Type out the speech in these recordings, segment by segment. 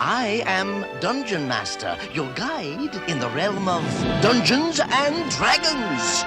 I am Dungeon Master, your guide in the realm of Dungeons and Dragons.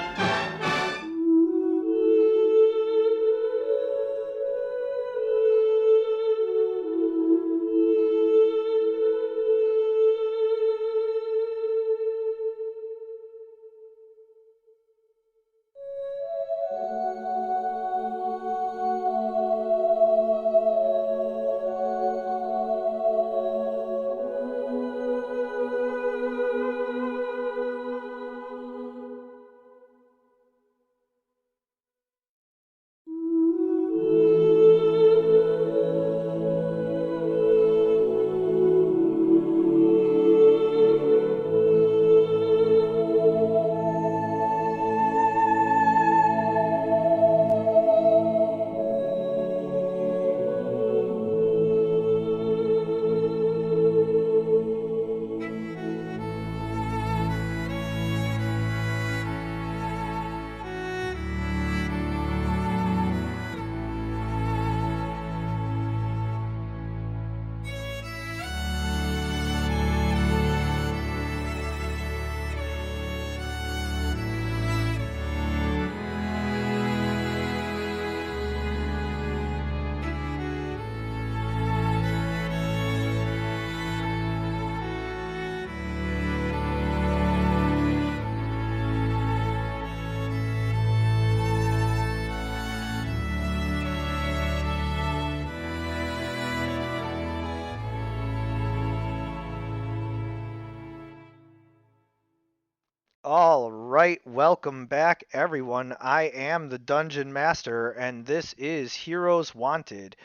All right, welcome back, everyone. I am the Dungeon Master, and this is Heroes Wanted.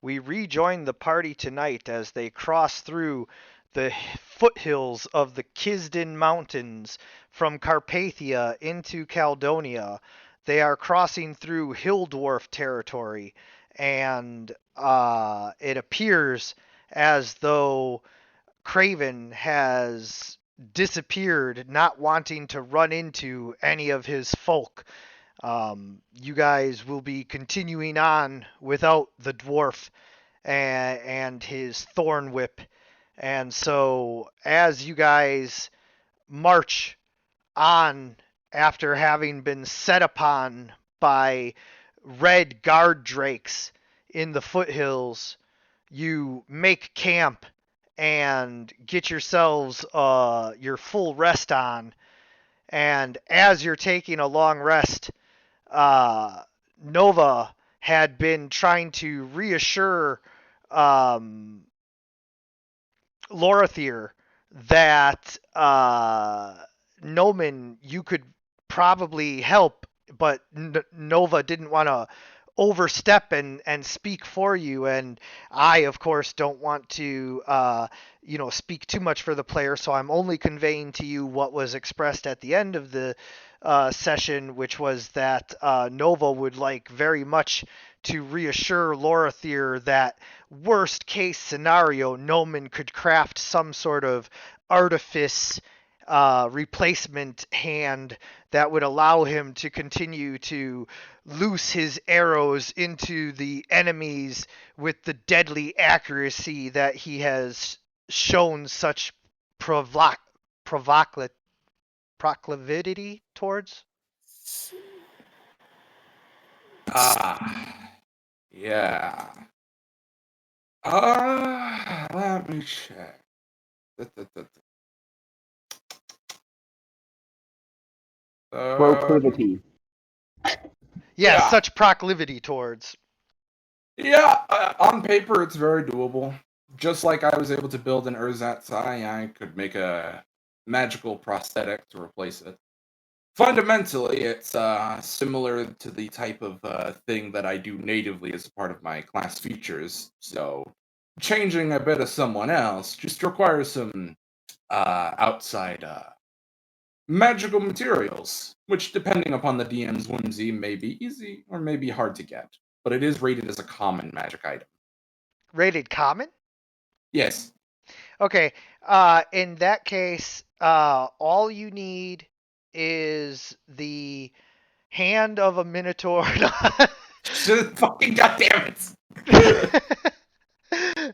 We rejoin the party tonight as they cross through the foothills of the Kisden Mountains from Carpathia into Caldonia. They are crossing through Hill Dwarf territory, and it appears as though Craven has disappeared, not wanting to run into any of his folk. You guys will be continuing on without the dwarf and his thorn whip. And so, as you guys march on after having been set upon by red guard drakes in the foothills, you make camp and get yourselves your full rest on. And as you're taking a long rest, Nova had been trying to reassure Lorathier that Noman, you could probably help, but Nova didn't want to overstep and speak for you. And I, of course, don't want to, speak too much for the player, so I'm only conveying to you what was expressed at the end of the session, which was that Nova would like very much to reassure Lorathier that worst case scenario, Noman could craft some sort of artifice replacement hand that would allow him to continue to loose his arrows into the enemies with the deadly accuracy that he has shown such proclivity towards. Yeah. Let me check. Proclivity. Yeah, such proclivity towards. Yeah, on paper it's very doable. Just like I was able to build an ersatz eye, I could make a magical prosthetic to replace it. Fundamentally, it's similar to the type of thing that I do natively as a part of my class features, so changing a bit of someone else just requires some outside magical materials, which, depending upon the DM's whimsy, may be easy or may be hard to get. But it is rated as a common magic item. Rated common? Yes. Okay. In that case, all you need is the hand of a minotaur. Fucking goddamn it!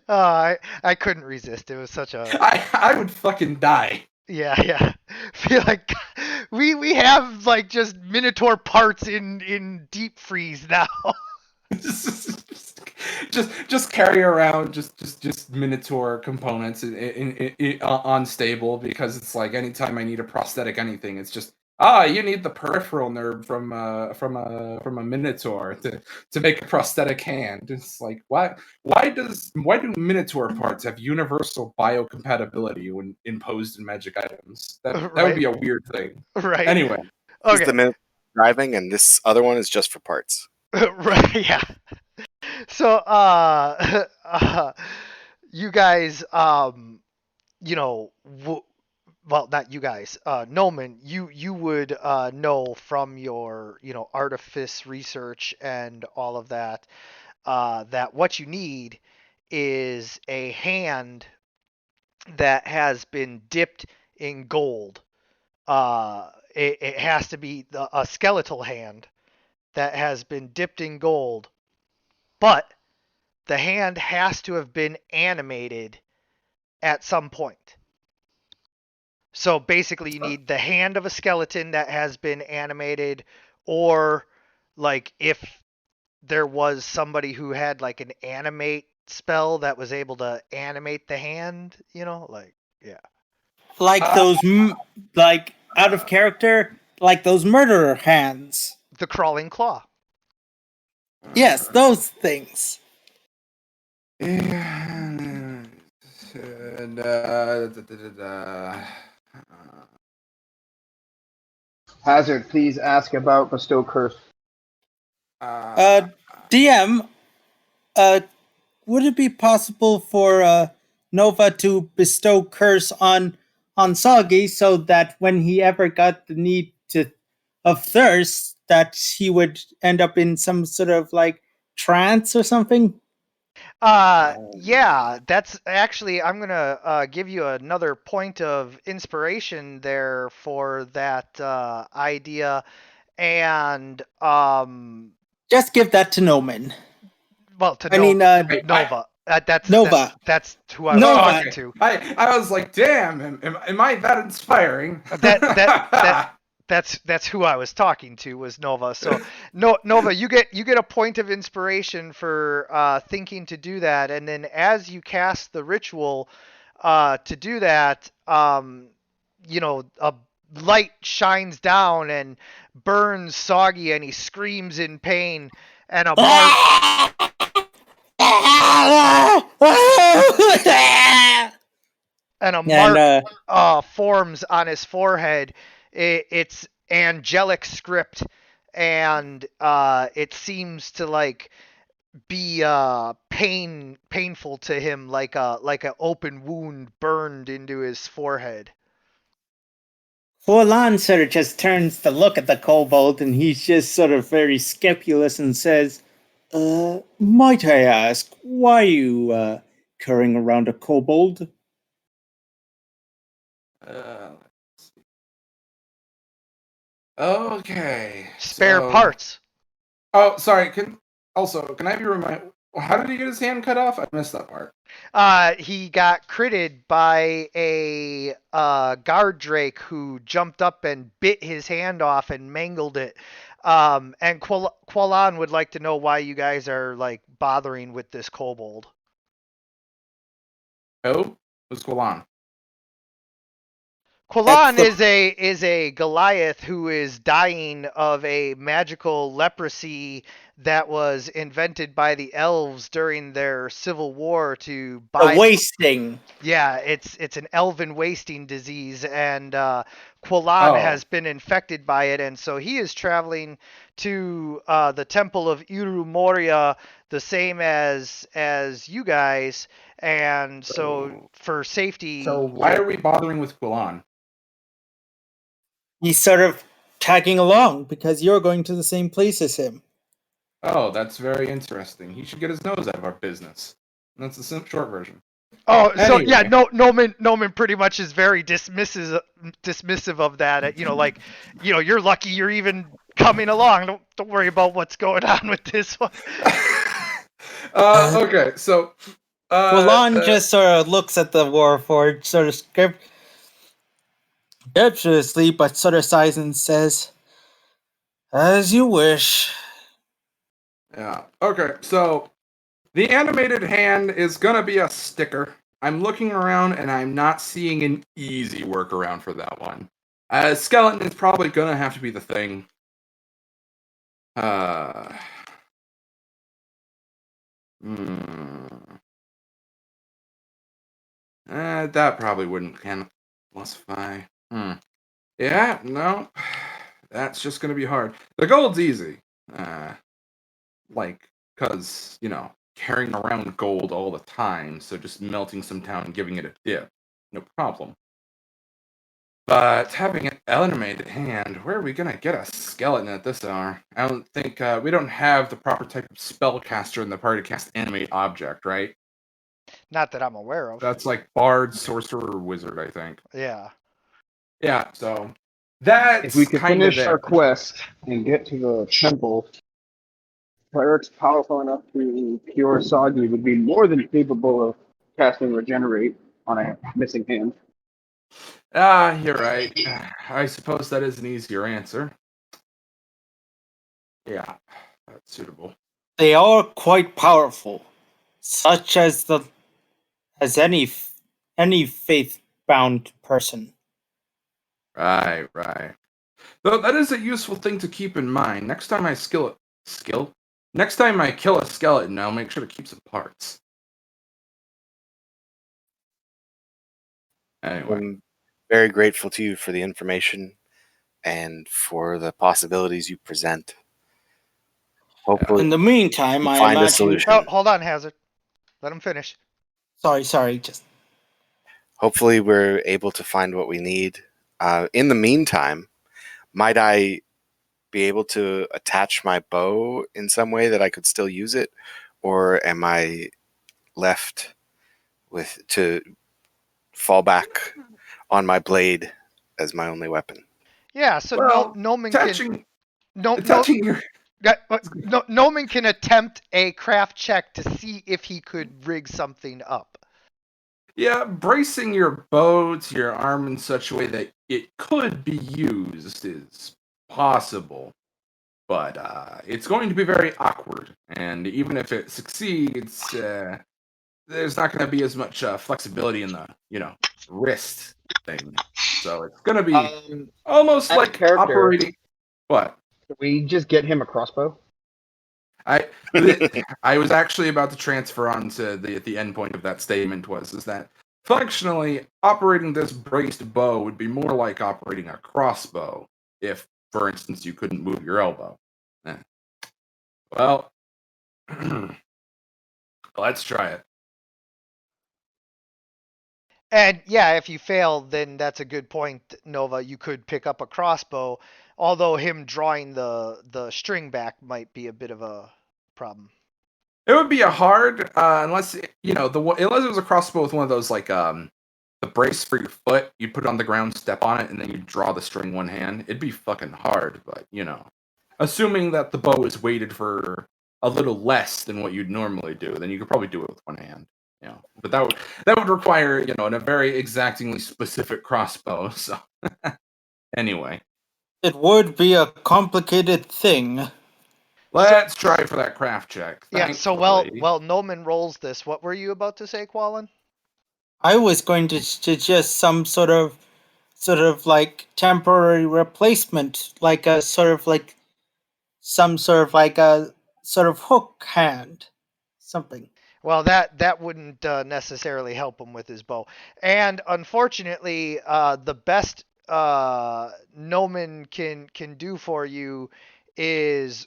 I couldn't resist. It was such a I would fucking die. yeah. Feel like we have like just Minotaur parts in deep freeze now. just carry around just Minotaur components unstable, because it's like anytime I need a prosthetic anything, it's just you need the peripheral nerve from a Minotaur to make a prosthetic hand. It's like why do Minotaur parts have universal biocompatibility when imposed in magic items? That would be a weird thing. Right. Anyway, He's Okay. the minute driving, and this other one is just for parts. Right. Yeah. So you guys you know well, not you guys. Noman, you would know from your artifice research and all of that that what you need is a hand that has been dipped in gold. It has to be a skeletal hand that has been dipped in gold, but the hand has to have been animated at some point. So basically, you need the hand of a skeleton that has been animated, or like if there was somebody who had like an animate spell that was able to animate the hand, like yeah. Like those, like out of character, like those murderer hands. The crawling claw. Yes, those things. And Hazard, please ask about bestow curse. DM, would it be possible for Nova to bestow curse on Soggy so that when he ever got the need of thirst, that he would end up in some sort of like trance or something? Yeah, that's actually, I'm gonna give you another point of inspiration there for that idea, and Just give that to Noman. well, to I mean, Nova. That's Nova. That's who I was Nova. talking to. I was like, damn, am I that inspiring? That's who I was talking to, was Nova. So Nova, you get a point of inspiration for thinking to do that, and then as you cast the ritual to do that, a light shines down and burns Soggy, and he screams in pain, and a mark forms on his forehead. It's angelic script, and it seems to like be painful to him, like a open wound burned into his forehead. Forlan sort of just turns to look at the kobold, and he's just sort of very scrupulous and says, might I ask, why are you carrying around a kobold? Okay. Spare parts. Oh, sorry. Can I be reminded? How did he get his hand cut off? I missed that part. He got critted by a guard drake who jumped up and bit his hand off and mangled it. And Qualan would like to know why you guys are like bothering with this kobold. Oh, who's Qualan? Qualan is a Goliath who is dying of a magical leprosy that was invented by the elves during their civil war to buy wasting. Yeah, it's an elven wasting disease, and Qualan has been infected by it, and so he is traveling to the Temple of Iru Moria, the same as you guys, and so for safety. So why are we bothering with Qualan? He's sort of tagging along because you're going to the same place as him. Oh, that's very interesting. He should get his nose out of our business. That's the short version. Oh, so Anyway. yeah, Noman pretty much is very dismissive of that. You're lucky you're even coming along. Don't worry about what's going on with this one. Okay, so Quillan just sort of looks at the Warforged, sort of contemptuously, but sort of sighs and says, "As you wish." Yeah. Okay, so the animated hand is gonna be a sticker. I'm looking around and I'm not seeing an easy workaround for that one. Skeleton is probably gonna have to be the thing. Hmm. That probably wouldn't cannibalistify. Yeah, no. That's just gonna be hard. The gold's easy. Like, cause, carrying around gold all the time, so just melting some down and giving it a dip. No problem. But having an animated hand, where are we gonna get a skeleton at this hour? I don't think we don't have the proper type of spellcaster in the party to cast animate object, right? Not that I'm aware of. That's like bard, sorcerer, or wizard, I think. Yeah. Yeah, so that's If we could kind of finish our there. quest and get to the temple, clerics powerful enough to cure Soggy would be more than capable of casting Regenerate on a missing hand. You're right. I suppose that is an easier answer. Yeah, that's suitable. They are quite powerful, such as any faith-bound person. Right. Though that is a useful thing to keep in mind. Next time I Next time I kill a skeleton, I'll make sure to keep some parts. Anyway. I'm very grateful to you for the information and for the possibilities you present. Hopefully, In the meantime, I find a imagine. solution. Oh, hold on, Hazard. Let him finish. Sorry. Just Hopefully, we're able to find what we need. In the meantime, might I be able to attach my bow in some way that I could still use it, or am I left to fall back on my blade as my only weapon? Yeah. So Well, Noman can attaching your Noman can attempt a craft check to see if he could rig something up. Yeah, bracing your bow to your arm in such a way that it could be used is possible, but it's going to be very awkward. And even if it succeeds, there's not going to be as much flexibility in the wrist thing. So it's going to be almost as a like character- operating. What? Can we just get him a crossbow? I was actually about to transfer on to the end point of that statement is that functionally operating this braced bow would be more like operating a crossbow if, for instance, you couldn't move your elbow. Well, let's try it. And yeah, if you fail, then that's a good point, Nova. You could pick up a crossbow, although him drawing the string back might be a bit of a problem. It would be a hard unless unless it was a crossbow with one of those like the brace for your foot. You put it on the ground, step on it, and then you draw the string one hand. It'd be fucking hard, but assuming that the bow is weighted for a little less than what you'd normally do, then you could probably do it with one hand. But that would require a very exactingly specific crossbow. So anyway, it would be a complicated thing. let's try for that craft check. Yeah. So while Noman rolls this, what were you about to say, Quallen? I was going to suggest some sort of like temporary replacement, like a sort of like some sort of like a sort of hook hand, something. Well, that wouldn't necessarily help him with his bow. And unfortunately, the best Noman can do for you is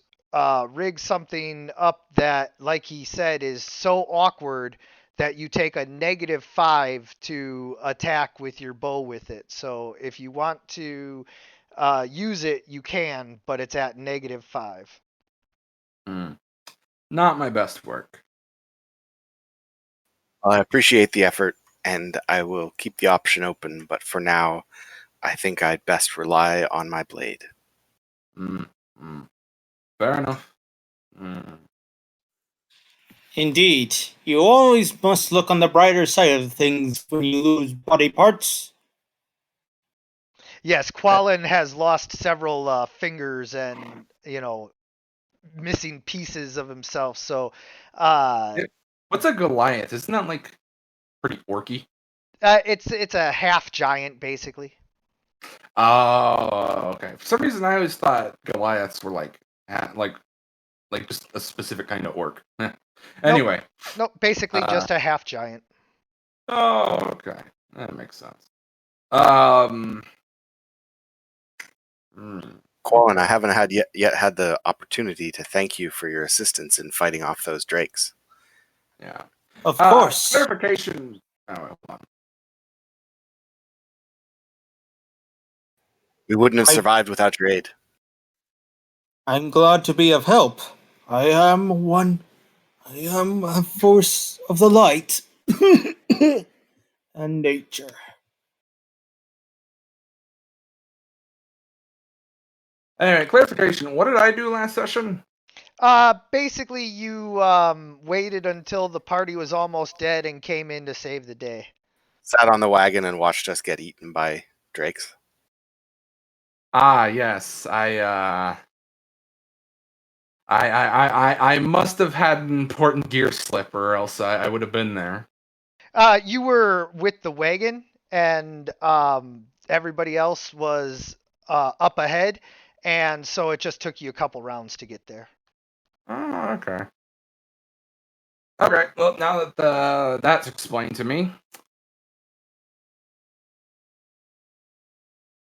rig something up that, like he said, is so awkward that you take a -5 to attack with your bow with it. So if you want to use it, you can, but it's at -5. Not my best work. I appreciate the effort, and I will keep the option open, but for now, I think I'd best rely on my blade. Fair enough. Indeed. You always must look on the brighter side of things when you lose body parts. Yes, Quallen has lost several fingers and missing pieces of himself. So, What's a Goliath? Isn't that like pretty orky? it's a half giant basically. Oh, okay. For some reason, I always thought Goliaths were like just a specific kind of orc. Anyway. Nope, basically just a half giant. Oh, okay. That makes sense. Hmm. Quallen, I haven't yet had the opportunity to thank you for your assistance in fighting off those drakes. Yeah. Of course. Clarification. Oh, hold on. We wouldn't have survived without your aid. I'm glad to be of help. I am a force of the light and nature. Anyway, clarification. What did I do last session? Basically, you waited until the party was almost dead and came in to save the day. Sat on the wagon and watched us get eaten by drakes. Ah, yes. I must have had an important gear slip, or else I would have been there. You were with the wagon, and everybody else was up ahead, and so it just took you a couple rounds to get there. Oh, okay. Okay. Well, now that that's explained to me,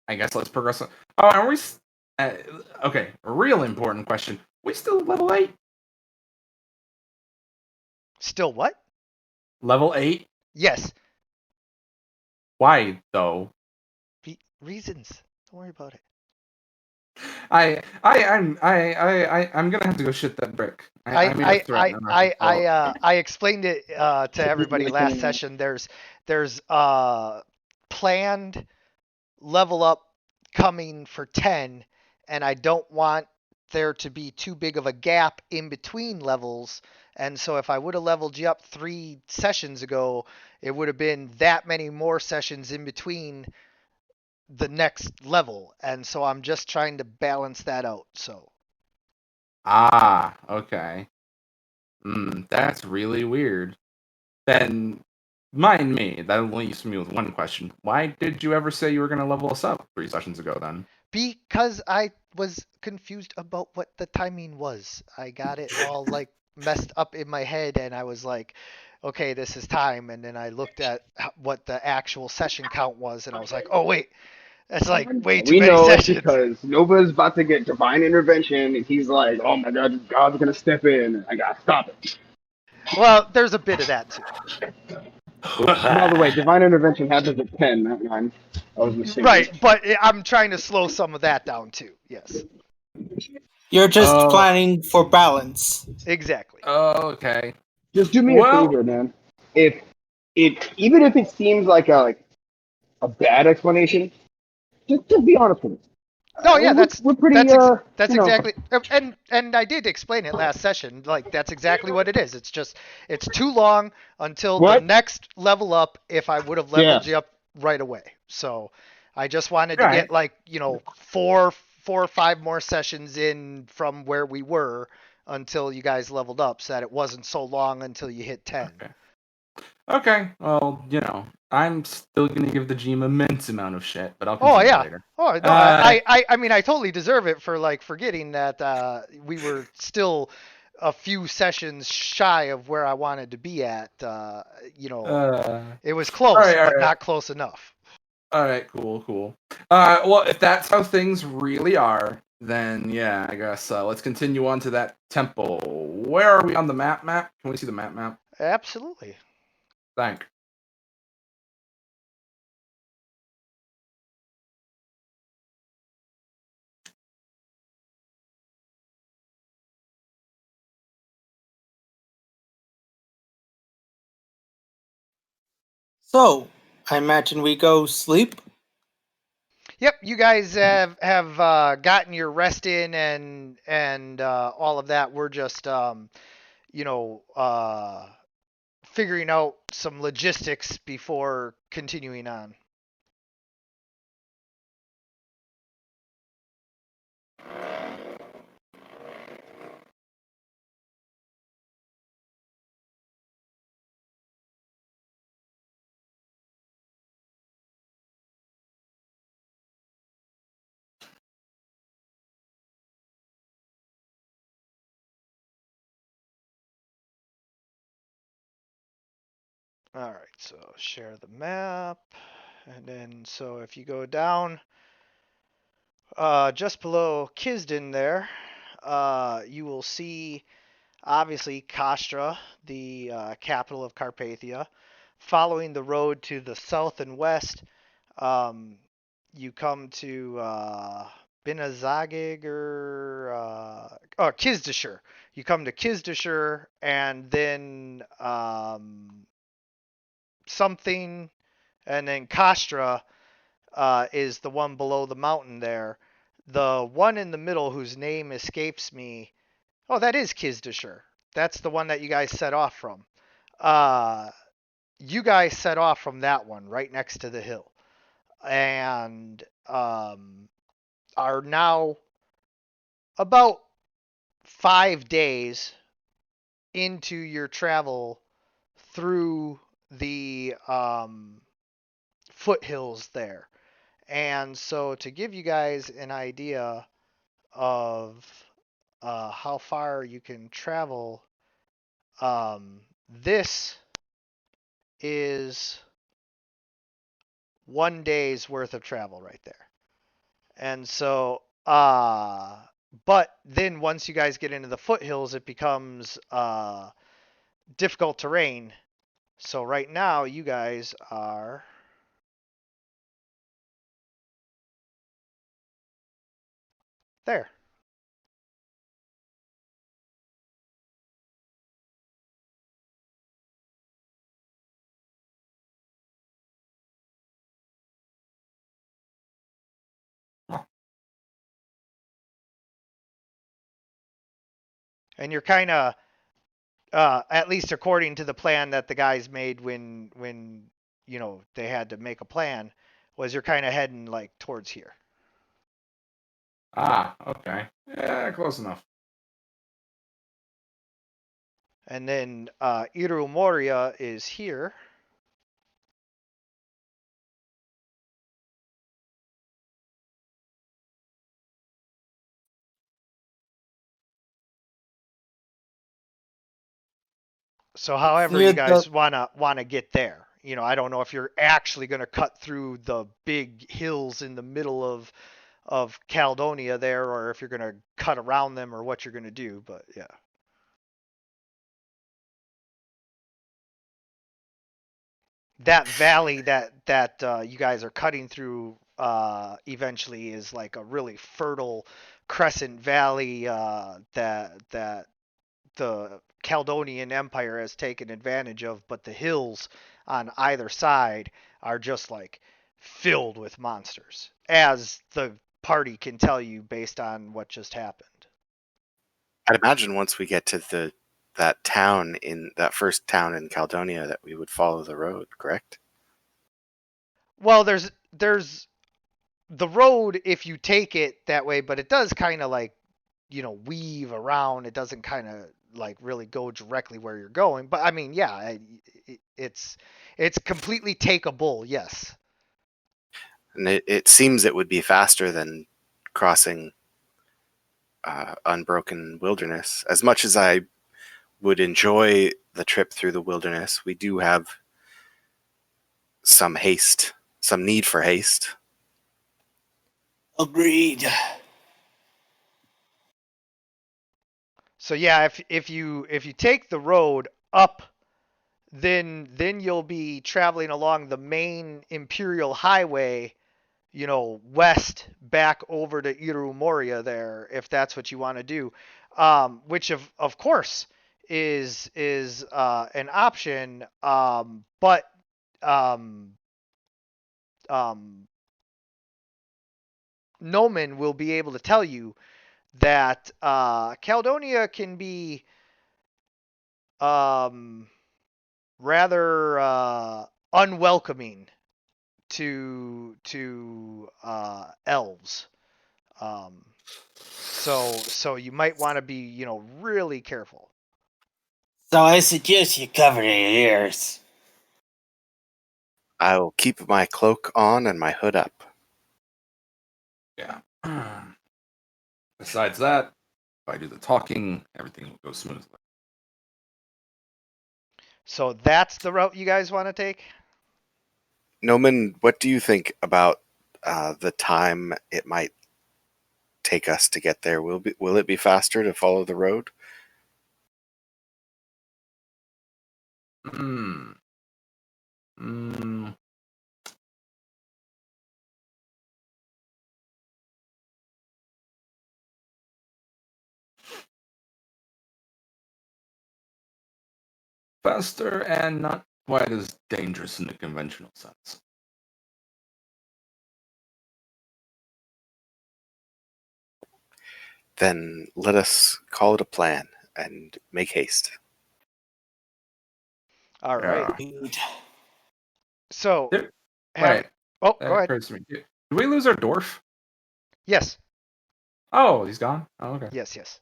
I guess let's progress. Oh, are we? Okay. A real important question. We still level 8? Still what? Level 8? Yes. Why though? Reasons. Don't worry about it. I'm gonna have to go shit that brick. I explained it to everybody last session. There's planned level up coming for 10, and I don't want there to be too big of a gap in between levels. And so if I would have leveled you up 3 sessions ago, it would have been that many more sessions in between the next level. And so I'm just trying to balance that out. So. Ah, okay. That's really weird. Then, mind me, that leaves me with one question. Why did you ever say you were going to level us up 3 sessions ago then? Because I was confused about what the timing was. I got it all like messed up in my head, and I was like, okay, this is time. And then I looked at what the actual session count was, and I was like, oh, wait, that's like way too We many know it's sessions. because Nova's about to get divine intervention, and he's like, "Oh my God, God's gonna step in. I gotta stop it." Well, there's a bit of that too. By the way, divine intervention happens at 10, not 9. I was mistaken. Right, but I'm trying to slow some of that down too. Yes. You're just planning for balance. Exactly. Okay. Just do me a favor, man. If even if it seems like a bad explanation, just be honest with me. No, yeah, we're pretty. That's exactly, and I did explain it last session. Like that's exactly what it is. It's too long until the next level up. If I would have leveled you up right away, so I just wanted to get like 4 or 5 more sessions in from where we were until you guys leveled up, so that it wasn't so long until you hit 10. Okay. Well, I'm still gonna give the GM immense amount of shit, but I'll continue later. Oh no, I mean I totally deserve it for like forgetting that we were still a few sessions shy of where I wanted to be at. It was close, but not close enough. All right, cool. Well, if that's how things really are, then yeah, I guess let's continue on to that temple. Where are we on the map? Can we see the map? Absolutely. Thank. So, I imagine we go sleep? Yep, you guys have gotten your rest in and all of that. We're just you know, figuring out some logistics before continuing on. All right, so share the map, and then so if you go down, just below Kisden there, you will see obviously Kastra, the capital of Carpathia. Following the road to the south and west, you come to Binazagig or Kizdashur. You come to Kizdashur, and then something, and then Kastra is the one below the mountain there. The one in the middle whose name escapes me. Oh, that is Kizdashur. That's the one that you guys set off from. You guys set off from that one right next to the hill, and are now about 5 days into your travel through the foothills there. And so, to give you guys an idea of how far you can travel, this is 1 day's worth of travel right there. And so, but then once you guys get into the foothills, it becomes difficult terrain. So right now, you guys are there. And you're kind of, at least according to the plan that the guys made when they had to make a plan, was you're kind of heading like towards here. Ah, okay. Yeah, close enough. And then Iru Moria is here. So however Near you the guys wanna get there. I don't know if you're actually gonna cut through the big hills in the middle of Caledonia there, or if you're gonna cut around them, or what you're gonna do. But yeah, that valley that you guys are cutting through eventually is like a really fertile crescent valley that the Caledonian Empire has taken advantage of, but the hills on either side are just like filled with monsters, as the party can tell you based on what just happened. I'd imagine once we get to that first town in Caledonia that we would follow the road, correct? Well, there's the road if you take it that way, but it does kind of like weave around. It doesn't kind of like really go directly where you're going. But I mean, yeah, it's completely takeable. Yes. And it seems it would be faster than crossing unbroken wilderness. As much as I would enjoy the trip through the wilderness, we do have some need for haste. agreed. So yeah, if you take the road up, then you'll be traveling along the main Imperial Highway, west back over to Iru Moria there, if that's what you want to do. Which of course is an option. But um, um, Noman will be able to tell you that Caledonia can be rather unwelcoming to elves. So you might want to be, really careful. So I suggest you cover your ears. I will keep my cloak on and my hood up. Yeah. Besides that, if I do the talking, everything will go smoothly. So that's the route you guys want to take? Noman, what do you think about the time it might take us to get there? Will it be faster to follow the road? Hmm. Hmm. Faster and not quite as dangerous in the conventional sense. Then let us call it a plan and make haste. All right. Yeah. Dude. So There- have Wait, oh, that go ahead. occurs to me. Did we lose our dwarf? Yes. Oh, he's gone? Oh, okay. Yes.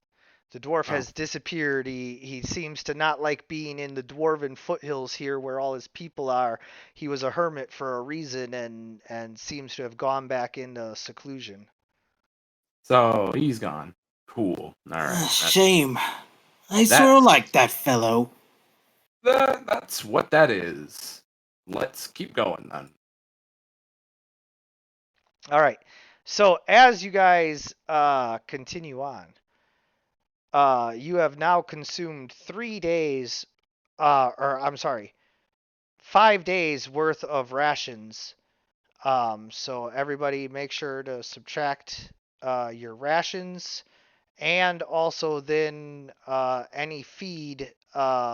The dwarf Oh. has disappeared. He seems to not like being in the dwarven foothills here where all his people are. He was a hermit for a reason and seems to have gone back into seclusion. So he's gone. Cool. Alright. Shame. I sort of That's like that fellow. that's what that is. Let's keep going then. All right. So as you guys continue on, you have now consumed 3 days, or I'm sorry, 5 days worth of rations. So everybody make sure to subtract your rations and also then any feed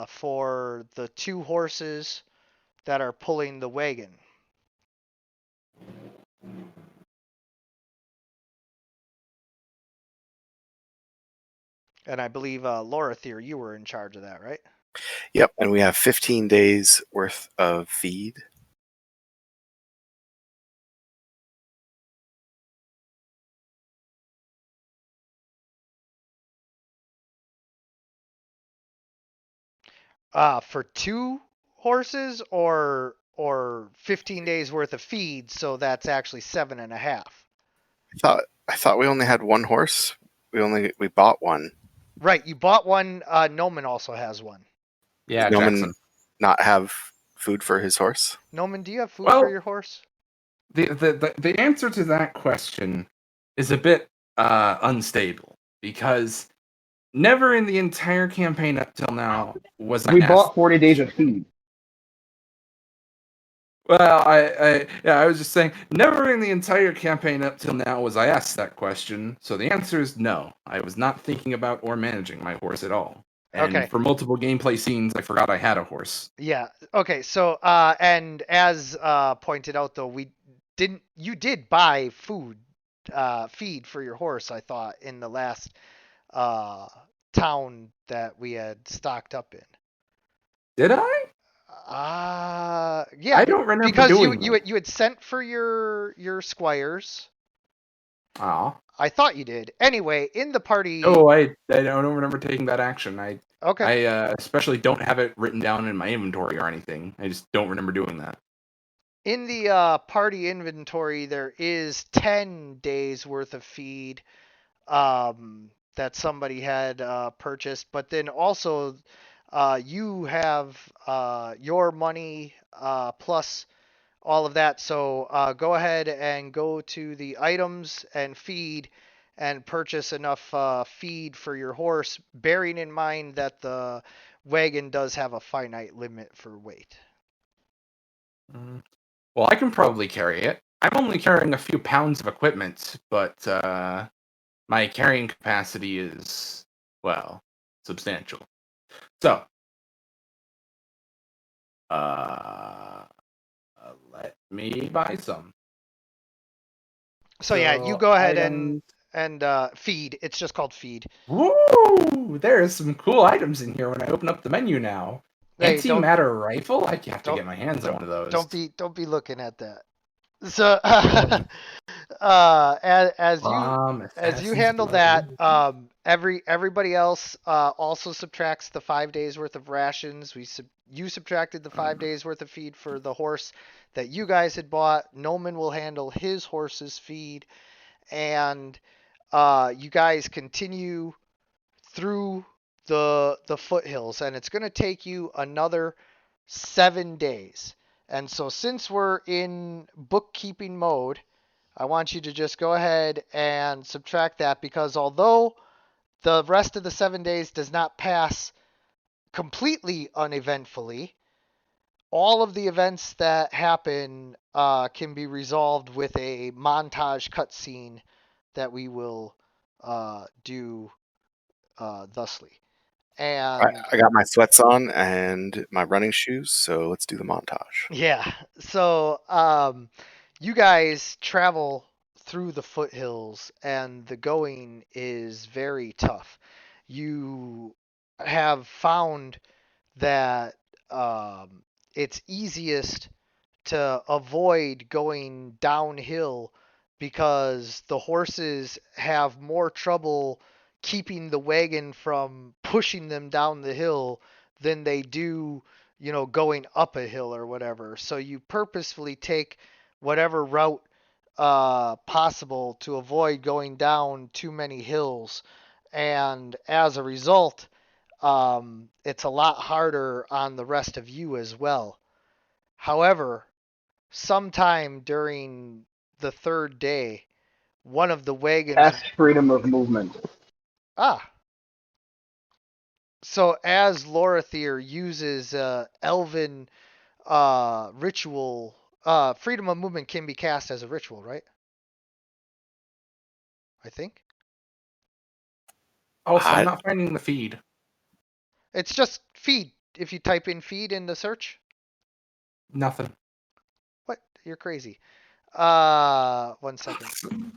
for the 2 horses that are pulling the wagon. And I believe Lorathier, you were in charge of that, right? Yep, and we have 15 days worth of feed. For 2 horses or 15 days worth of feed, so that's actually 7.5. I thought we only had one horse. We bought one. Right, you bought one. Noman also has one. Yeah, Does Noman Jackson. not have food for his horse? Noman, do you have food for Well, your horse? the answer to that question is a bit unstable because never in the entire campaign up till now was I We asked. bought 40 days of feed. Well, I was just saying, never in the entire campaign up till now was I asked that question. So the answer is no. I was not thinking about or managing my horse at all. And Okay. for multiple gameplay scenes, I forgot I had a horse. Yeah. Okay. So, and as pointed out, though, you did buy feed for your horse. I thought in the last uh, town that we had stocked up in. Did I? Yeah, I don't remember because doing that. you had sent for your squires. Oh. I thought you did. Anyway, in the party. Oh, I don't remember taking that action. Okay. I especially don't have it written down in my inventory or anything. I just don't remember doing that. In the party inventory, there is 10 days worth of feed that somebody had purchased, but then also you have your money plus all of that. So go ahead and go to the items and feed and purchase enough feed for your horse, bearing in mind that the wagon does have a finite limit for weight. Mm. Well, I can probably carry it. I'm only carrying a few pounds of equipment, but my carrying capacity is, well, substantial. So, uh, let me buy some. So yeah, you So, go ahead items. And feed. It's just called feed. Woo! There is some cool items in here when I open up the menu now. Hey, Antimatter rifle? I have to don't get my hands on one of those. don't be looking at that. So Um, as you Assassin's handle that, Blood. everybody else also subtracts the 5 days worth of rations. You subtracted the 5 days worth of feed for the horse that you guys had bought. Noman will handle his horse's feed, and you guys continue through the foothills, and it's going to take you another 7 days. And so, since we're in bookkeeping mode, I want you to just go ahead and subtract that, because although the rest of the 7 days does not pass completely uneventfully, all of the events that happen can be resolved with a montage cutscene that we will do thusly. And I got my sweats on and my running shoes, so let's do the montage. yeah, so you guys travel through the foothills, and the going is very tough. You have found that it's easiest to avoid going downhill because the horses have more trouble keeping the wagon from pushing them down the hill than they do, going up a hill or whatever. So you purposefully take whatever route possible to avoid going down too many hills. And as a result, it's a lot harder on the rest of you as well. However, sometime during the third day, one of the wagons. Cast freedom of movement. Ah. So as Lorathir uses elven ritual, freedom of movement can be cast as a ritual, right? I think. Also, I'm I, not finding the feed. It's just feed. If you type in feed in the search. Nothing. What? You're crazy. 1 second.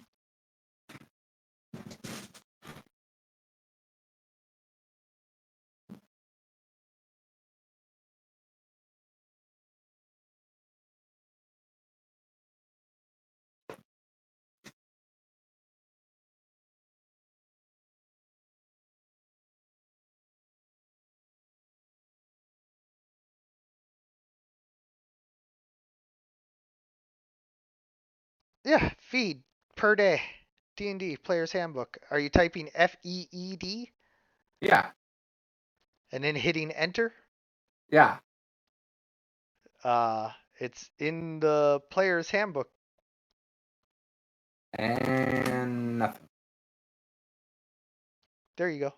Yeah, feed per day. D&D Player's Handbook. Are you typing FEED Yeah, and then hitting enter? yeah. It's in the Player's Handbook. And nothing. There you go.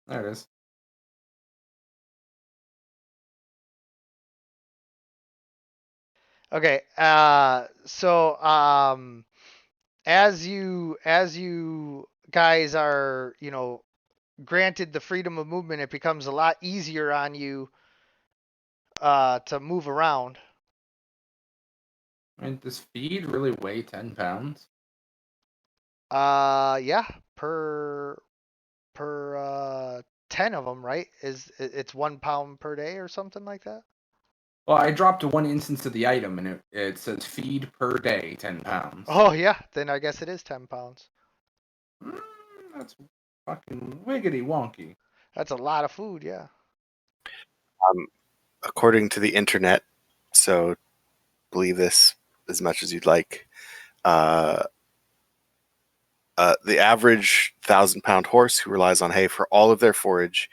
There it is. Okay. So as you guys are, granted the freedom of movement, it becomes a lot easier on you to move around. I mean, does feed really weigh 10 pounds? Yeah, per 10 of them, right? It's 1 pound per day or something like that? Well, I dropped one instance of the item, and it says feed per day 10 pounds. Oh yeah, then I guess it is 10 pounds. That's fucking wiggity wonky. That's a lot of food, yeah. according to the internet, so believe this as much as you'd like. Uh, the average 1,000-pound horse who relies on hay for all of their forage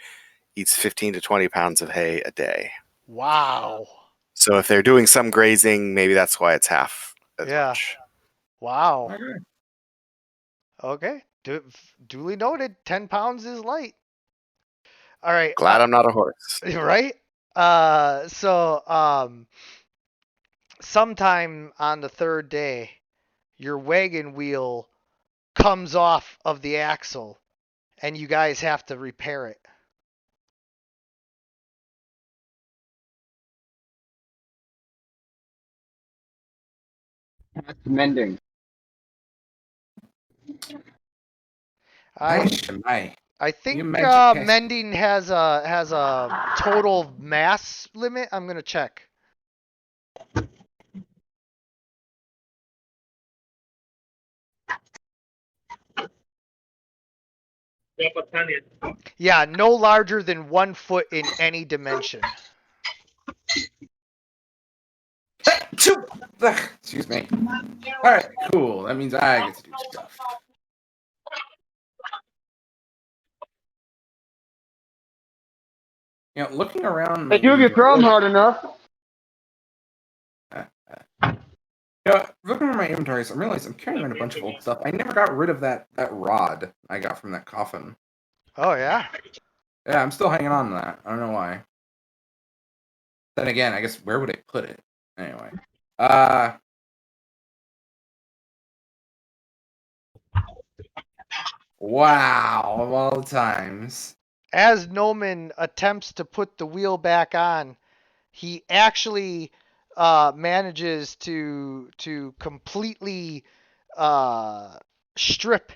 eats 15 to 20 pounds of hay a day. Wow. So if they're doing some grazing, maybe that's why it's half as Yeah. much. Wow. Okay. Okay. Duly noted. 10 pounds is light. All right. Glad I'm not a horse. Right? So sometime on the third day, your wagon wheel comes off of the axle, and you guys have to repair it. Cast mending. I Shemai. I You think magic cast- mending has a total mass limit. I'm gonna check. Yeah, no larger than 1 foot in any dimension. Excuse me. All right, cool. That means I get to do stuff. Looking around. Hey, you if you're thrown hard enough. Looking at my inventories, I realize I'm carrying around a bunch of old stuff. I never got rid of that rod I got from that coffin. Oh yeah. Yeah, I'm still hanging on to that. I don't know why. Then again, I guess where would I put it? Anyway. Wow, of all the times. As Noman attempts to put the wheel back on, he actually manages to completely strip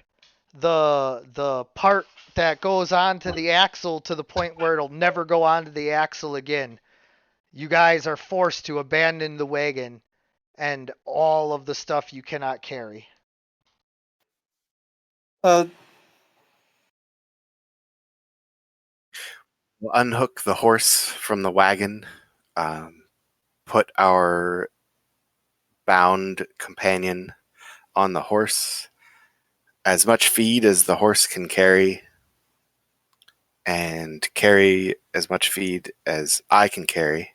the part that goes onto the axle to the point where it'll never go onto the axle again. You guys are forced to abandon the wagon and all of the stuff you cannot carry. Uh, We'll unhook the horse from the wagon, put our bound companion on the horse, as much feed as the horse can carry, and carry as much feed as I can carry.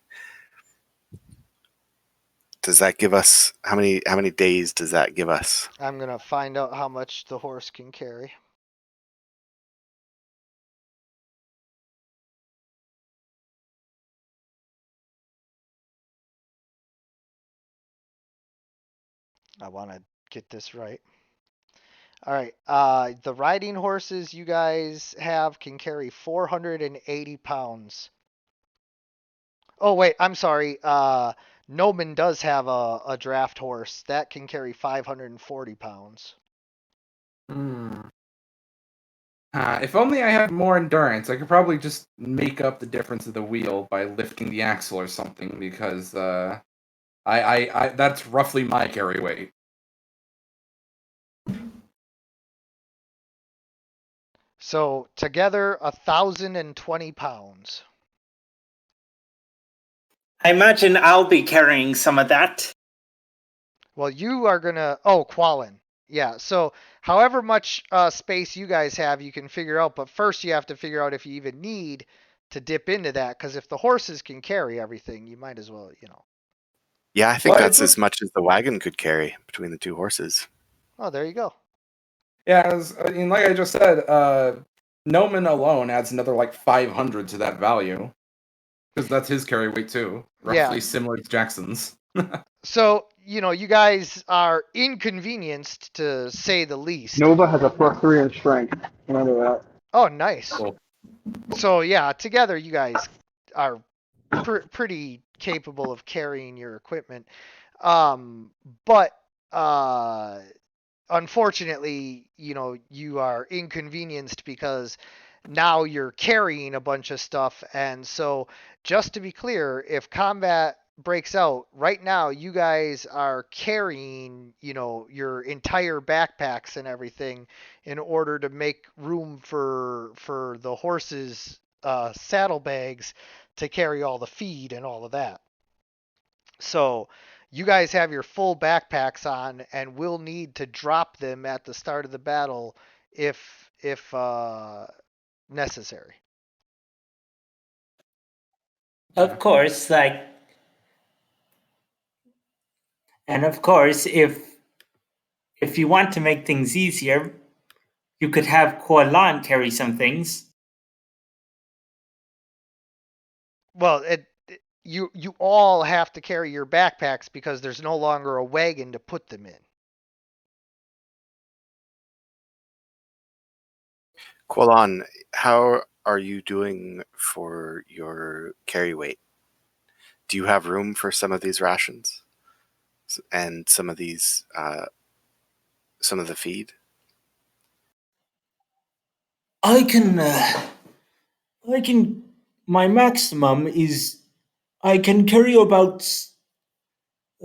Does that give us how many days does that give us? I'm gonna find out how much the horse can carry. I want to get this right. All right. The riding horses you guys have can carry 480 pounds. Oh wait, I'm sorry. Noman does have a draft horse that can carry 540 pounds. If only I had more endurance, I could probably just make up the difference of the wheel by lifting the axle or something, because I that's roughly my carry weight. So together, 1,020 pounds. I imagine I'll be carrying some of that. Well, you are gonna. Oh, Quallen. Yeah. So, however much space you guys have, you can figure out. But first, you have to figure out if you even need to dip into that. Because if the horses can carry everything, you might as well, Yeah, I think Well, that's as much as the wagon could carry between the two horses. Oh, there you go. Yeah, like I just said, Noman alone adds another like 500 to that value, because that's his carry weight too, roughly similar to Jackson's. So, you guys are inconvenienced to say the least. Nova has a +3 in strength. Remember that. Oh, nice. Cool. So, yeah, together you guys are pretty capable of carrying your equipment. But unfortunately, you are inconvenienced because now you're carrying a bunch of stuff. And so, just to be clear, if combat breaks out right now, you guys are carrying, your entire backpacks and everything in order to make room for the horses' saddlebags to carry all the feed and all of that. So you guys have your full backpacks on and will need to drop them at the start of the battle if necessary. Of course, and of course, if you want to make things easier, you could have Kualan carry some things. Well, you all have to carry your backpacks because there's no longer a wagon to put them in. Quillan, how are you doing for your carry weight? Do you have room for some of these rations and some of these some of the feed? I can, I can. My maximum is I can carry about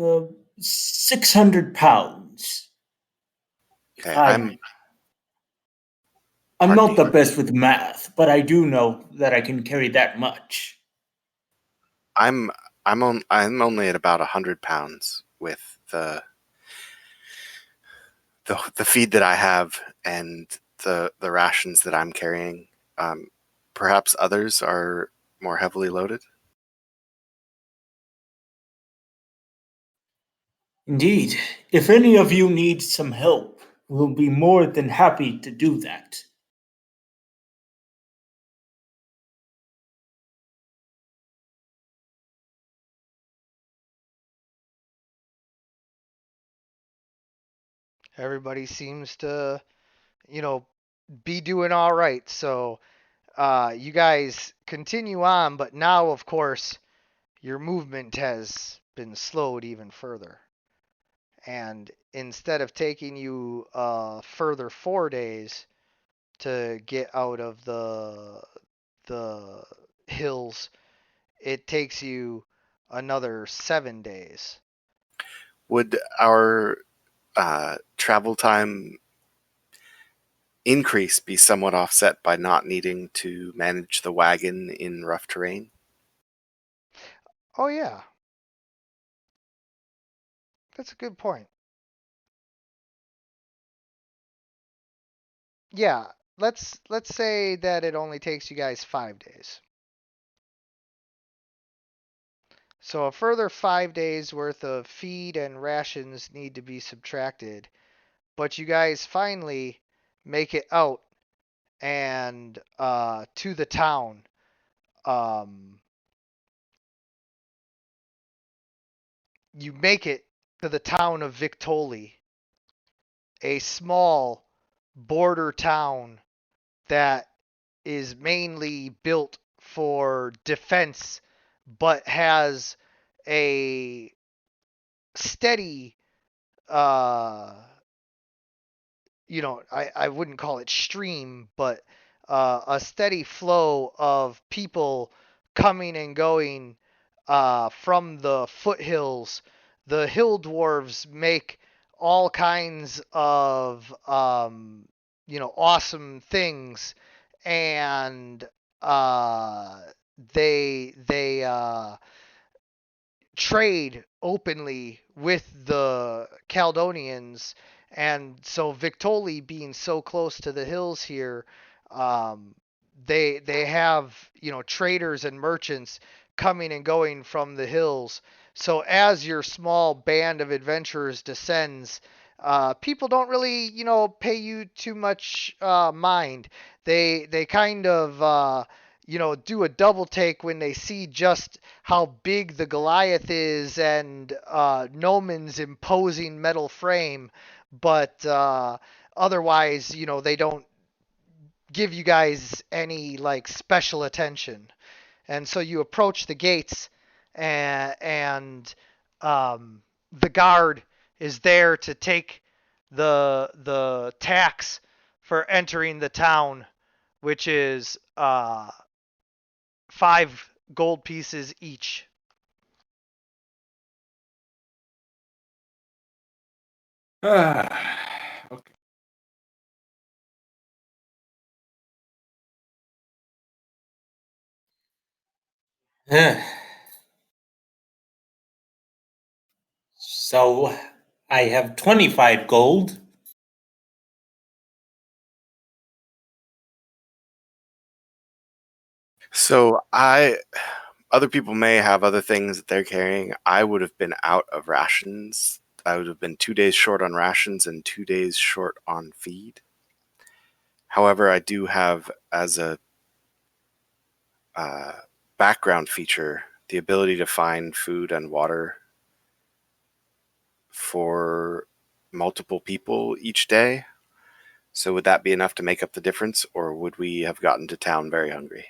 uh, 600 pounds. If Okay, I'm pardon not me. the best with math, but I do know that I can carry that much. I'm I'm only at about 100 pounds with the feed that I have and the rations that I'm carrying. Um, Perhaps others are more heavily loaded. Indeed, if any of you need some help, we'll be more than happy to do that. Everybody seems to, you know, be doing all right. So you guys continue on, but now, of course, your movement has been slowed even further. And instead of taking you further 4 days to get out of the hills, it takes you another 7 days. Would our travel time increase be somewhat offset by not needing to manage the wagon in rough terrain? Oh yeah, that's a good point. Yeah, let's say that it only takes you guys 5 days. So a further 5 days worth of feed and rations need to be subtracted. But you guys finally make it out and to the town. Um, you make it to the town of Victoli, a small border town that is mainly built for defense, but has a steady, uh, I wouldn't call it stream, but a steady flow of people coming and going from the foothills. The hill dwarves make all kinds of awesome things, and uh, they trade openly with the Caledonians, and so Victoli being so close to the hills here, um, they have traders and merchants coming and going from the hills. So as your small band of adventurers descends, people don't really pay you too much mind. They kind of do a double take when they see just how big the Goliath is and Noman's imposing metal frame, but otherwise, they don't give you guys any like special attention. And so you approach the gates, and the guard is there to take the tax for entering the town, which is 5 gold pieces each. Okay. So I have 25 gold. So other people may have other things that they're carrying. I would have been out of rations. I would have been 2 days short on rations and 2 days short on feed. However, I do have as a uh, background feature the ability to find food and water for multiple people each day. So would that be enough to make up the difference, or would we have gotten to town very hungry?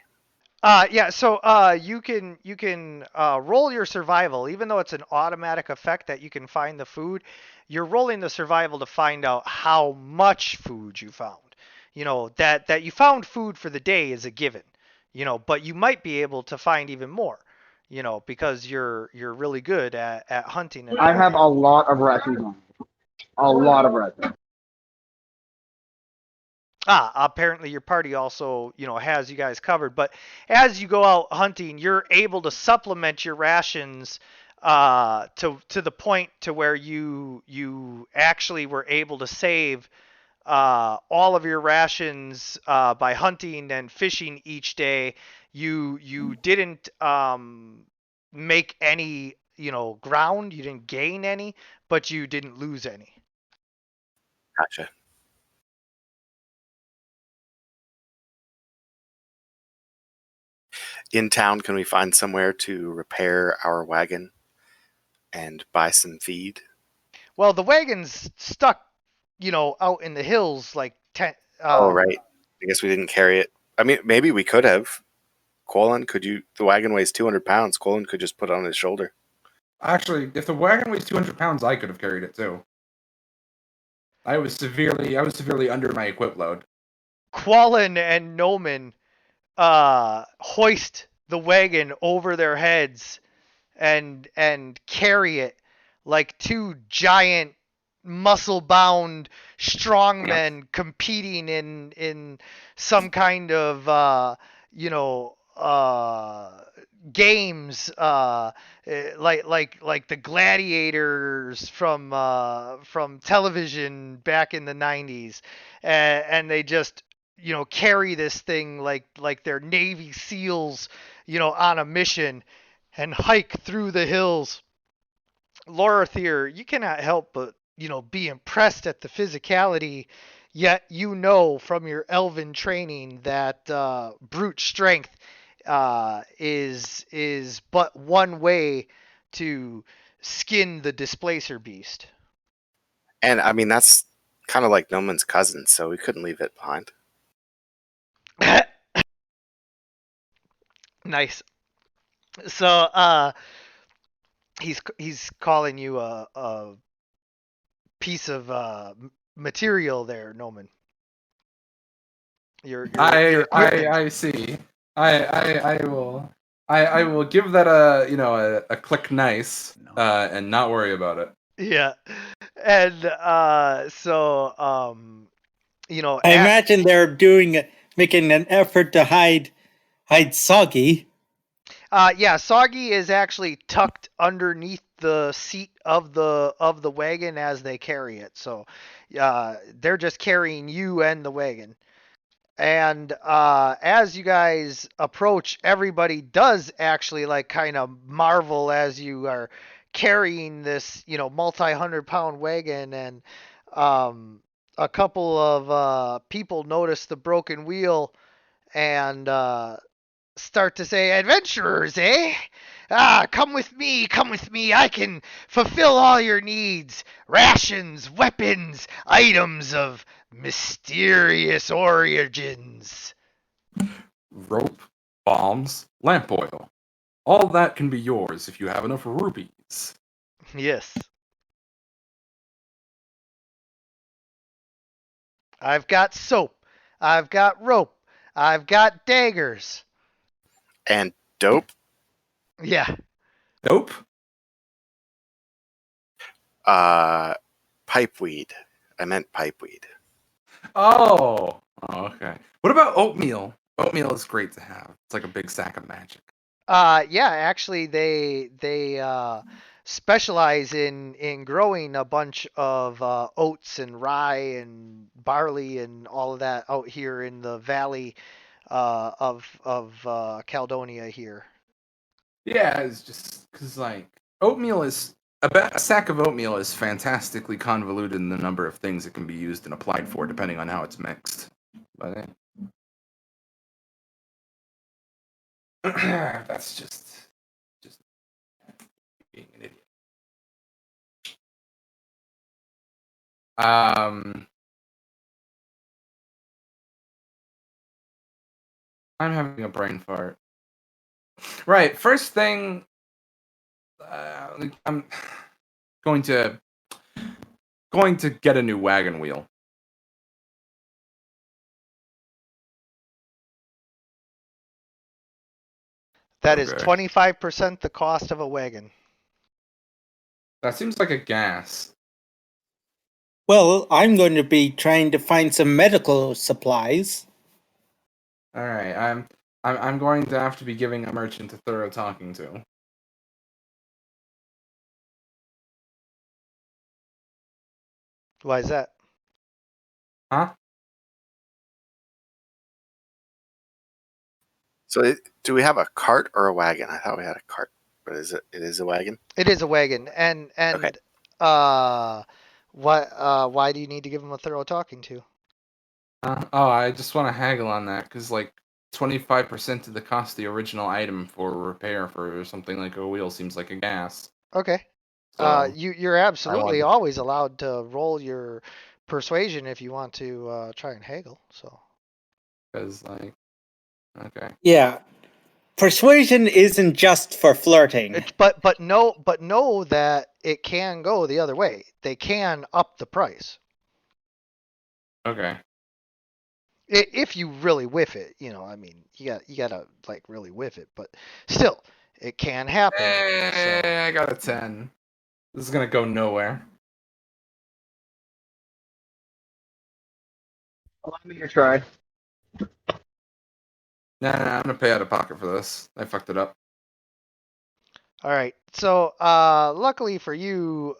Yeah, so you can roll your survival, even though it's an automatic effect that you can find the food. You're rolling the survival to find out how much food you found. that you found food for the day is a given, but you might be able to find even more, because you're really good at hunting and I have everything. a lot of rations on. A lot of rations. Apparently your party also, has you guys covered. But as you go out hunting, you're able to supplement your rations to the point to where you actually were able to save all of your rations by hunting and fishing each day. You didn't make any, ground. You didn't gain any, but you didn't lose any. Gotcha. In town, can we find somewhere to repair our wagon and buy some feed? Well, the wagon's stuck, out in the hills, like Oh, right. I guess we didn't carry it. I mean, maybe we could have. Quolin, could you? The wagon weighs 200 pounds. Quolin could just put it on his shoulder. Actually, if the wagon weighs 200 pounds, I could have carried it too. I was severely under my equip load. Quallen and Noman hoist the wagon over their heads and carry it like two giant muscle-bound strongmen competing in some kind of games, like the gladiators from television back in the 90s, and they just carry this thing like they're Navy SEALs, on a mission, and hike through the hills. Lorothier, you cannot help but, be impressed at the physicality, yet from your elven training that brute strength is but one way to skin the displacer beast. And I mean, that's kind of like Noman's cousin, so we couldn't leave it behind. Nice. So he's calling you a piece of material there, Noman. I see. I will give that a click nice and not worry about it. Yeah, and I imagine they're making an effort to hide Soggy. Yeah, Soggy is actually tucked underneath the seat of the wagon as they carry it. So, they're just carrying you and the wagon. And as you guys approach, everybody does actually like kind of marvel as you are carrying this, multi-100-pound wagon, and a couple of people notice the broken wheel and start to say, "Adventurers, eh? Come with me, come with me. I can fulfill all your needs. Rations, weapons, items of mysterious origins." Rope, bombs, lamp oil. All that can be yours if you have enough rupees. Yes. I've got soap. I've got rope. I've got daggers. And dope? Yeah. Nope. Pipeweed. I meant pipeweed. Oh, okay. What about oatmeal? Oatmeal is great to have. It's like a big sack of magic. Yeah, actually they specialize in growing a bunch of oats and rye and barley and all of that out here in the valley of Caledonia here. Yeah, it's just because like oatmeal is a sack of oatmeal is fantastically convoluted in the number of things it can be used and applied for, depending on how it's mixed. But that's just being an idiot. I'm having a brain fart. Right, first thing, I'm going to get a new wagon wheel. That is Okay. 25% the cost of a wagon. That seems like a gas. Well, I'm going to be trying to find some medical supplies. All right, I'm going to have to be giving a merchant a thorough talking to. Why is that? Huh? So, do we have a cart or a wagon? I thought we had a cart, but it is a wagon? It is a wagon, and Okay. why do you need to give him a thorough talking to? Oh, I just want to haggle on that because like 25% of the cost of the original item for repair for something like a wheel seems like a gas. Okay. So You're absolutely wanted- always allowed to roll your persuasion if you want to try and haggle. So because like okay. Yeah. Persuasion isn't just for flirting. but know that it can go the other way. They can up the price Okay. if you really whiff it. I mean, you gotta like really whiff it, but still, it can happen. So. I got a 10. This is gonna go nowhere. Allow me to try. Nah, I'm gonna pay out of pocket for this. I fucked it up. All right. So, luckily for you,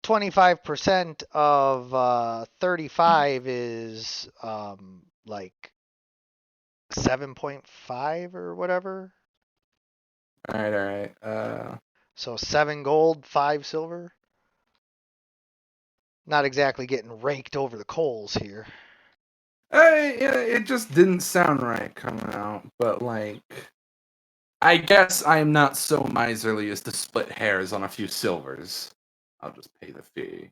25% of 35 is like 7.5 or whatever. All right. So 7 gold, 5 silver. Not exactly getting raked over the coals here. It just didn't sound right coming out, but like, I guess I'm not so miserly as to split hairs on a few silvers. I'll just pay the fee.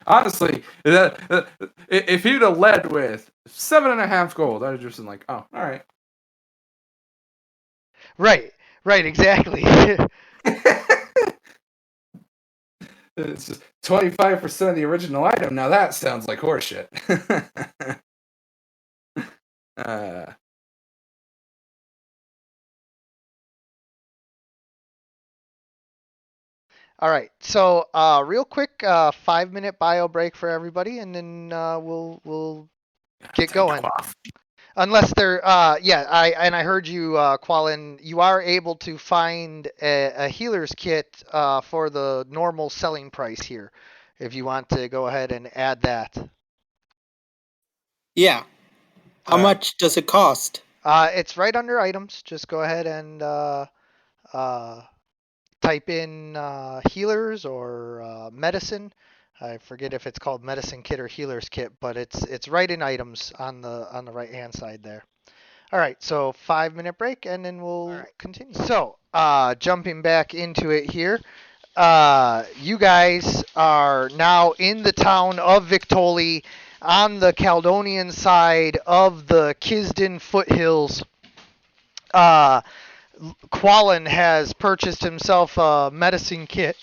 Honestly, if he'd have led with 7.5 gold, I'd have just been like, oh, all right. Right, exactly. It's just 25% of the original item. Now that sounds like horseshit. All right. So, real quick, 5-minute bio break for everybody, and then we'll get going. Unless they're, I heard you, Qualin, you are able to find a healer's kit for the normal selling price here, if you want to go ahead and add that. Yeah. How much does it cost? It's right under items. Just go ahead and type in healers or medicine. I forget if it's called medicine kit or healer's kit, but it's right in items on the right hand side there. All right, so 5-minute break, and then we'll continue. So, jumping back into it here, you guys are now in the town of Victoli on the Caledonian side of the Kisden foothills. Qualin has purchased himself a medicine kit,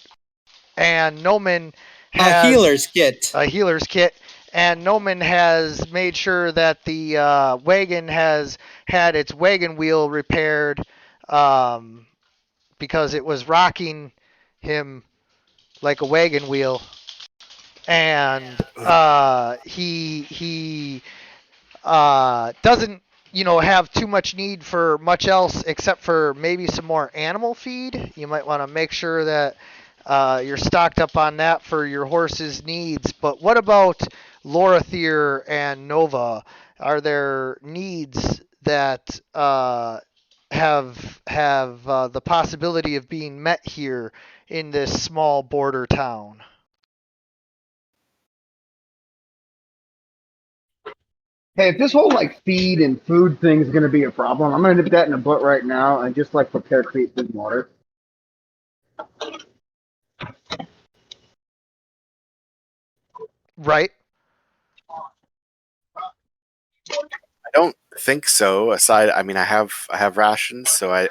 and Noman has A healer's kit. a healer's kit, and Noman has made sure that the wagon has had its wagon wheel repaired because it was rocking him like a wagon wheel, and he doesn't have too much need for much else except for maybe some more animal feed. You might want to make sure that you're stocked up on that for your horse's needs. But what about Lorathir and Nova? Are there needs that have the possibility of being met here in this small border town? Hey, if this whole like feed and food thing is going to be a problem, I'm going to nip that in a butt right now and just like prepare create food and water. Right. I don't think so. I mean, I have rations, so I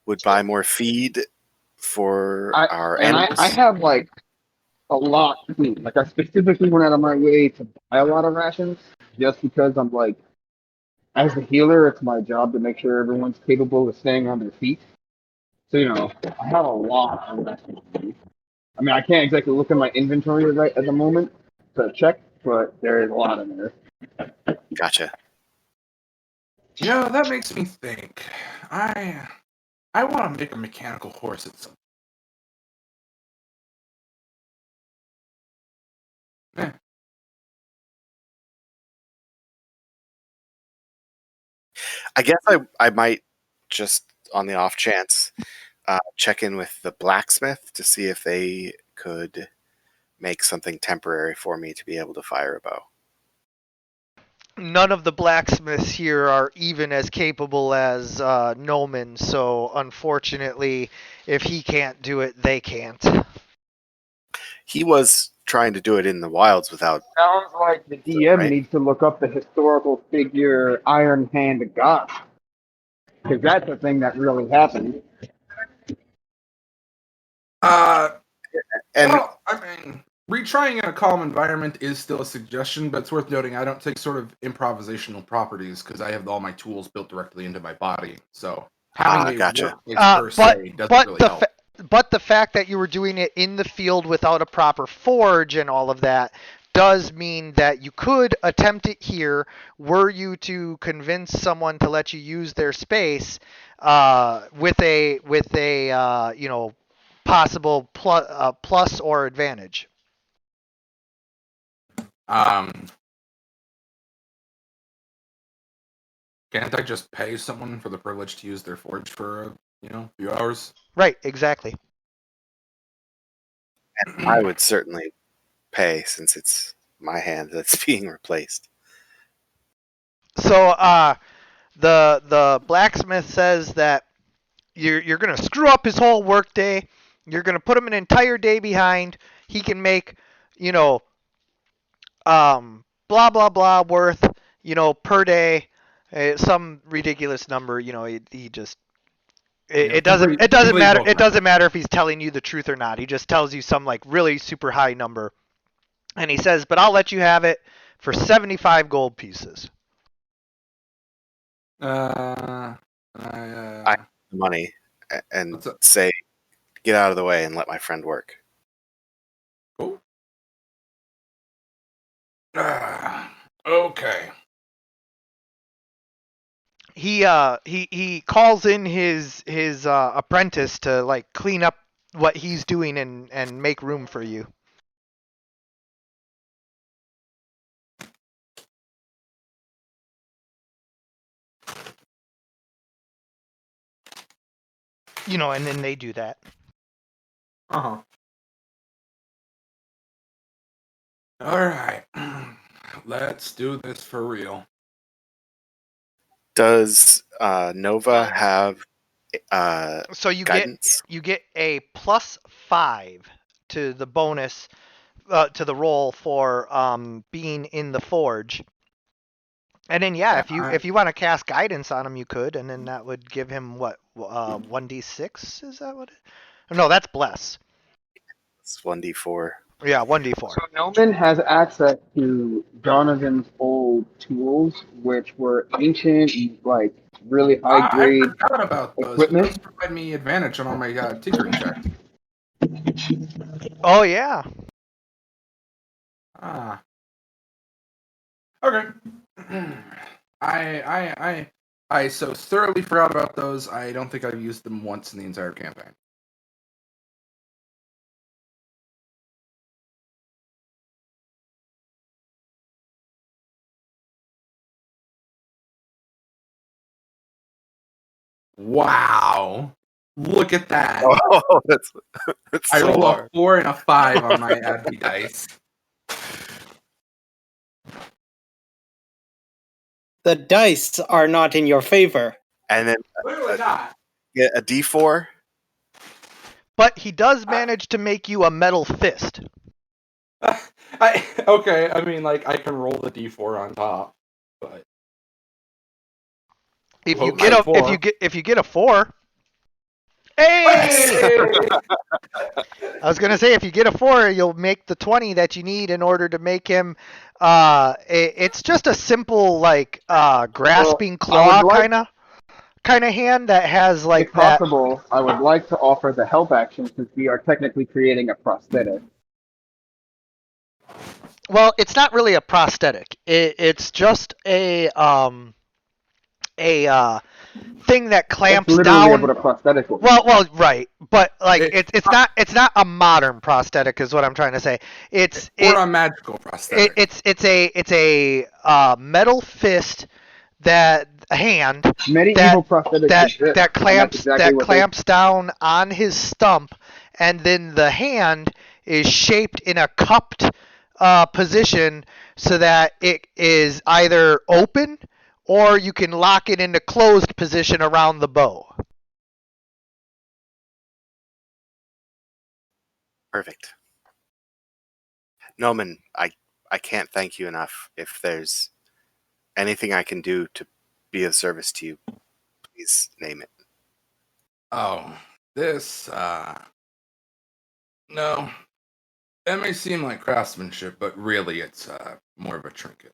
would buy more feed for our animals. I have like a lot to eat. Like I specifically went out of my way to buy a lot of rations just because I'm like as the healer, it's my job to make sure everyone's capable of staying on their feet. So, I have a lot of that. I mean, I can't exactly look at my inventory right at the moment to check, but there is a lot in there. Gotcha. That makes me think. I want to make a mechanical horse at some. Eh. I guess I might just, on the off chance, check in with the blacksmith to see if they could make something temporary for me to be able to fire a bow. None of the blacksmiths here are even as capable as Noman, so unfortunately, if he can't do it, they can't. He was trying to do it in the wilds without. Sounds like the DM Right. needs to look up the historical figure Iron Hand God. Because that's a thing that really happened. And Well, I mean, retrying in a calm environment is still a suggestion, but it's worth noting I don't take sort of improvisational properties because I have all my tools built directly into my body. So having a gotcha. workplace per se doesn't really help. But the fact that you were doing it in the field without a proper forge and all of that does mean that you could attempt it here were you to convince someone to let you use their space with a possible plus or advantage. Can't I just pay someone for the privilege to use their forge for a few hours? Right, exactly. And I would certainly pay since it's my hand that's being replaced. So the blacksmith says that you're gonna screw up his whole work day. You're gonna put him an entire day behind. He can make blah blah blah worth per day some ridiculous number. He just it doesn't matter. It doesn't matter if he's telling you the truth or not. He just tells you some like really super high number, and he says, "But I'll let you have it for 75 gold pieces." I have the money and say, get out of the way and let my friend work. Cool. Okay. He calls in his apprentice to like clean up what he's doing and make room for you. And then they do that. Uh-huh. All right. Let's do this for real. Does Nova have So you guidance? get a +5 to the bonus to the roll for being in the forge. And then if you want to cast guidance on him, you could, and then that would give him what 1d6? Is that what? No, that's bless. It's 1d4. Yeah, 1d4. So Noman has access to Donovan's old tools, which were ancient, like really high grade I forgot about those. equipment. Those provide me advantage on all my tinkering checks. Oh yeah. Okay. I so thoroughly forgot about those. I don't think I've used them once in the entire campaign. Wow. Look at that. Oh, that's I so roll hard. a 4 and a 5 on my adby dice. The dice are not in your favor. And then Clearly not. get a d4. But he does manage to make you a metal fist. Okay, I mean, like, I can roll the d4 on top, but If Well, you get my a four. if you get a 4, hey! Hey! I was gonna say if you get a 4, you'll make the 20 that you need in order to make him It's just a simple like grasping Well, I would claw like, kind of hand that has if like that. possible, I would like to offer the help action since we are technically creating a prosthetic. Well, it's not really a prosthetic. It's just a thing that That's clamps literally down. what a prosthetic is. Well, right, but like It, it's not a modern prosthetic is what I'm trying to say. It's or it, a magical it prosthetic. it's a metal fist that a hand Medieval that prosthetics exist, that and that's clamps exactly that what they. clamps down on his stump, and then the hand is shaped in a cupped position so that it is either open or you can lock it into closed position around the bow. Perfect. Noman, I can't thank you enough. If there's anything I can do to be of service to you, please name it. Oh, this, no. That may seem like craftsmanship, but really it's more of a trinket.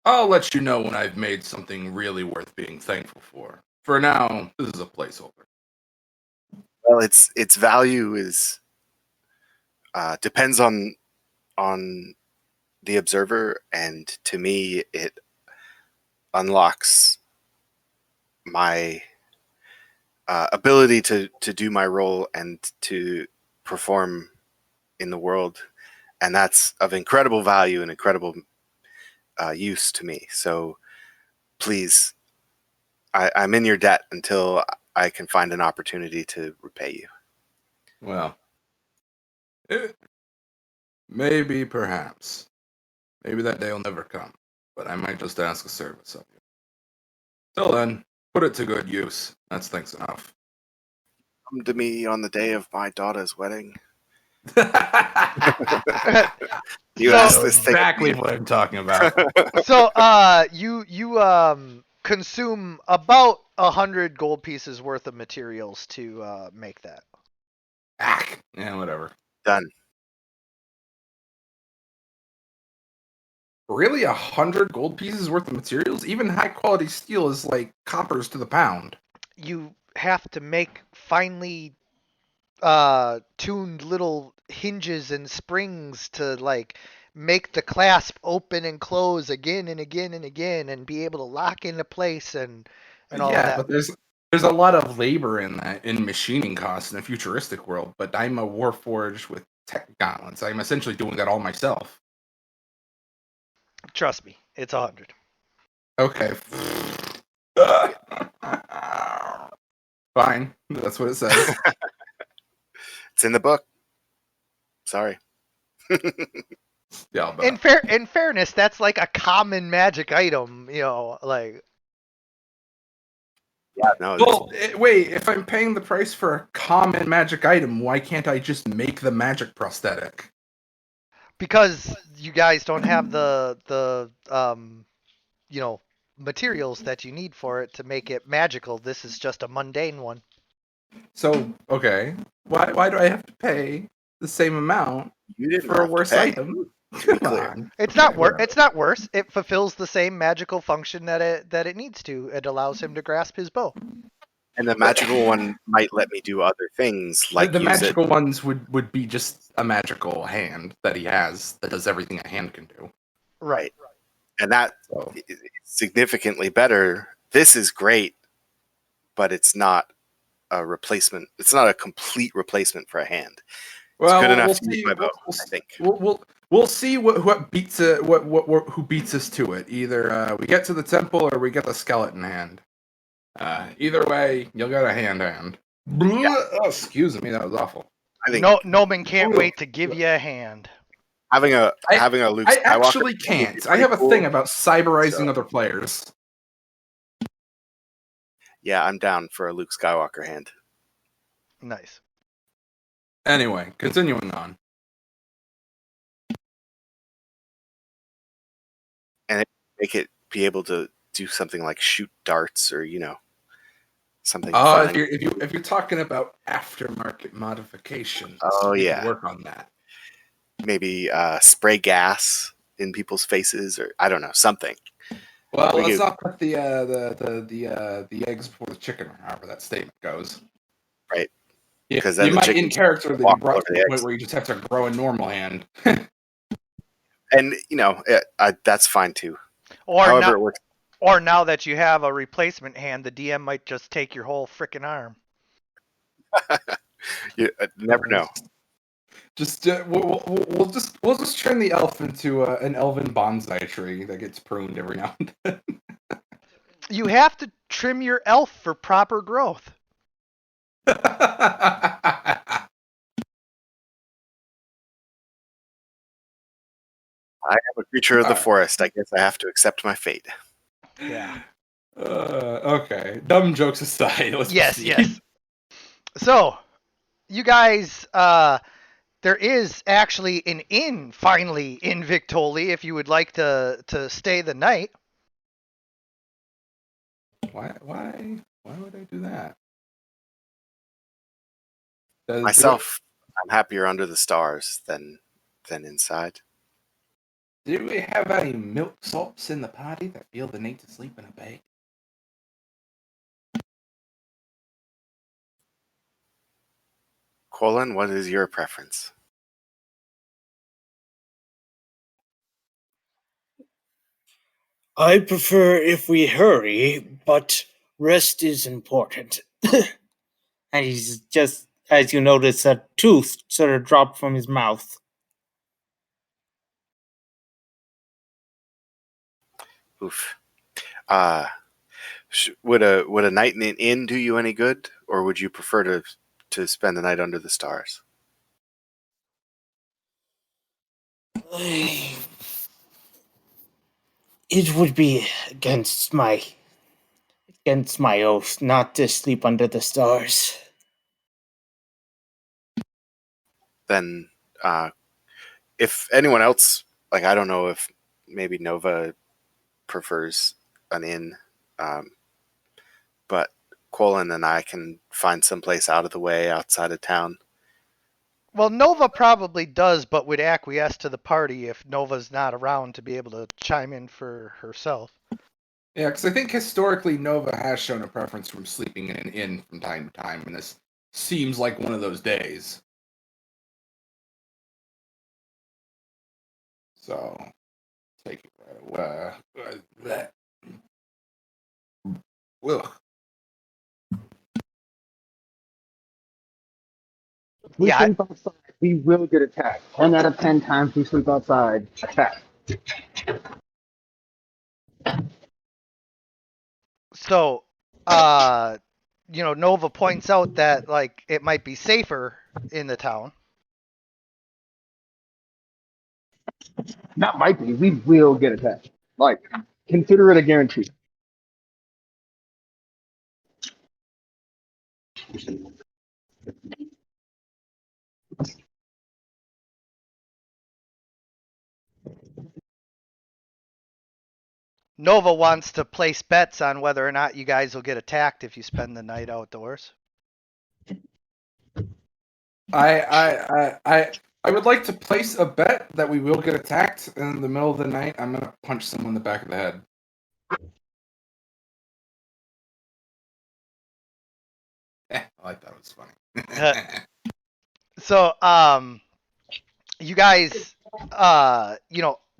I'll let you know when I've made something really worth being thankful for. For now, this is a placeholder. Well, its value is depends on the observer, and to me, it unlocks my ability to do my role and to perform in the world, and that's of incredible value and incredible use to me. So please, I'm in your debt until I can find an opportunity to repay you. Well, it, maybe, perhaps. Maybe that day will never come, but I might just ask a service of you. Till then, put it to good use. That's thanks enough. Come to me on the day of my daughter's wedding. You So- asked this thing. Exactly what I'm talking about. So you consume about 100 gold pieces worth of materials to make that. Yeah, whatever. Done. Really, 100 gold pieces worth of materials? Even high quality steel is like coppers to the pound. You have to make finely tuned little hinges and springs to like make the clasp open and close again and again and again and be able to lock into place and all of Yeah, that. but there's a lot of labor in that in machining costs in a futuristic world. But I'm a warforged with tech gauntlets. I'm essentially doing that all myself. Trust me, it's 100. Okay. Fine. That's what it says. It's in the book. Sorry. Yeah, but In fairness, that's like a common magic item, like Yeah, no. well, wait. If I'm paying the price for a common magic item, why can't I just make the magic prosthetic? because you guys don't have the materials that you need for it to make it magical. This is just a mundane one. So, okay, why do I have to pay the same amount You didn't for a have to worse pay. item? To be Come clear. on. It's Okay, not whatever. It's not worse. It fulfills the same magical function that it needs to. It allows him to grasp his bow. And the magical one might let me do other things, like the use magical it. ones would be just a magical hand that he has that does everything a hand can do. Right. And that So, is significantly better. This is great, but it's not a replacement. It's not a complete replacement for a hand. well, good enough we'll to use see. my bow, We'll, I think. we'll see what beats it. Who beats us to it? Either we get to the temple or we get the skeleton hand. Either way, you'll get a hand. Oh, excuse me, that was awful. I think No, Noman can't Ooh. wait to give you a hand. having a I- Luke I Skywalker actually would be can't. I pretty have a cool. thing about cyberizing So- other players. Yeah, I'm down for a Luke Skywalker hand. Nice. Anyway, continuing on. Make it be able to do something like shoot darts or something Oh, fun. if you're talking about aftermarket modifications, Oh, we yeah. can work on that. Maybe spray gas in people's faces, or I don't know, something. Well, We let's could- not put the eggs before the chicken, or however that statement goes. Right. Yeah, 'Cause then you the might in chickens character be walk brought over to the the point eggs. where you just have to grow a normal hand. And that's fine too. Or However now, it works. or now that you have a replacement hand, the DM might just take your whole frickin' arm. You never know. Just we'll just turn the elf into an elven bonsai tree that gets pruned every now and then. You have to trim your elf for proper growth. I am a creature of the Alright. forest. I guess I have to accept my fate. Yeah. Okay. Dumb jokes aside, let's Yes, proceed. yes. So, you guys, there is actually an inn finally in Victoli if you would like to stay the night. Why would I do that? Does- Myself, I'm happier under the stars than inside. Do we have any milksops in the party that feel the need to sleep in a bed? Colin, what is your preference? I prefer if we hurry, but rest is important. And he's just, as you notice, a tooth sort of dropped from his mouth. Oof. Uh, would a night in an inn do you any good, or would you prefer to spend the night under the stars? It would be against my oath not to sleep under the stars. Then, if anyone else, like I don't know if maybe Nova prefers an inn, but Colin and I can find someplace out of the way outside of town. Well, Nova probably does, but would acquiesce to the party if Nova's not around to be able to chime in for herself. Yeah, because I think historically Nova has shown a preference from sleeping in an inn from time to time, and this seems like one of those days. So, take it. Ugh. We Yeah, sleep outside, we will get attacked. 10 out of 10 times we sleep outside, attack. so, Nova points out that, like, it might be safer in the town. Not might be, we will get attacked. Like, consider it a guarantee. Nova wants to place bets on whether or not you guys will get attacked if you spend the night outdoors. I would like to place a bet that we will get attacked in the middle of the night. I'm gonna punch someone in the back of the head. I like that. It was funny. So, you guys,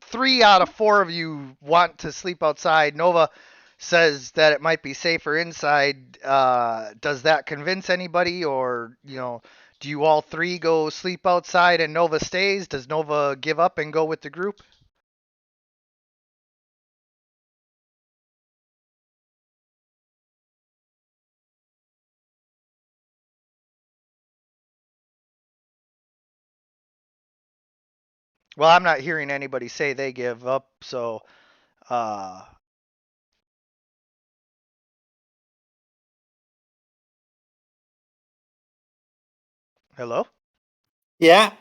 3 out of 4 of you want to sleep outside. Nova says that it might be safer inside. Does that convince anybody, or do you all 3 go sleep outside and Nova stays? Does Nova give up and go with the group? Well, I'm not hearing anybody say they give up, so hello? Yeah,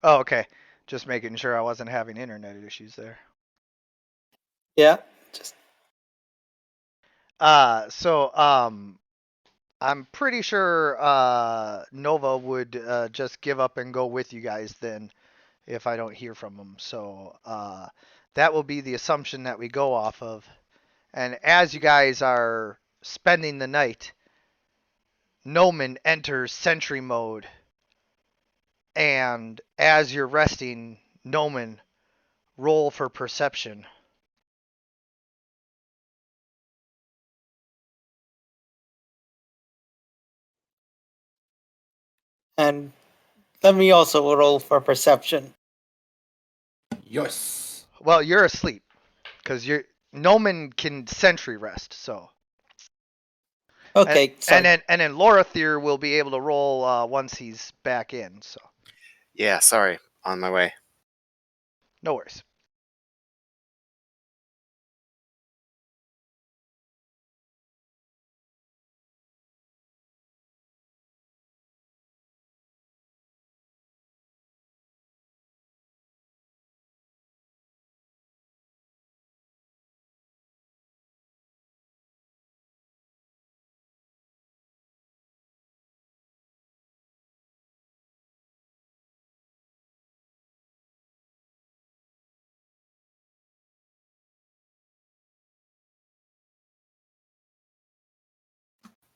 Oh, okay. Just making sure I wasn't having internet issues there. yeah. Just I'm pretty sure Nova would just give up and go with you guys then, if I don't hear from him. So that will be the assumption that we go off of. And as you guys are spending the night, Noman enters sentry mode. And as you're resting, Noman, roll for perception. And let me also roll for perception. Yes. Well, you're asleep because Noman can sentry rest. So Okay, sorry. and then Lorathier will be able to roll once he's back in. So Yeah, sorry. On my way. no worries.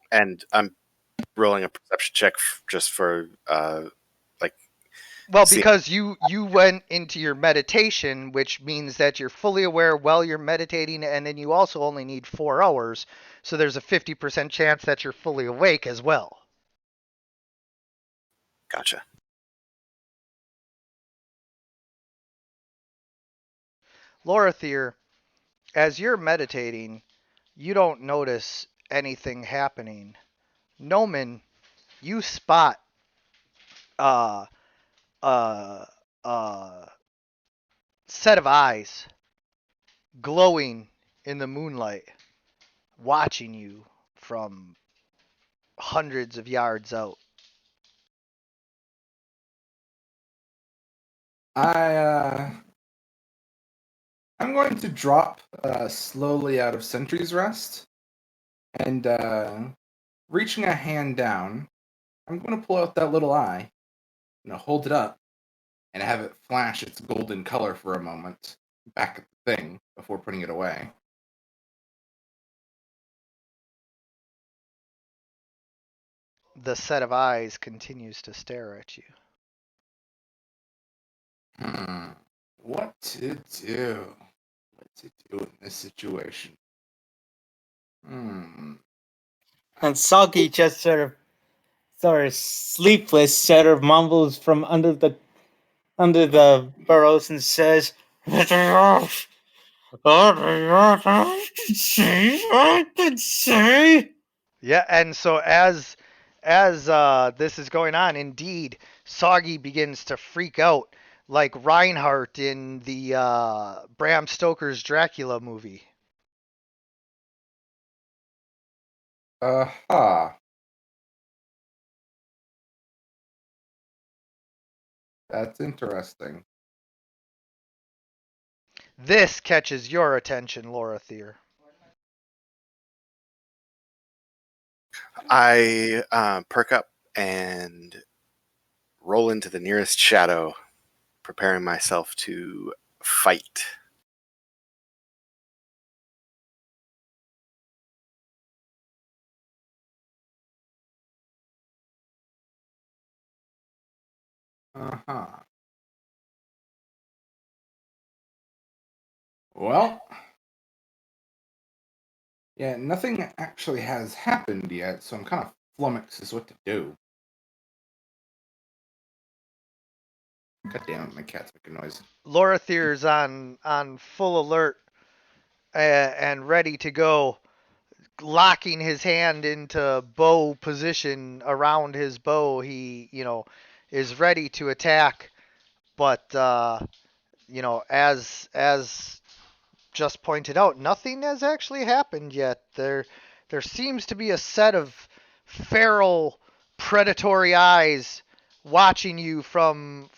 And I'm rolling a perception check just for like Well, see. because you went into your meditation, which means that you're fully aware while you're meditating, and then you also only need 4 hours, so there's a 50% chance that you're fully awake as well. Gotcha. Lorathier, as you're meditating, you don't notice anything happening. Noman, you spot uh uh set of eyes glowing in the moonlight, watching you from hundreds of yards out. I'm going to drop slowly out of Sentry's Rest and reaching a hand down, I'm going to pull out that little eye, hold it up, and have it flash its golden color for a moment back at the thing before putting it away. The set of eyes continues to stare at you. What to do? What to do in this situation? And Soggy just sort of sleepless, sort of mumbles from under the burrows and says, I can see. Yeah, and so as this is going on, indeed, Soggy begins to freak out like Reinhardt in the Bram Stoker's Dracula movie. Aha. That's interesting. This catches your attention, Lorathier. I perk up and roll into the nearest shadow, preparing myself to fight. Uh-huh. Well, yeah, nothing actually has happened yet, so I'm kind of flummoxed as what to do. God damn it, my cat's making noise. Lorathier's on full alert and ready to go, locking his hand into bow position around his bow. He, is ready to attack, but as just pointed out, nothing has actually happened yet. There seems to be a set of feral, predatory eyes watching you from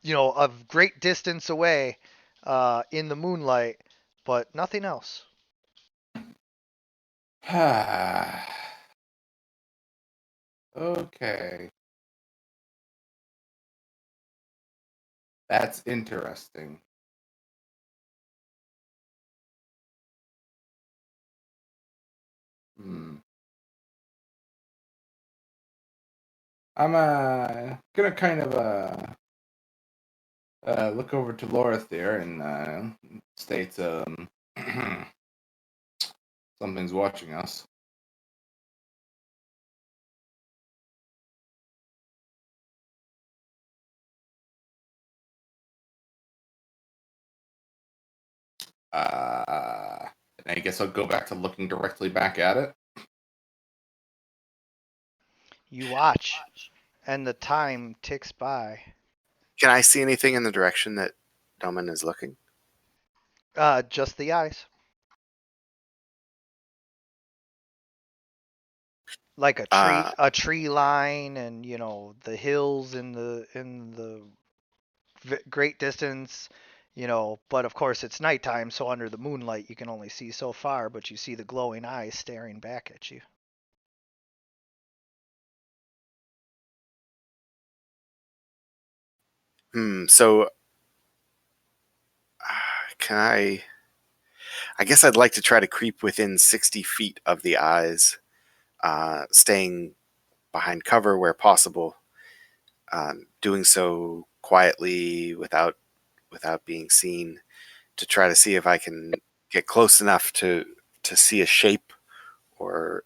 a great distance away in the moonlight, but nothing else. Okay. That's interesting. Hmm. I'm gonna kind of look over to Laura there and state something's watching us. And I guess I'll go back to looking directly back at it. You watch, and the time ticks by. Can I see anything in the direction that Doman is looking? Just the eyes. Like Uh, a tree line, and the hills in the great distance. But of course it's nighttime, so under the moonlight you can only see so far, but you see the glowing eyes staring back at you. so can I? I guess I'd like to try to creep within 60 feet of the eyes, staying behind cover where possible, doing so quietly without being seen, to try to see if I can get close enough to see a shape or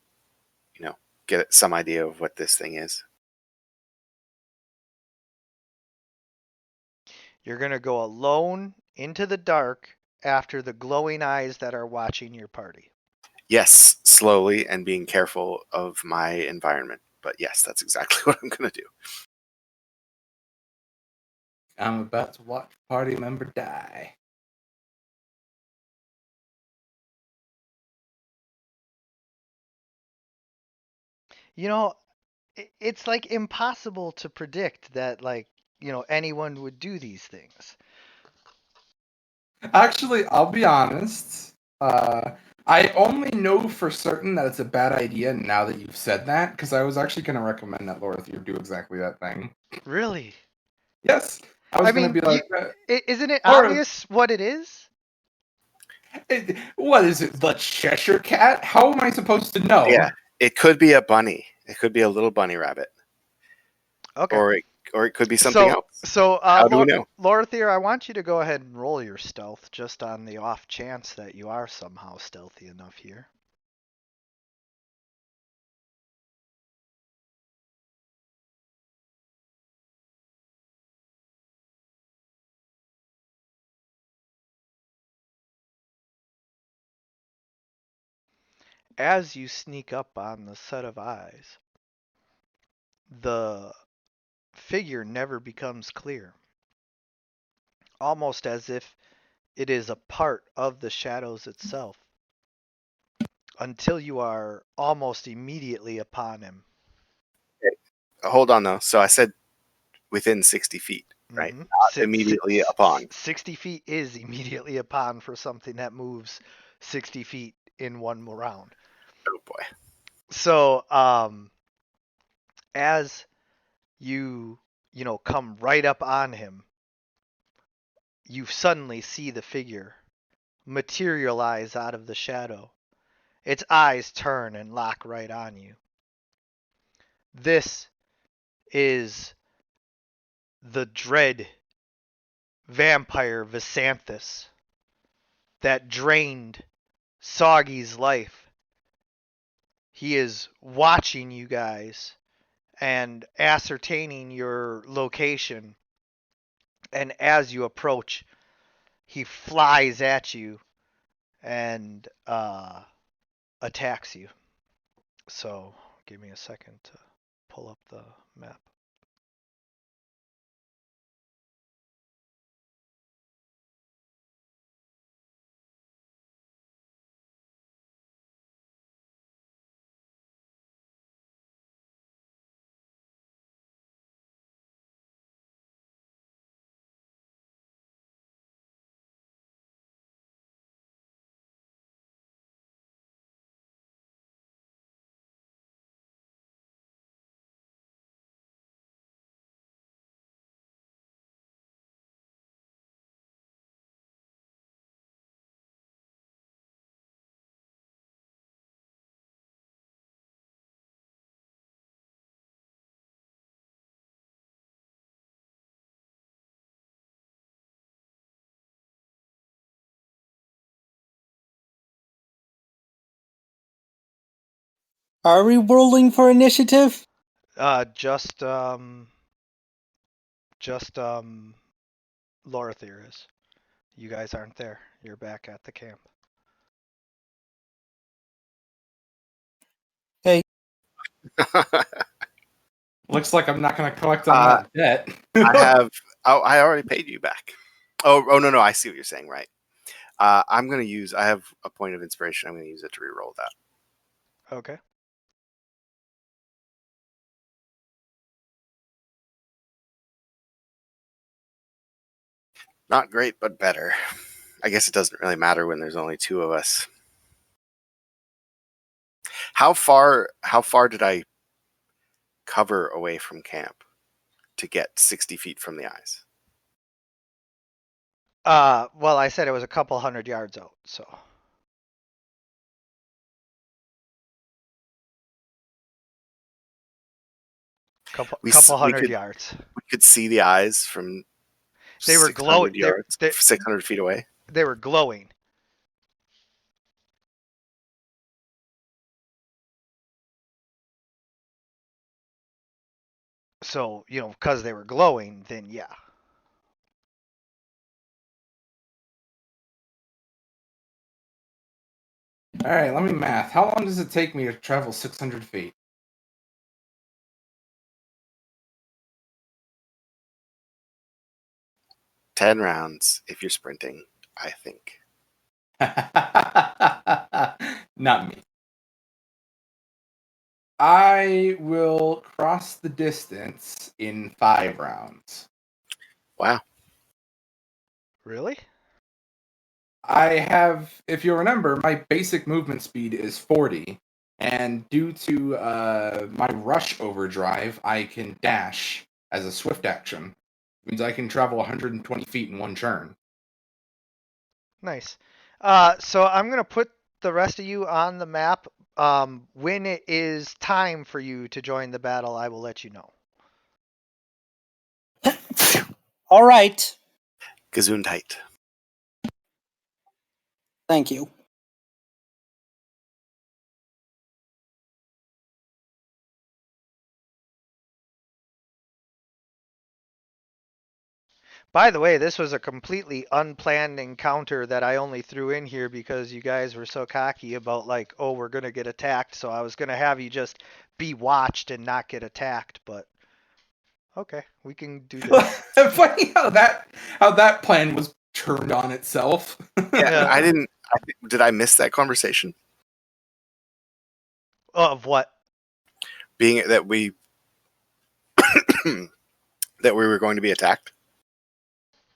get some idea of what this thing is. You're going to go alone into the dark after the glowing eyes that are watching your party. Yes, slowly and being careful of my environment. But yes, that's exactly what I'm going to do. I'm about to watch a party member die. You know, it's like impossible to predict that, like, anyone would do these things. Actually, I'll be honest. I only know for certain that it's a bad idea now that you've said that, because I was actually going to recommend that Lorthier do exactly that thing. Really? Yes, I I was going to mean, be like, isn't it or obvious what it is? what is it, the Cheshire Cat? How am I supposed to know? Yeah, it could be a bunny. It could be a little bunny rabbit, Okay. or it could be something So, else. so How do we know? Lorthier, I want you to go ahead and roll your stealth, just on the off chance that you are somehow stealthy enough here. As you sneak up on the set of eyes, the figure never becomes clear, almost as if it is a part of the shadows itself, until you are almost immediately upon him. Hold on though. So I said within 60 feet, right? Mm-hmm. Not immediately upon. 60 feet is immediately upon for something that moves 60 feet in one round. Oh boy. So, as you come right up on him, you suddenly see the figure materialize out of the shadow. Its eyes turn and lock right on you. This is the dread vampire Visanthus that drained Soggy's life. He is watching you guys and ascertaining your location. And as you approach, he flies at you and attacks you. So give me a second to pull up the map. Are we rolling for initiative? Just Lorathir is. You guys aren't there. You're back at the camp. Hey, Looks like I'm not going to collect on that debt. I have. Oh, I already paid you back. Oh no, I see what you're saying. Right. I'm gonna use. I have a point of inspiration. I'm gonna use it to reroll that. Okay. Not great, but better. I guess it doesn't really matter when there's only two of us. How far did I cover away from camp to get 60 feet from the eyes? Well, I said it was a couple 100 yards out, so. Couple 100 yards. We could see the eyes from They were 600 glowing. yards, 600 feet away. They were glowing. So, because they were glowing, then yeah. All right, let me math. How long does it take me to travel 600 feet? Ten rounds if you're sprinting, I think. Not me. I will cross the distance in 5 rounds. Wow. Really? I have, if you remember, my basic movement speed is 40, and due to my rush overdrive, I can dash as a swift action. It means I can travel 120 feet in one turn. Nice. So I'm going to put the rest of you on the map. When it is time for you to join the battle, I will let you know. all right. Gesundheit. Thank you. By the way, this was a completely unplanned encounter that I only threw in here because you guys were so cocky about like, oh, we're going to get attacked. So I was going to have you just be watched and not get attacked, but okay, we can do this. Funny how that plan was turned on itself. Yeah, did I miss that conversation? Of what? Being that we that we were going to be attacked.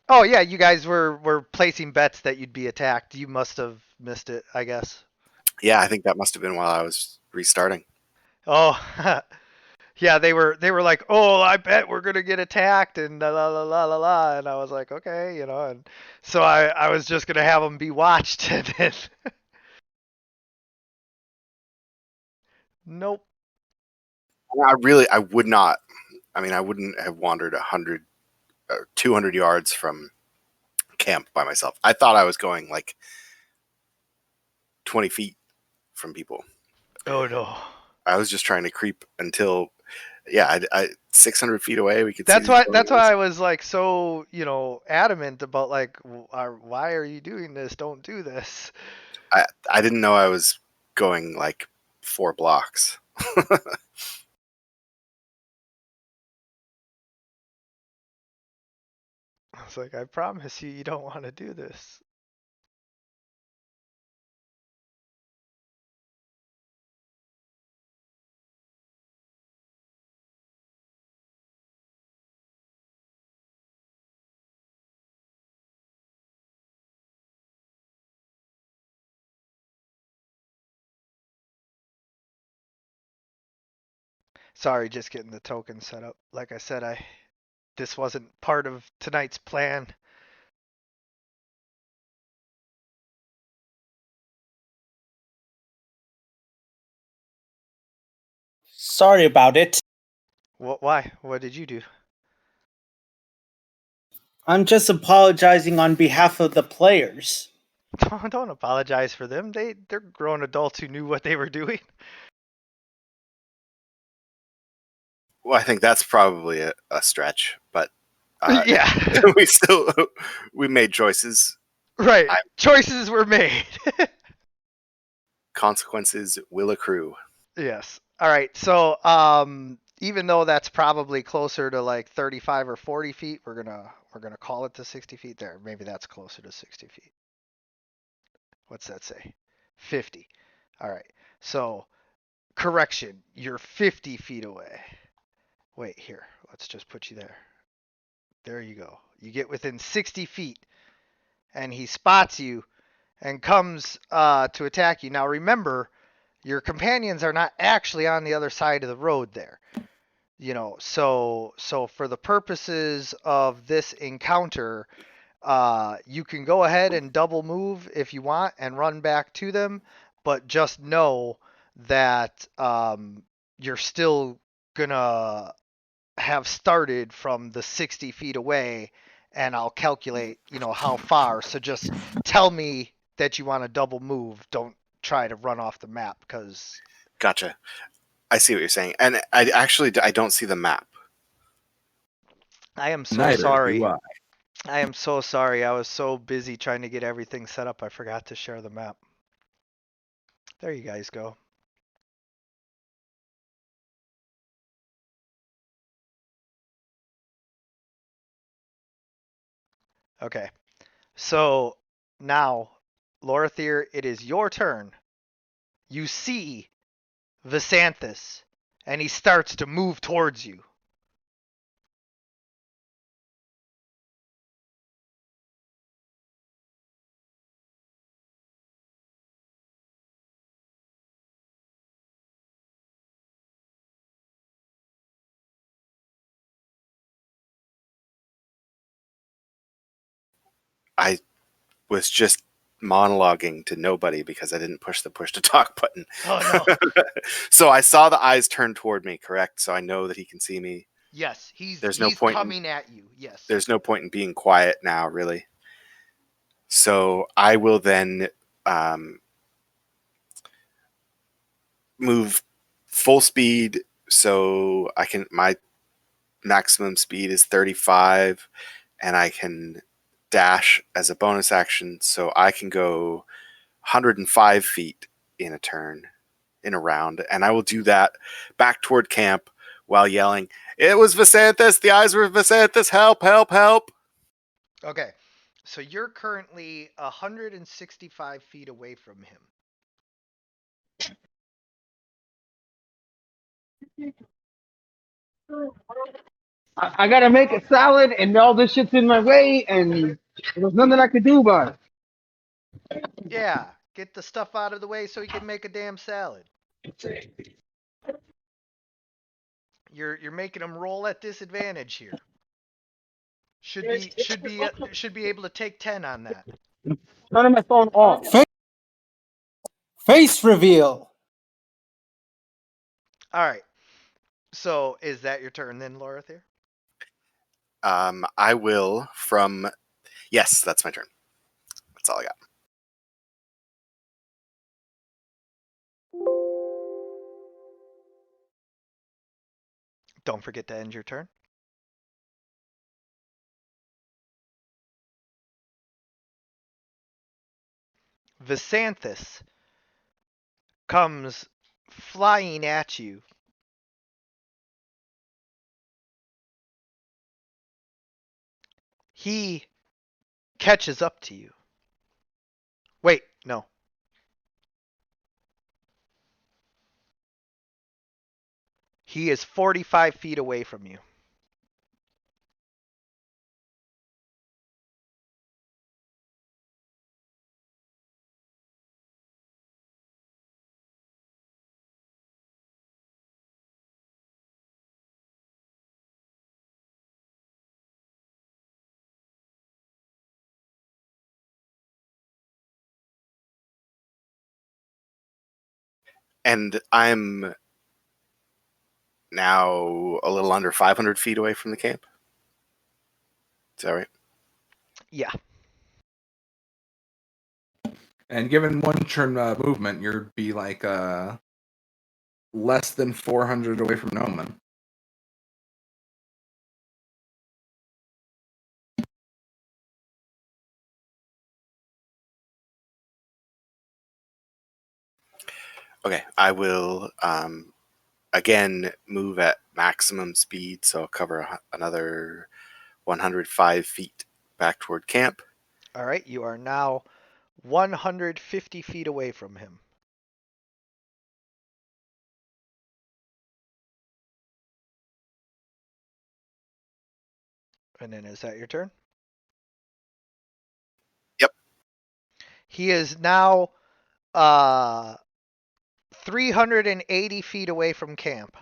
Oh yeah, you guys were placing bets that you'd be attacked. You must have missed it, I guess. Yeah, I think that must have been while I was restarting. Oh, yeah, they were like, oh, I bet we're gonna get attacked and la la la la la la, and I was like, okay, and so I was just gonna have them be watched, and then nope. I would not. I mean, I wouldn't have wandered 100 or 200 yards from camp by myself. I thought I was going like 20 feet from people. Oh no. I was just trying to creep until, yeah, I 600 feet away. We could. That's see why. That's why I was like so, adamant about like, why are you doing this? Don't do this. I didn't know I was going like 4 blocks. I was like, I promise you don't want to do this. Sorry, just getting the token set up. Like I said, this wasn't part of tonight's plan. Sorry about it. Why? What did you do? I'm just apologizing on behalf of the players. Don't apologize for them. They're grown adults who knew what they were doing. Well, I think that's probably a stretch, but Yeah. we made choices. Right. Choices were made. Consequences will accrue. Yes. All right. So, even though that's probably closer to like 35 or 40 feet, we're gonna call it to 60 feet there. Maybe that's closer to 60 feet. What's that say? 50. All right. So, correction, you're 50 feet away. Wait, here. Let's just put you there. There you go. You get within 60 feet, and he spots you and comes to attack you. Now, remember, your companions are not actually on the other side of the road there. So for the purposes of this encounter, you can go ahead and double move if you want and run back to them, but just know that you're still gonna have started from the 60 feet away, and I'll calculate how far. So just tell me that you want to double move. Don't try to run off the map, because Gotcha. I see what you're saying, and I don't see the map. I am so Neither sorry. do I. I am so sorry. I was so busy trying to get everything set up, I forgot to share the map. There you guys go. Okay. So now, Lorithir, it is your turn. You see Visanthus, and he starts to move towards you. I was just monologuing to nobody because I didn't push the push to talk button. Oh no. So I saw the eyes turn toward me, correct? So I know that he can see me. Yes, he's There's no point coming at you. Yes. There's no point in being quiet now, really. So I will then move full speed. So my maximum speed is 35, and I can dash as a bonus action. So I can go 105 feet in a turn, in a round, and I will do that back toward camp while yelling, "It was Visanthus! The eyes were Visanthus! Help! Help! Help!" Okay. So you're currently 165 feet away from him. I gotta make a salad, and all this shit's in my way, and there's nothing I could do about it. Yeah, get the stuff out of the way so he can make a damn salad. You're making him roll at disadvantage here. Should be able to take 10 on that. Turning my phone off. Face reveal. All right. So is that your turn then, Lorithir? I will from. Yes, that's my turn. That's all I got. Don't forget to end your turn. Visanthus comes flying at you. He catches up to you. Wait, no. He is 45 feet away from you. And I'm now a little under 500 feet away from the camp. Is that right? Yeah. And given one turn movement, you'd be like less than 400 away from Noman. Okay, I will again move at maximum speed, so I'll cover another 105 feet back toward camp. All right, you are now 150 feet away from him. And then is that your turn? Yep. He is now 380 feet away from camp.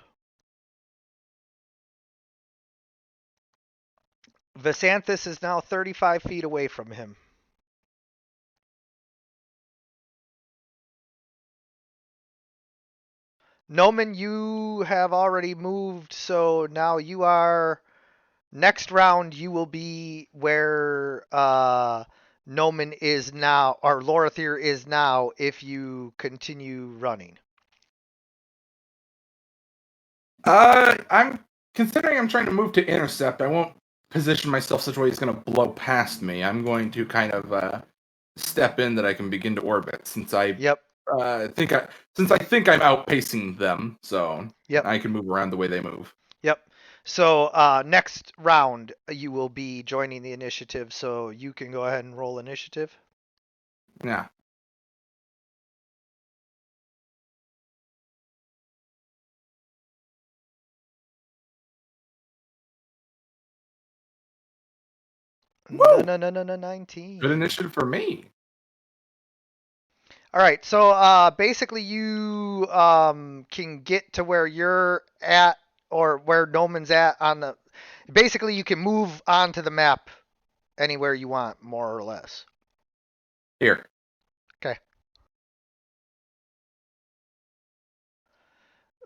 Vasanthus is now 35 feet away from him. Noman, you have already moved, so now you are. Next round, you will be where Noman is now, or Lorithir is now, if you continue running. I'm considering I'm trying to move to intercept. I won't position myself such a way he's going to blow past me. I'm going to kind of step in that I can begin to orbit since I Yep. think I'm outpacing them, so Yep. I can move around the way they move. Yep. So next round, you will be joining the initiative, so you can go ahead and roll initiative. Yeah. No, Woo! no, no, no, no, 19. Good initiative for me. All right, so basically you can get to where you're at or where Noman's at on the. Basically, you can move onto the map anywhere you want, more or less. Here. Okay.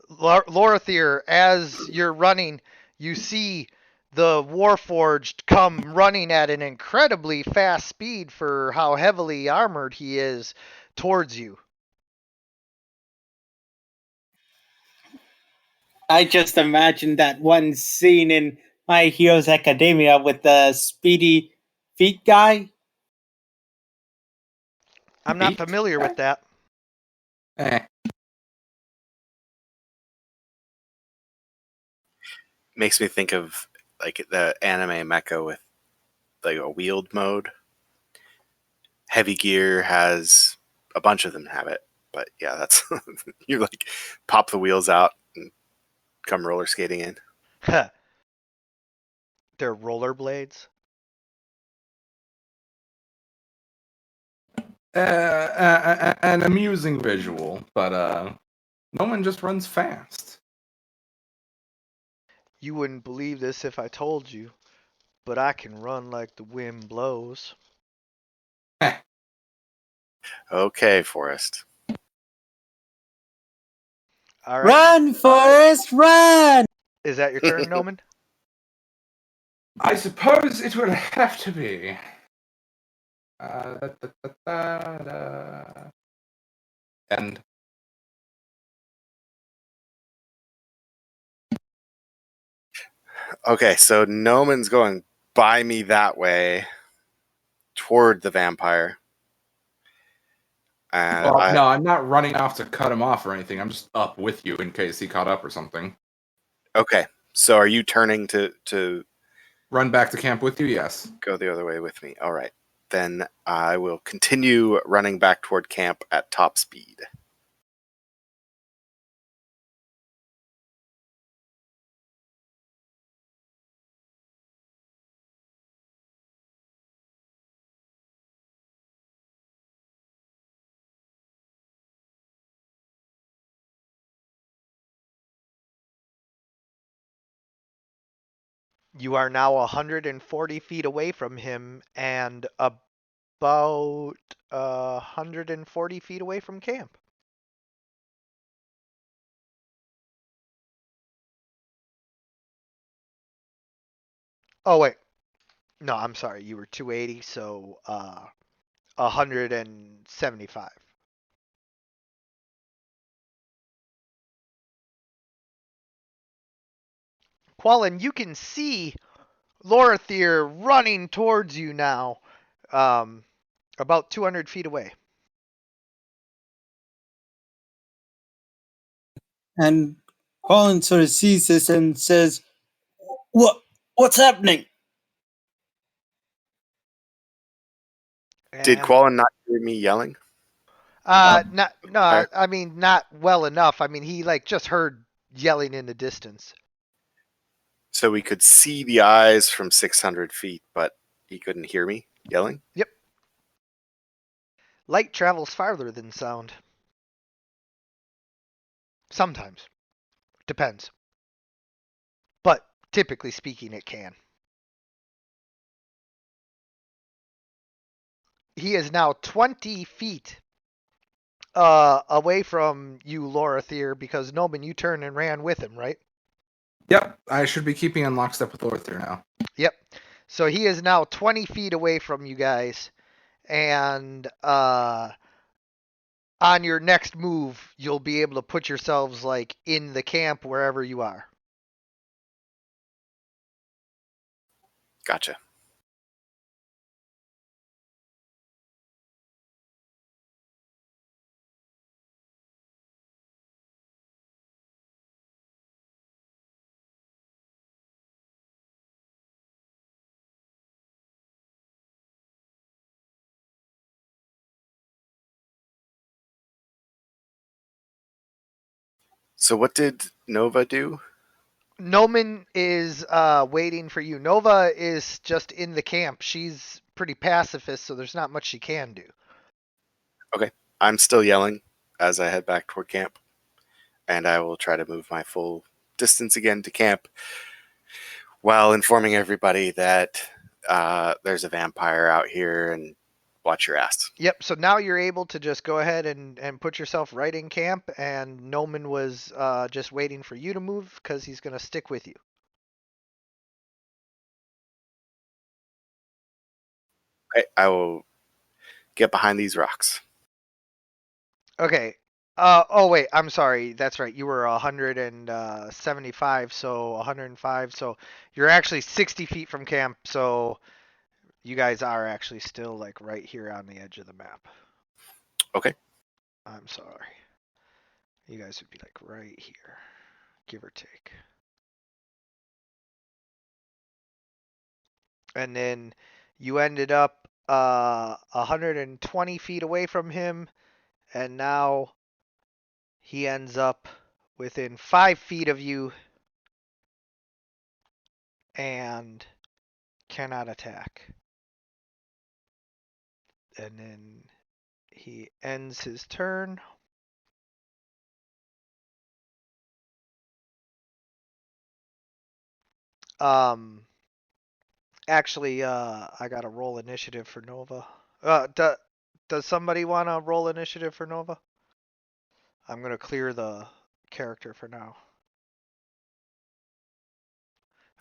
Lorithir, as you're running, you see the Warforged come running at an incredibly fast speed for how heavily armored he is towards you. I just imagined that one scene in My Heroes Academia with the speedy feet guy. I'm not Feet? familiar with that. Eh. Makes me think of like the anime mecha with like a wheeled mode. Heavy Gear has a bunch of them have it, but yeah, that's you like pop the wheels out and come roller skating in. They're rollerblades. An amusing visual, but no one just runs fast. You wouldn't believe this if I told you, but I can run like the wind blows. Heh. Okay, Forrest. All right. Run, Forrest, run! Is that your turn, Noman? I suppose it will have to be. Da, da, da, da. And Okay, so Noman's going by me that way toward the vampire. And no, I'm not running off to cut him off or anything. I'm just up with you in case he caught up or something. Okay, so are you turning to Run back to camp with you? Yes. go the other way with me? All right, then I will continue running back toward camp at top speed. You are now 140 feet away from him and about 140 feet away from camp. Oh, wait. No, I'm sorry. You were 280, so 175. Quallen, you can see Lorithir running towards you now, about 200 feet away. And Colin sort of sees this and says, What's happening? Did And Quallen not hear me yelling? not no, Fire? I mean not well enough. I mean he like just heard yelling in the distance. So we could see the eyes from 600 feet, but he couldn't hear me yelling? Yep. Light travels farther than sound. Sometimes. Depends. But typically speaking, it can. He is now 20 feet away from you, Lorathier, because Noman, you turned and ran with him, right? Yep, I should be keeping in lockstep with Orther now. Yep. So he is now 20 feet away from you guys, and on your next move, you'll be able to put yourselves like in the camp wherever you are. Gotcha. So what did Nova do? Noman is waiting for you. Nova is just in the camp. She's pretty pacifist, so there's not much she can do. Okay. I'm still yelling as I head back toward camp, and I will try to move my full distance again to camp while informing everybody that there's a vampire out here and watch your ass. Yep, so now you're able to just go ahead and put yourself right in camp, and Noman was just waiting for you to move because he's going to stick with you. Okay, I will get behind these rocks. Okay. Oh wait, I'm sorry. That's right. You were 175, so 105. So you're actually 60 feet from camp. So you guys are actually still like right here on the edge of the map. Okay. I'm sorry. You guys would be like right here, give or take. And then you ended up 120 feet away from him, and now he ends up within 5 feet of you and cannot attack. And then he ends his turn. Um, actually, I gotta roll initiative for Nova. Does somebody want to roll initiative for Nova? I'm gonna clear the character for now.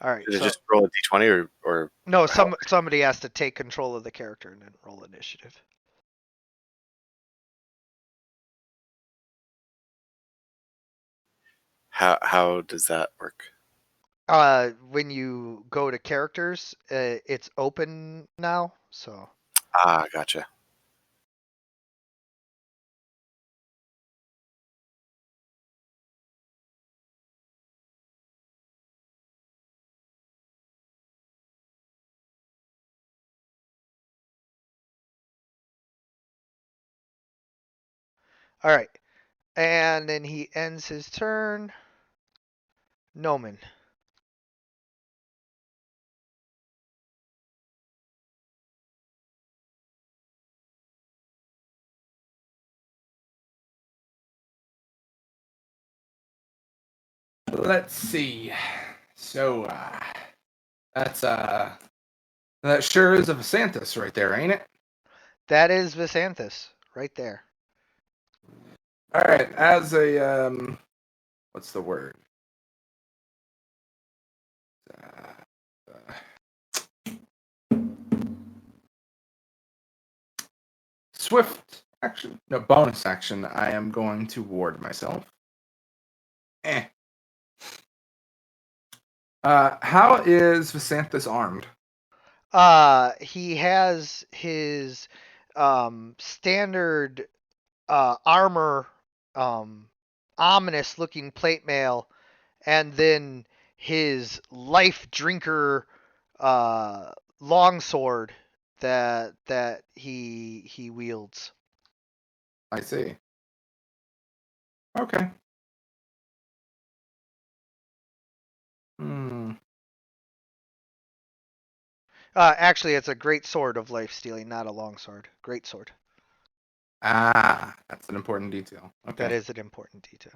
All right, Did it so just roll a d20 or no, how, somebody has to take control of the character and then roll initiative. how does that work? When you go to characters, it's open now, so. Ah, gotcha. All right, and then he ends his turn. Noman. Let's see. So, that sure is a Vasanthus right there, ain't it? That is Visanthus, right there. All right, as a what's the word? Swift action, no bonus action. I am going to ward myself. How is Vasanthus armed? He has his standard armor ominous looking plate mail, and then his life drinker longsword that he wields. I see. Okay. Hmm. Actually, it's a great sword of life stealing, not a longsword. Great sword. Ah, that's an important detail. Okay. That is an important detail.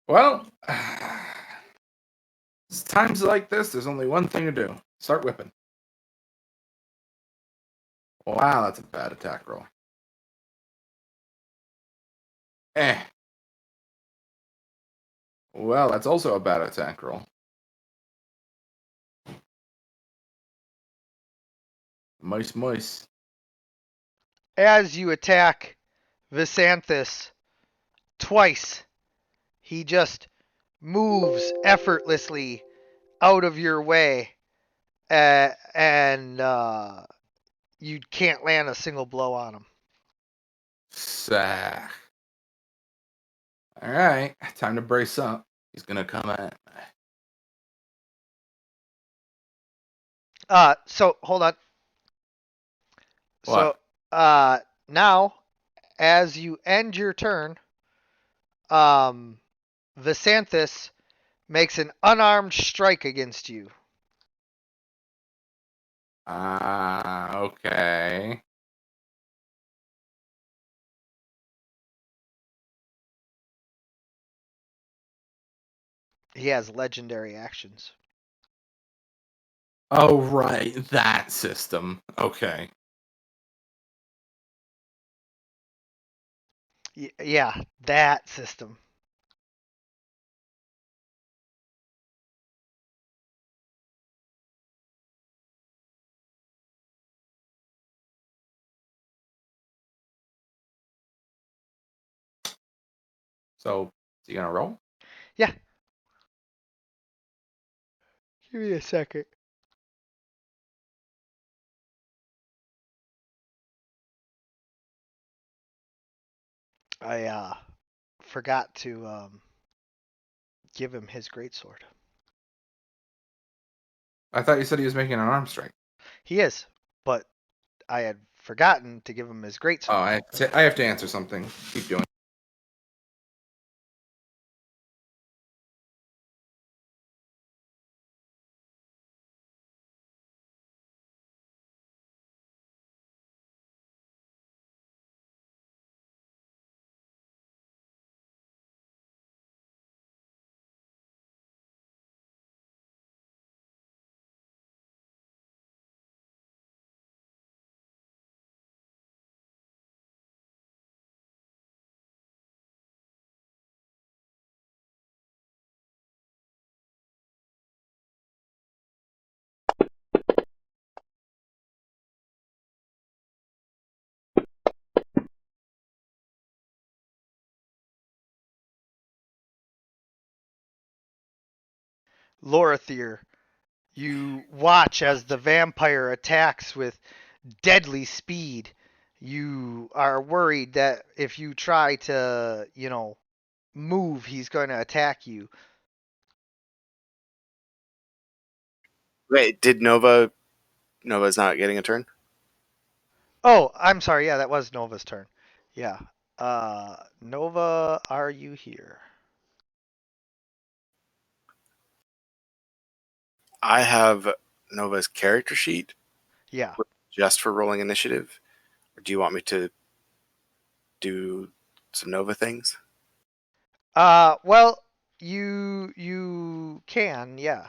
Well, times like this, there's only one thing to do. Start whipping. Wow, that's a bad attack roll. Eh. Well, that's also a bad attack roll. Mice. As you attack Visanthus twice, he just moves effortlessly out of your way, and you can't land a single blow on him. Sah. Alright, time to brace up. He's gonna come at me. So hold on. What? So now, as you end your turn, Visanthus makes an unarmed strike against you. Okay. He has legendary actions. Oh, right, that system. Okay. Yeah, that system. So, is he gonna roll? Yeah. Give me a second. I forgot to give him his greatsword. I thought you said he was making an arm strike. He is, but I had forgotten to give him his Oh, greatsword. I have to answer something. Keep doing. Lorathir, you watch as the vampire attacks with deadly speed. You are worried that if you try to, move, he's going to attack you. Wait, did Nova's not getting a turn? Oh, I'm sorry. Yeah, that was Nova's turn. Yeah. Nova, are you here? I have Nova's character sheet Yeah. just for rolling initiative. Or do you want me to do some Nova things? Well, you can, yeah.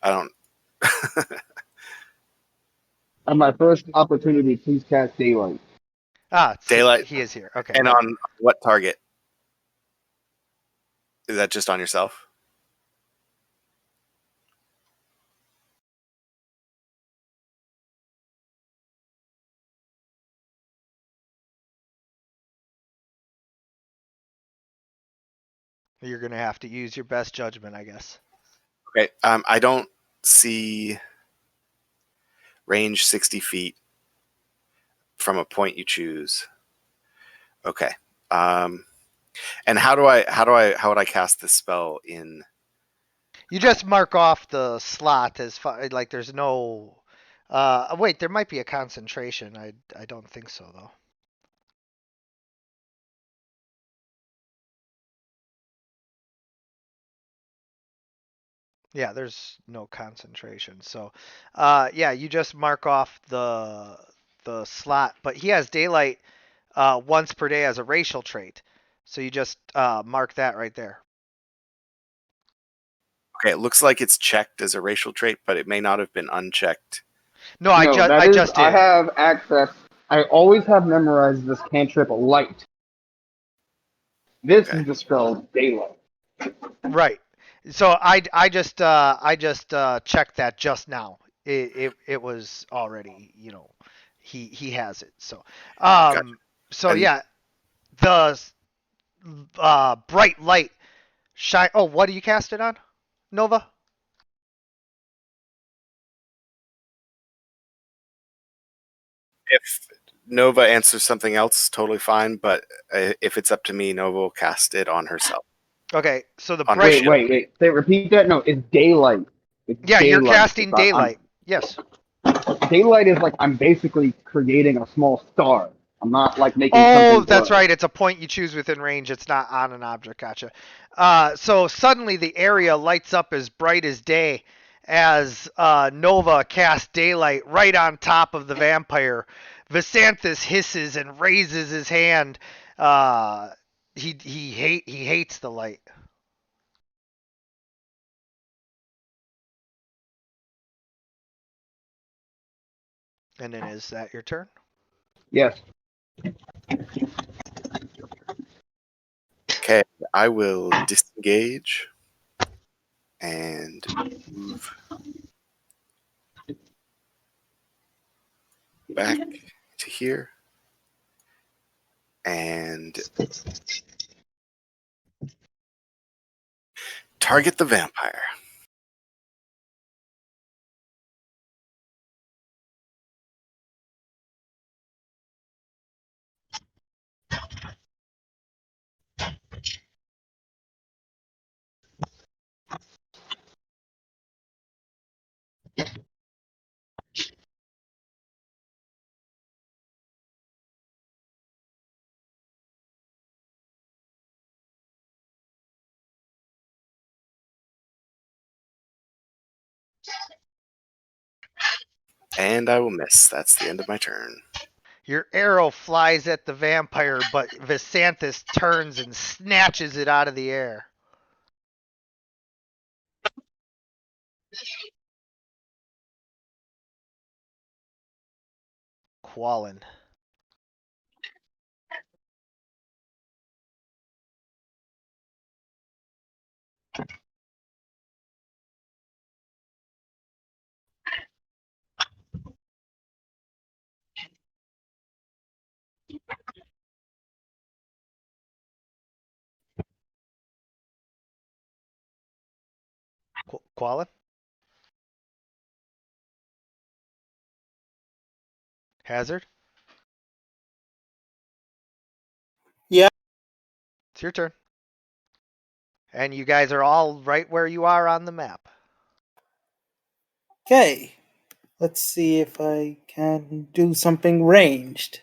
I don't. On my first opportunity, please cast daylight. Daylight. He is here. Okay. And Good. on what target? Is that just on yourself? You're gonna have to use your best judgment, I guess. Okay. I don't see range 60 feet from a point you choose. Okay. And how would I cast this spell in? You just mark off the slot as far like there's no. Wait, there might be a concentration. I don't think so though. Yeah, there's no concentration. So, yeah, you just mark off the slot. But he has daylight once per day as a racial trait. So you just mark that right there. Okay, it looks like it's checked as a racial trait, but it may not have been unchecked. No, I No, just that I is, just I did. have access. I always have memorized this cantrip light. This Okay. is the spell daylight. Right. So I just checked that just now. It was already, he has it. So Gotcha. so And yeah, the bright light shine. Oh, what do you cast it on? Nova? if Nova answers something else, totally fine. But if it's up to me, Nova will cast it on herself. Okay, so the On her bright. ship. Wait. Say, repeat that. No, it's daylight. It's Yeah, you're daylight. casting daylight. Yes. Daylight is like I'm basically creating a small star. I'm not like making Oh, something that's glow. right. It's a point you choose within range. It's not on an object. Gotcha. So suddenly the area lights up as bright as day as Nova casts daylight right on top of the vampire. Visanthus hisses and raises his hand. He hates the light. And then is that your turn? Yes. Okay, I will disengage and move back to here and target the vampire. And I will miss. That's the end of my turn. Your arrow flies at the vampire, but Visanthus turns and snatches it out of the air. Quallen. Quallen? Hazard? Yeah. It's your turn. And you guys are all right where you are on the map. Okay. Let's see if I can do something ranged.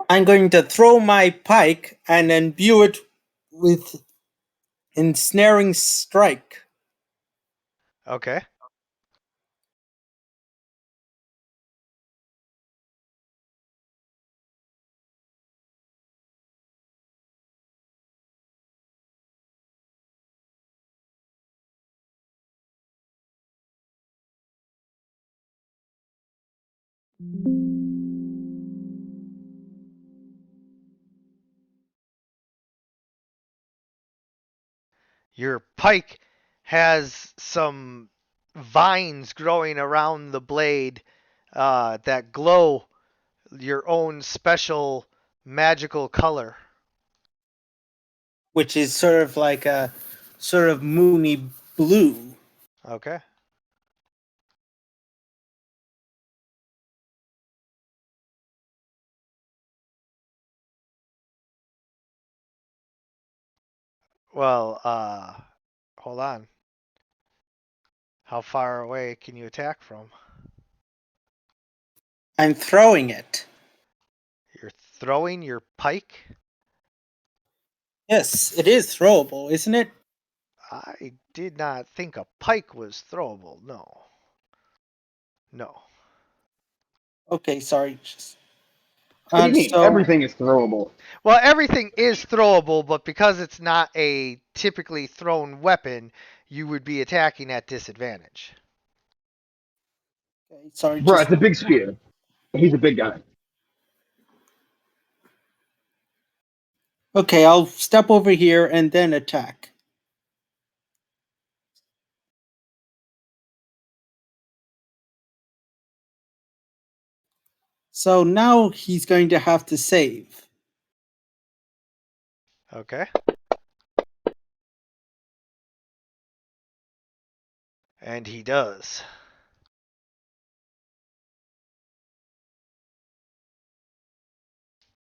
I'm going to throw my pike and imbue it with ensnaring strike. Okay. Your pike has some vines growing around the blade that glow your own special magical color. which is sort of like a sort of moony blue. Okay. Well, hold on. How far away can you attack from? I'm throwing it. You're throwing your pike? Yes, it is throwable, isn't it? I did not think a pike was throwable. No. No. Okay, sorry. What do you mean? So Everything is throwable. Well, everything is throwable, but because it's not a typically thrown weapon, you would be attacking at disadvantage. okay, sorry, Bro, just it's a big spear. He's a big guy. okay. I'll step over here and then attack. So now he's going to have to save. Okay. And he does.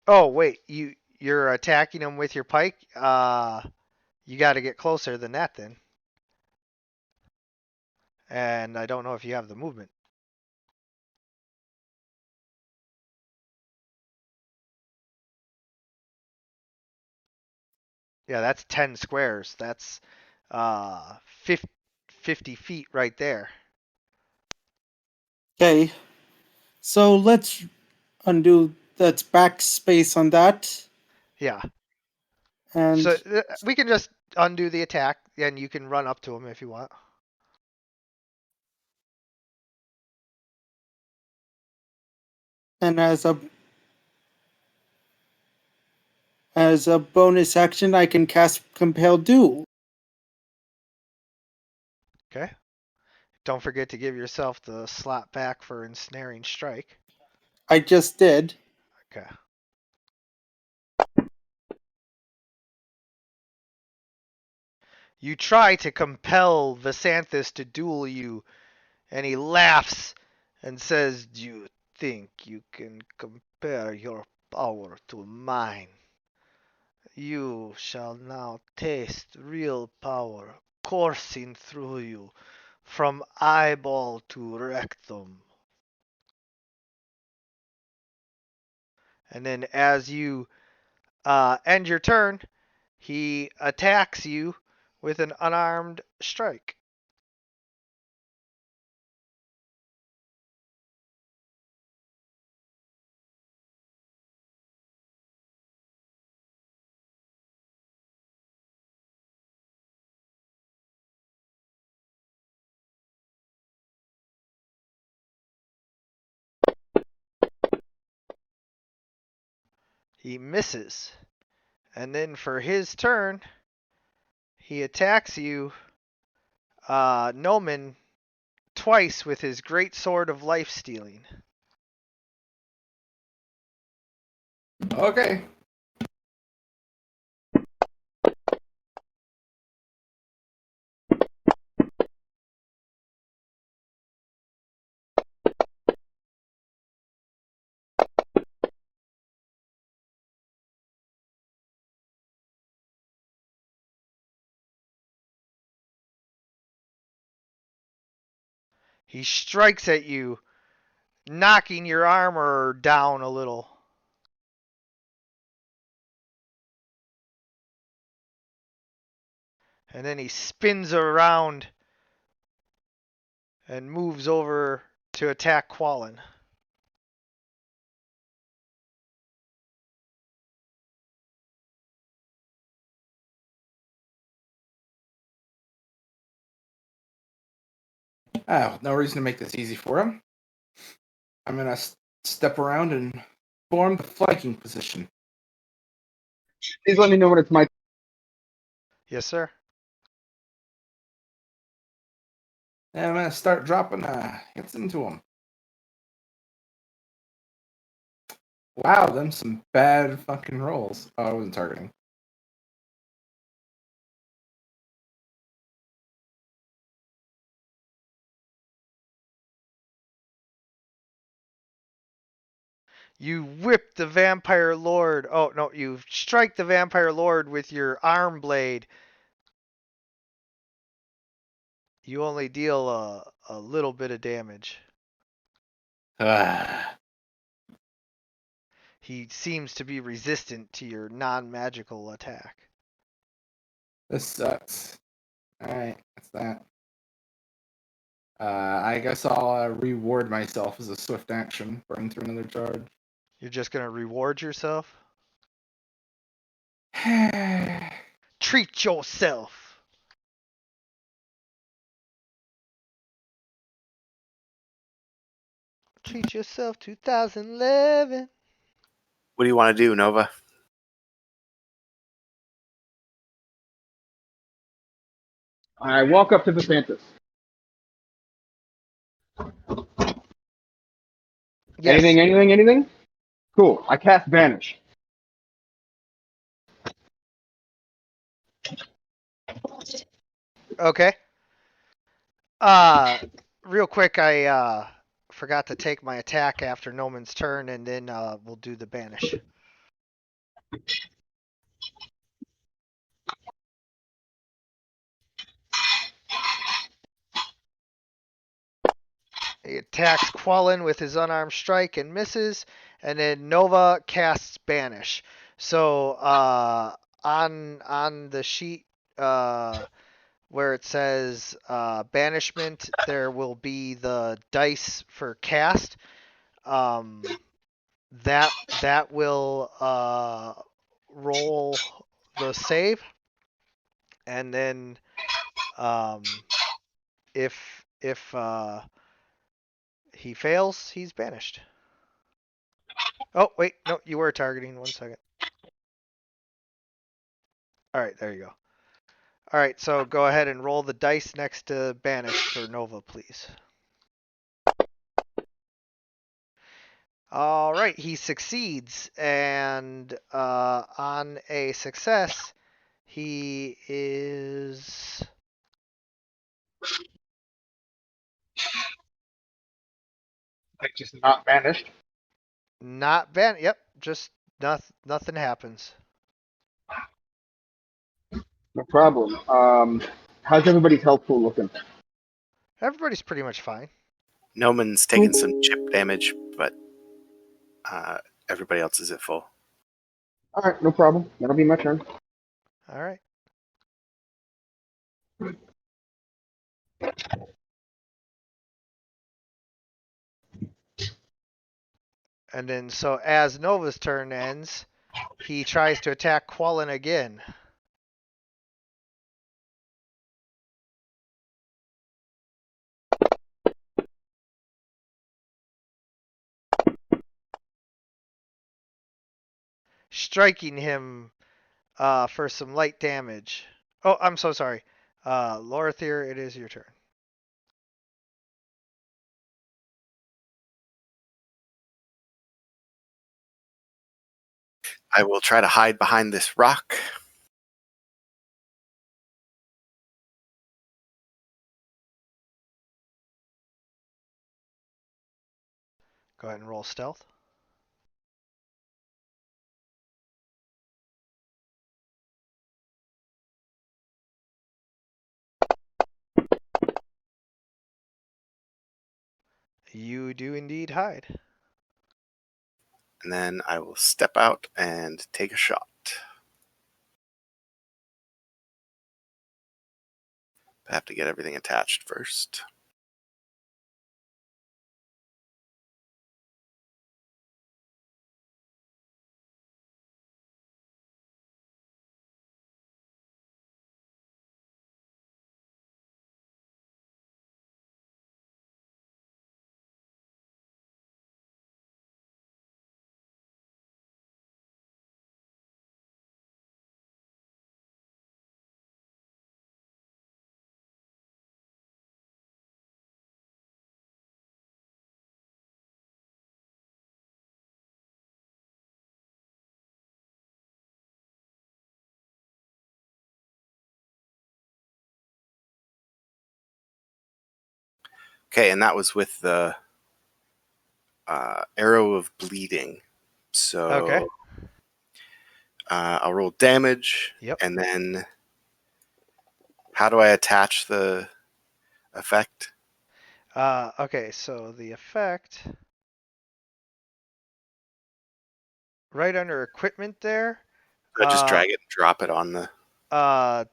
Oh, wait, you're attacking him with your pike? You got to get closer than that then. And I don't know if you have the movement. Yeah, that's 10 squares. That's 50 feet right there. Okay, so let's undo that's backspace on that, Yeah. and So we can just undo the attack and you can run up to him if you want. and as a bonus action, I can cast Compel Duel. Okay. Don't forget to give yourself the slot back for ensnaring strike. I just did. Okay. You try to compel Vasanthus to duel you, and he laughs and says, "Do you think you can compare your power to mine? You shall now taste real power coursing through you from eyeball to rectum." And then as you end your turn, he attacks you with an unarmed strike. He misses. And then for his turn, he attacks you, Noman, twice with his great sword of life stealing. Okay. He strikes at you, knocking your armor down a little. And then he spins around and moves over to attack Quallen. Oh, no reason to make this easy for him. I'm gonna step around and form the flanking position. Please let me know when it's my. Yes, sir. And I'm gonna start dropping hits into them. Wow, them some bad fucking rolls. Oh, I wasn't targeting. You whip the vampire lord. Oh no, you strike the vampire lord with your arm blade. You only deal a little bit of damage. Ah, He seems to be resistant to your non-magical attack. this sucks. Alright, that's that. I guess I'll reward myself as a swift action, burn through another charge. You're just gonna reward yourself? Treat yourself. Treat yourself 2011. What do you want to do, Nova? I walk up to the Santas. Yes. Anything? Cool. I cast Vanish. Okay. Real quick, I forgot to take my attack after Noman's turn, and then we'll do the banish. He attacks Quellen with his unarmed strike and misses, and then Nova casts banish. So on the sheet where it says banishment, there will be the dice for cast. That will roll the save, and then if he fails, he's banished. Oh wait, no, you were targeting. 1 second. All right, there you go. All right, so go ahead and roll the dice next to banish for Nova, please. All right, he succeeds, and on a success, he is Like just not vanished. not banned. Yep, just nothing happens. No problem. How's everybody's health pool looking? Everybody's pretty much fine. Noman's taking some chip damage, but everybody else is at full. All right, no problem. That'll be my turn. All right. And then so as Nova's turn ends, he tries to attack Quellen again. Striking him for some light damage. Oh, I'm so sorry. Lorithir, it is your turn. I will try to hide behind this rock. Go ahead and roll stealth. You do indeed hide. And then I will step out and take a shot. I have to get everything attached first. Okay, and that was with the arrow of bleeding. So Okay. I'll roll damage. Yep. And then how do I attach the effect? Okay, so the effect right under equipment there. I just drag it and drop it on the.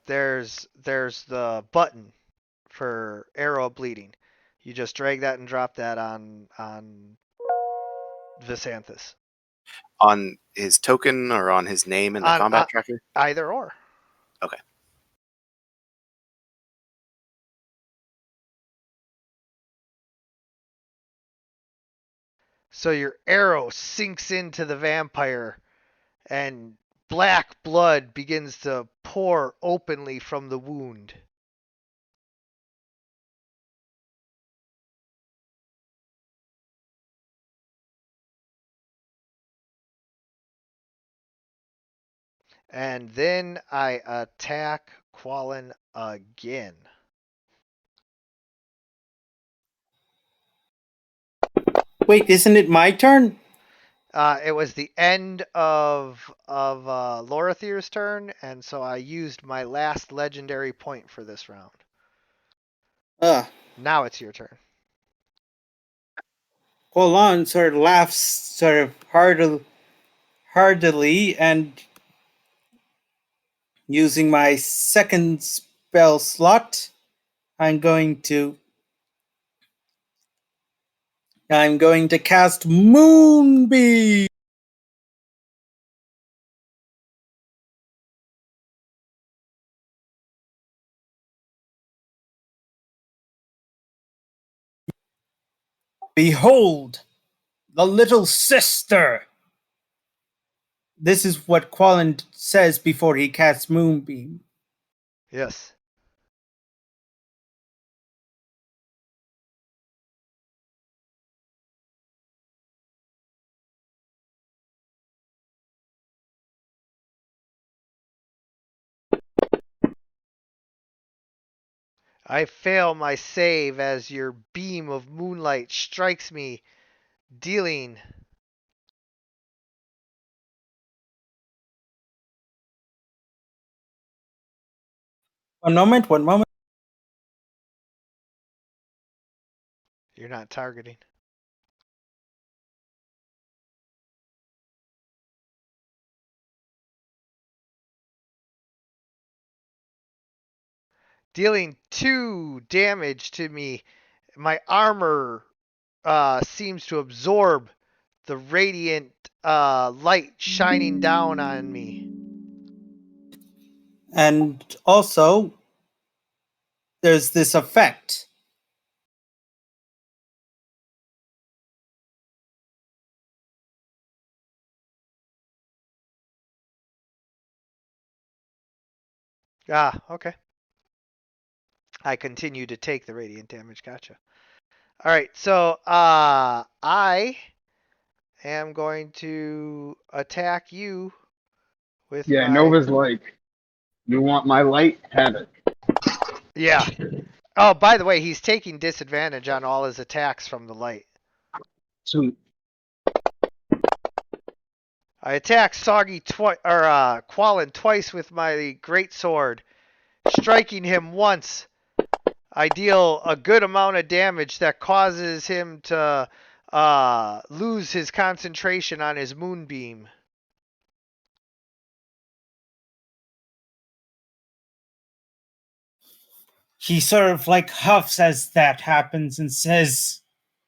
There's the button for arrow bleeding. You just drag that and drop that on Visanthus. On his token or on his name in the On combat tracker? either or. Okay. So your arrow sinks into the vampire and black blood begins to pour openly from the wound. And then I attack Quallen again. Wait, isn't it my turn? It was the end of Lorithir's turn, and so I used my last legendary point for this round. Now it's your turn. Qualon sort of laughs sort of heartily and using my second spell slot, I'm going to cast Moonbeam. Behold, the little sister. This is what Quallen says before he casts Moonbeam. Yes. I fail my save as your beam of moonlight strikes me, dealing One moment. You're not targeting. Dealing 2 damage to me. My armor seems to absorb the radiant light shining down on me. And also, there's this effect. Okay. I continue to take the radiant damage. Gotcha. All right, so I am going to attack you with Yeah, my Nova's like, you want my light? Have it. yeah. Oh, by the way, he's taking disadvantage on all his attacks from the light. Sweet. I attack Quallen twice with my great sword, striking him once. I deal a good amount of damage that causes him to lose his concentration on his moonbeam. He sort of like huffs as that happens and says,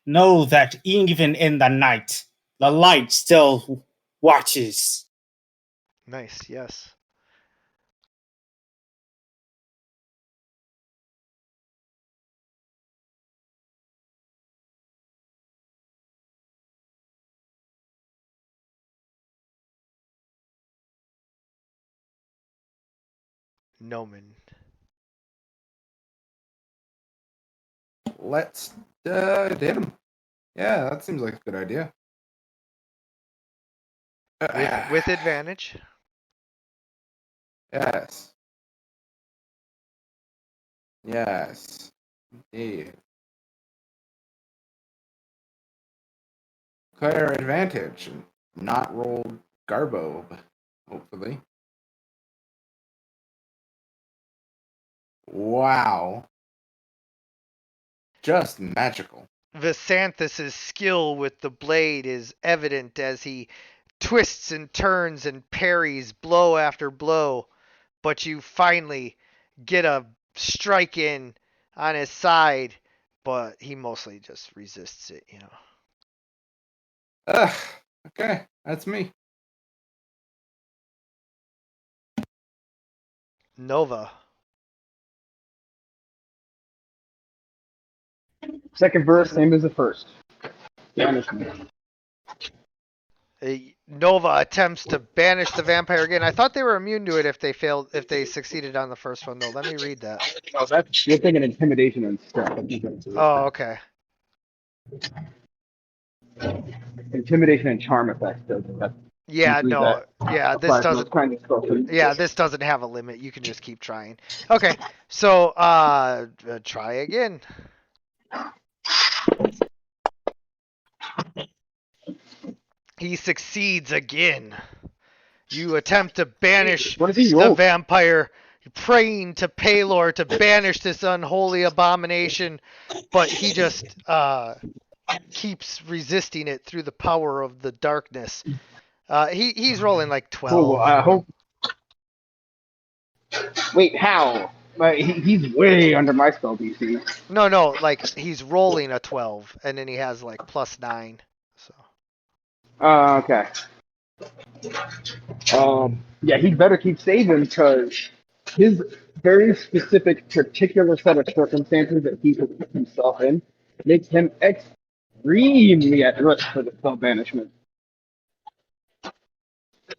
know that even in the night, the light still watches. Nice, yes. Nomen. Let's hit him. Yeah, that seems like a good idea. With advantage. Yes. Yes. Indeed. clear advantage and not roll Garbo, hopefully. Wow. Just magical. Visanthus's skill with the blade is evident as he twists and turns and parries blow after blow, but you finally get a strike in on his side, but he mostly just resists it, you know. Ugh. Okay, that's me. Nova. Second verse, same as the first. Banishment. Nova attempts to banish the vampire again. I thought they were immune to it if they succeeded on the first one though. Let me read that. Oh, you're thinking intimidation and stuff. Oh, okay. Intimidation and charm effects. That Yeah, include no. that. Yeah, this Applies to those doesn't kind of stuff. Yeah, this doesn't have a limit. You can just keep trying. Okay. So, try again. He succeeds again. You attempt to banish What does he the roll? vampire, praying to Palor to banish this unholy abomination, but he just keeps resisting it through the power of the darkness. He's rolling like 12. Cool. I hope. Wait, how? He's way under my spell DC. No, like he's rolling a 12, and then he has like +9. So. Okay. Yeah, he'd better keep saving because his very specific, particular set of circumstances that he puts himself in makes him extremely at risk for the spell banishment.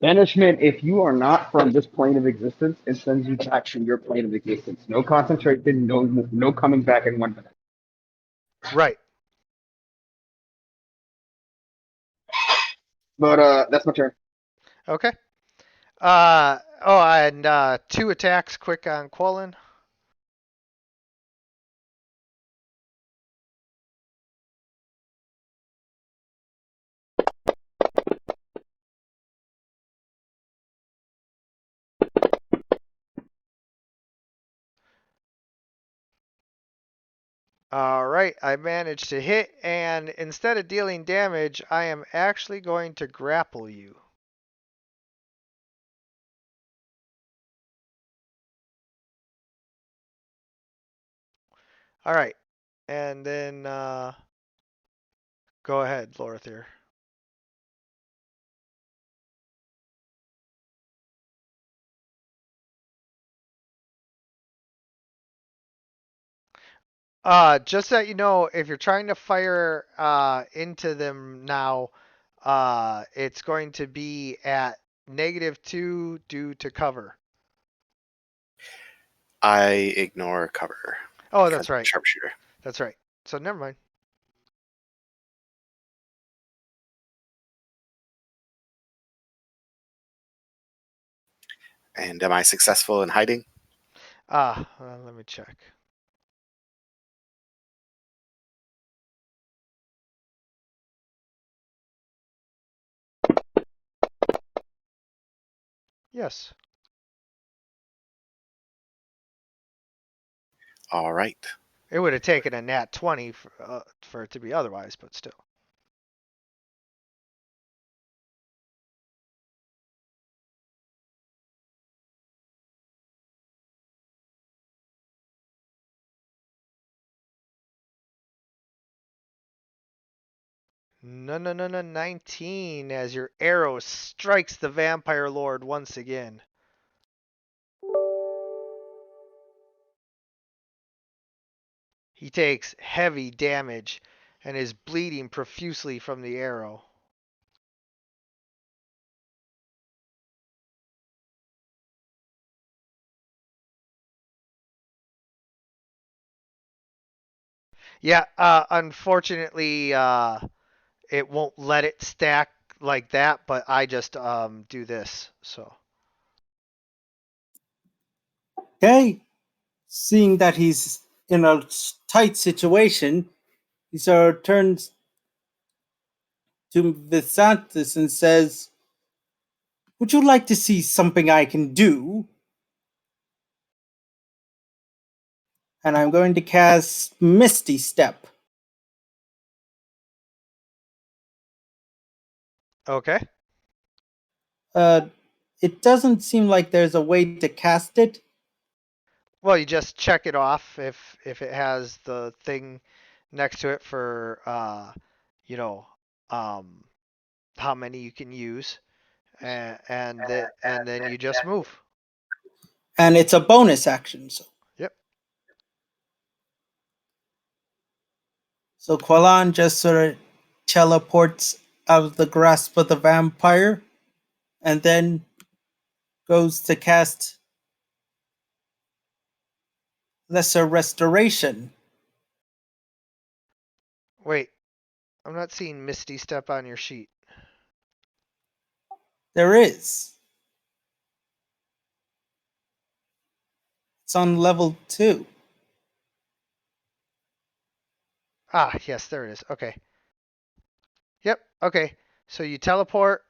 Banishment, if you are not from this plane of existence, it sends you back to your plane of existence. No concentration, no coming back in 1 minute. Right. But that's my turn. Okay. And 2 attacks quick on Quillen. Alright, I managed to hit, and instead of dealing damage, I am actually going to grapple you. Alright, and then go ahead, Lorithir. Just so that you know, if you're trying to fire into them now, it's going to be at -2 due to cover. I ignore cover. Oh, that's right. Sharpshooter. That's right. So never mind. And am I successful in hiding? Let me check. Yes. All right. It would have taken a nat 20 for it to be otherwise, but still. No, 19 as your arrow strikes the vampire lord once again. He takes heavy damage and is bleeding profusely from the arrow. Yeah, unfortunately, it won't let it stack like that, but I just do this, so. Okay. Seeing that he's in a tight situation, he sort of turns to Visantis and says, "Would you like to see something I can do?" And I'm going to cast Misty Step. Okay. It doesn't seem like there's a way to cast it. Well, you just check it off if it has the thing next to it for you know, um, how many you can use, and then you just move. And it's a bonus action. Yep. So Qualan just sort of teleports out of the grasp of the vampire and then goes to cast Lesser Restoration. Wait, I'm not seeing Misty Step on your sheet. There is. It's on level 2. Ah, yes, there it is. Okay. Yep. Okay. So you teleport.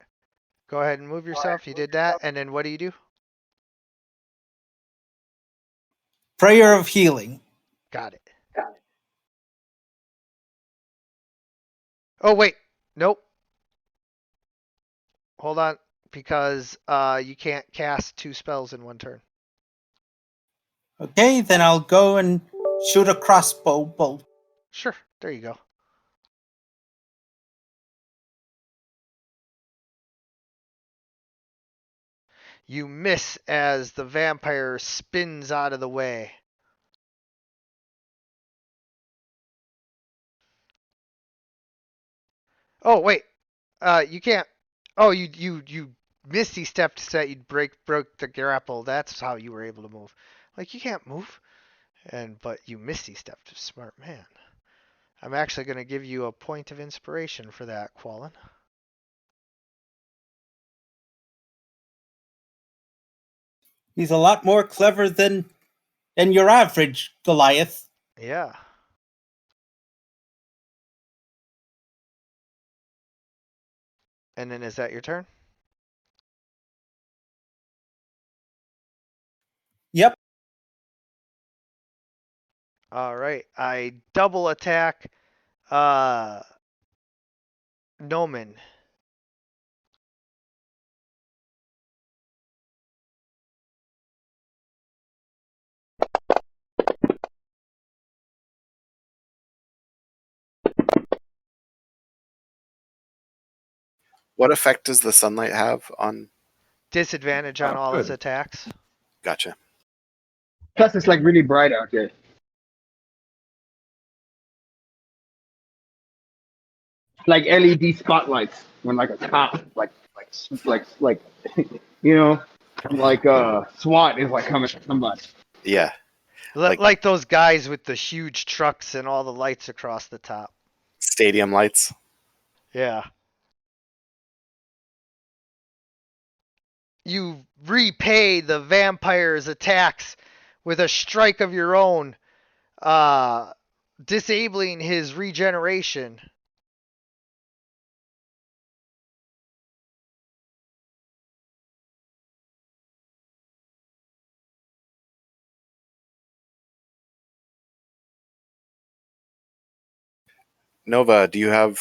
Go ahead and move yourself. You did that, and then what do you do? Prayer of Healing. Got it. Oh wait, nope. Hold on, because you can't cast 2 spells in 1 turn. Okay, then I'll go and shoot a crossbow bolt. Sure, there you go. You miss as the vampire spins out of the way. Oh wait, you can't. Oh, you misty stepped so that you broke the grapple. That's how you were able to move. Like you can't move, but you misty stepped. Smart man. I'm actually going to give you a point of inspiration for that, Quallen. He's a lot more clever than your average Goliath. Yeah. And then is that your turn? Yep. All right. I double attack Noman. What effect does the sunlight have on? Disadvantage on all his attacks. Gotcha. Plus, it's like really bright out here. Like LED spotlights when like a cop, like, you know, like SWAT is like coming at somebody. Yeah. Like those guys with the huge trucks and all the lights across the top. Stadium lights. Yeah. You repay the vampire's attacks with a strike of your own, disabling his regeneration. Nova, do you have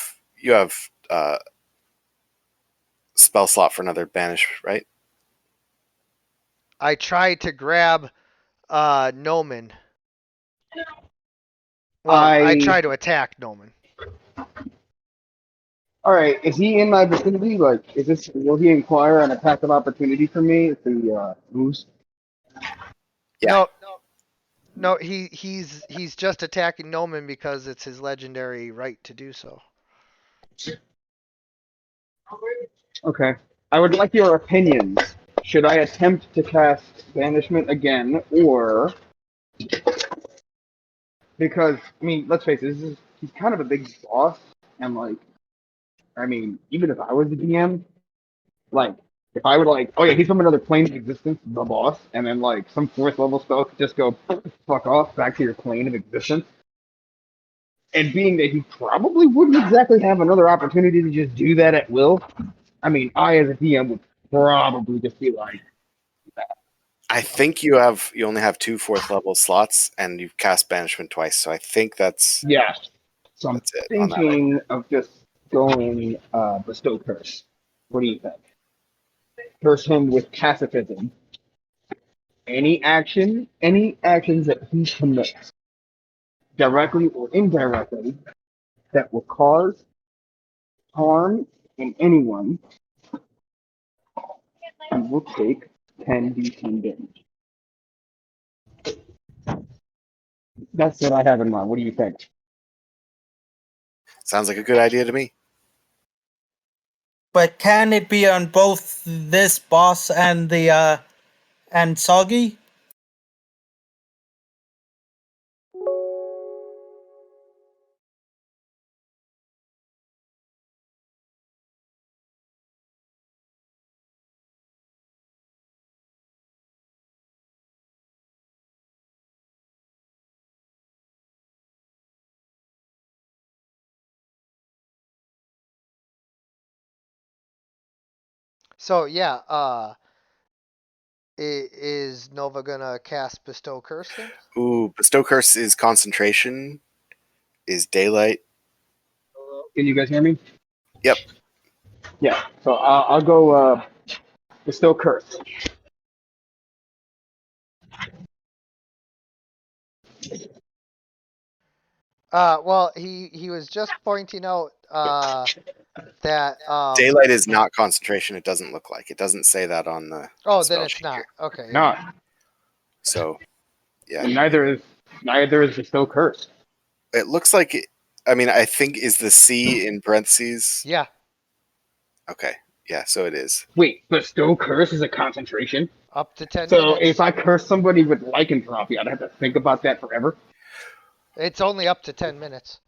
spell slot for another banish, right? I tried to grab Noman. Well, I tried to attack Noman. All right, is he in my vicinity? Like, will he inquire an attack of opportunity for me if he moves? Yeah. No, he's just attacking Noman because it's his legendary right to do so. Okay. I would like your opinions. Should I attempt to cast Banishment again, or because I mean, let's face it, he's kind of a big boss, and like, I mean, even if I was the DM, like, if I would like, oh yeah, he's from another plane of existence, the boss, and then like some 4th level spell could just go fuck off back to your plane of existence. and being that he probably wouldn't exactly have another opportunity to just do that at will, I mean, I as a DM would probably just be like, I think you only have 2 4th level slots, and you've cast banishment twice. So I think that's yeah. So I'm it on that. thinking of just going bestow curse. What do you think? Curse him with pacifism. Any actions that he commits, directly or indirectly, that will cause harm in anyone, he will take 10d10 damage. That's what I have in mind. What do you think? Sounds like a good idea to me. But can it be on both this boss and the and Soggy? So yeah, is Nova gonna cast Bestow Curse then? Ooh, bestow curse is concentration, is daylight. Can you guys hear me? Yep. Yeah. So I'll go bestow curse. Well, he was just pointing out that Daylight is not concentration. It doesn't look like. It doesn't say that on the Oh, then spell it's sheet not. here. Okay. Yeah. Not. So, yeah. And neither is bestow curse. It looks like I mean, I think is the C in parentheses. Yeah. Okay. Yeah, so it is. Wait, bestow curse is a concentration. Up to 10 So minutes. if I curse somebody with lycanthropy, I'd have to think about that forever. It's only up to 10 minutes.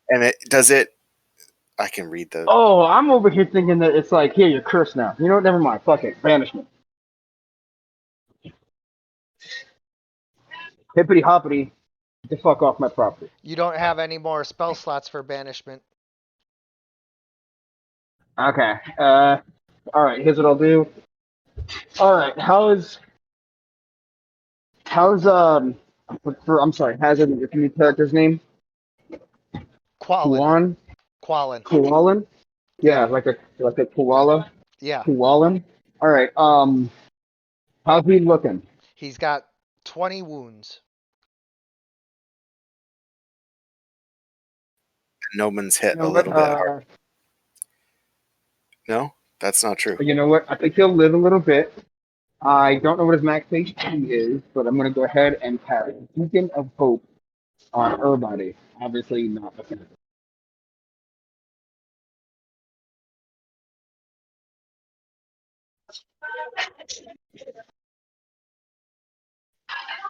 And I can read the Oh, I'm over here thinking that it's like, here, you're cursed now. You know what? Never mind. Fuck it. Banishment. Hippity hoppity. Get the fuck off my property. You don't have any more spell slots for banishment. Okay. All right. Here's what I'll do. All right. I'm sorry. Hazard. Your new character's name? Qualin. Kuan. Qualin. Kualan. Yeah, like a koala. Yeah. Kualan. All right. How's he looking? He's got 20 wounds. Noman's hit You know a what? little bit hard. No, that's not true. You know what? I think he'll live a little bit. I don't know what his max HP is, but I'm going to go ahead and cast Beacon of Hope on everybody. Obviously, not the fan.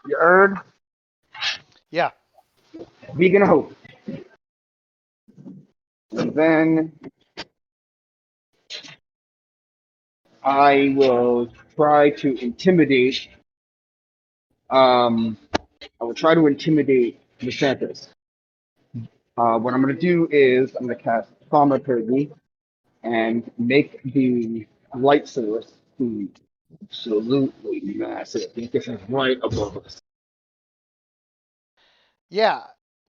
You heard? Yeah. Beacon of Hope. And then I will try to intimidate. I will try to intimidate DeSantis. What I'm going to do is I'm going to cast Thaumaturgy and make the light source absolutely massive. This is right above us. Yeah.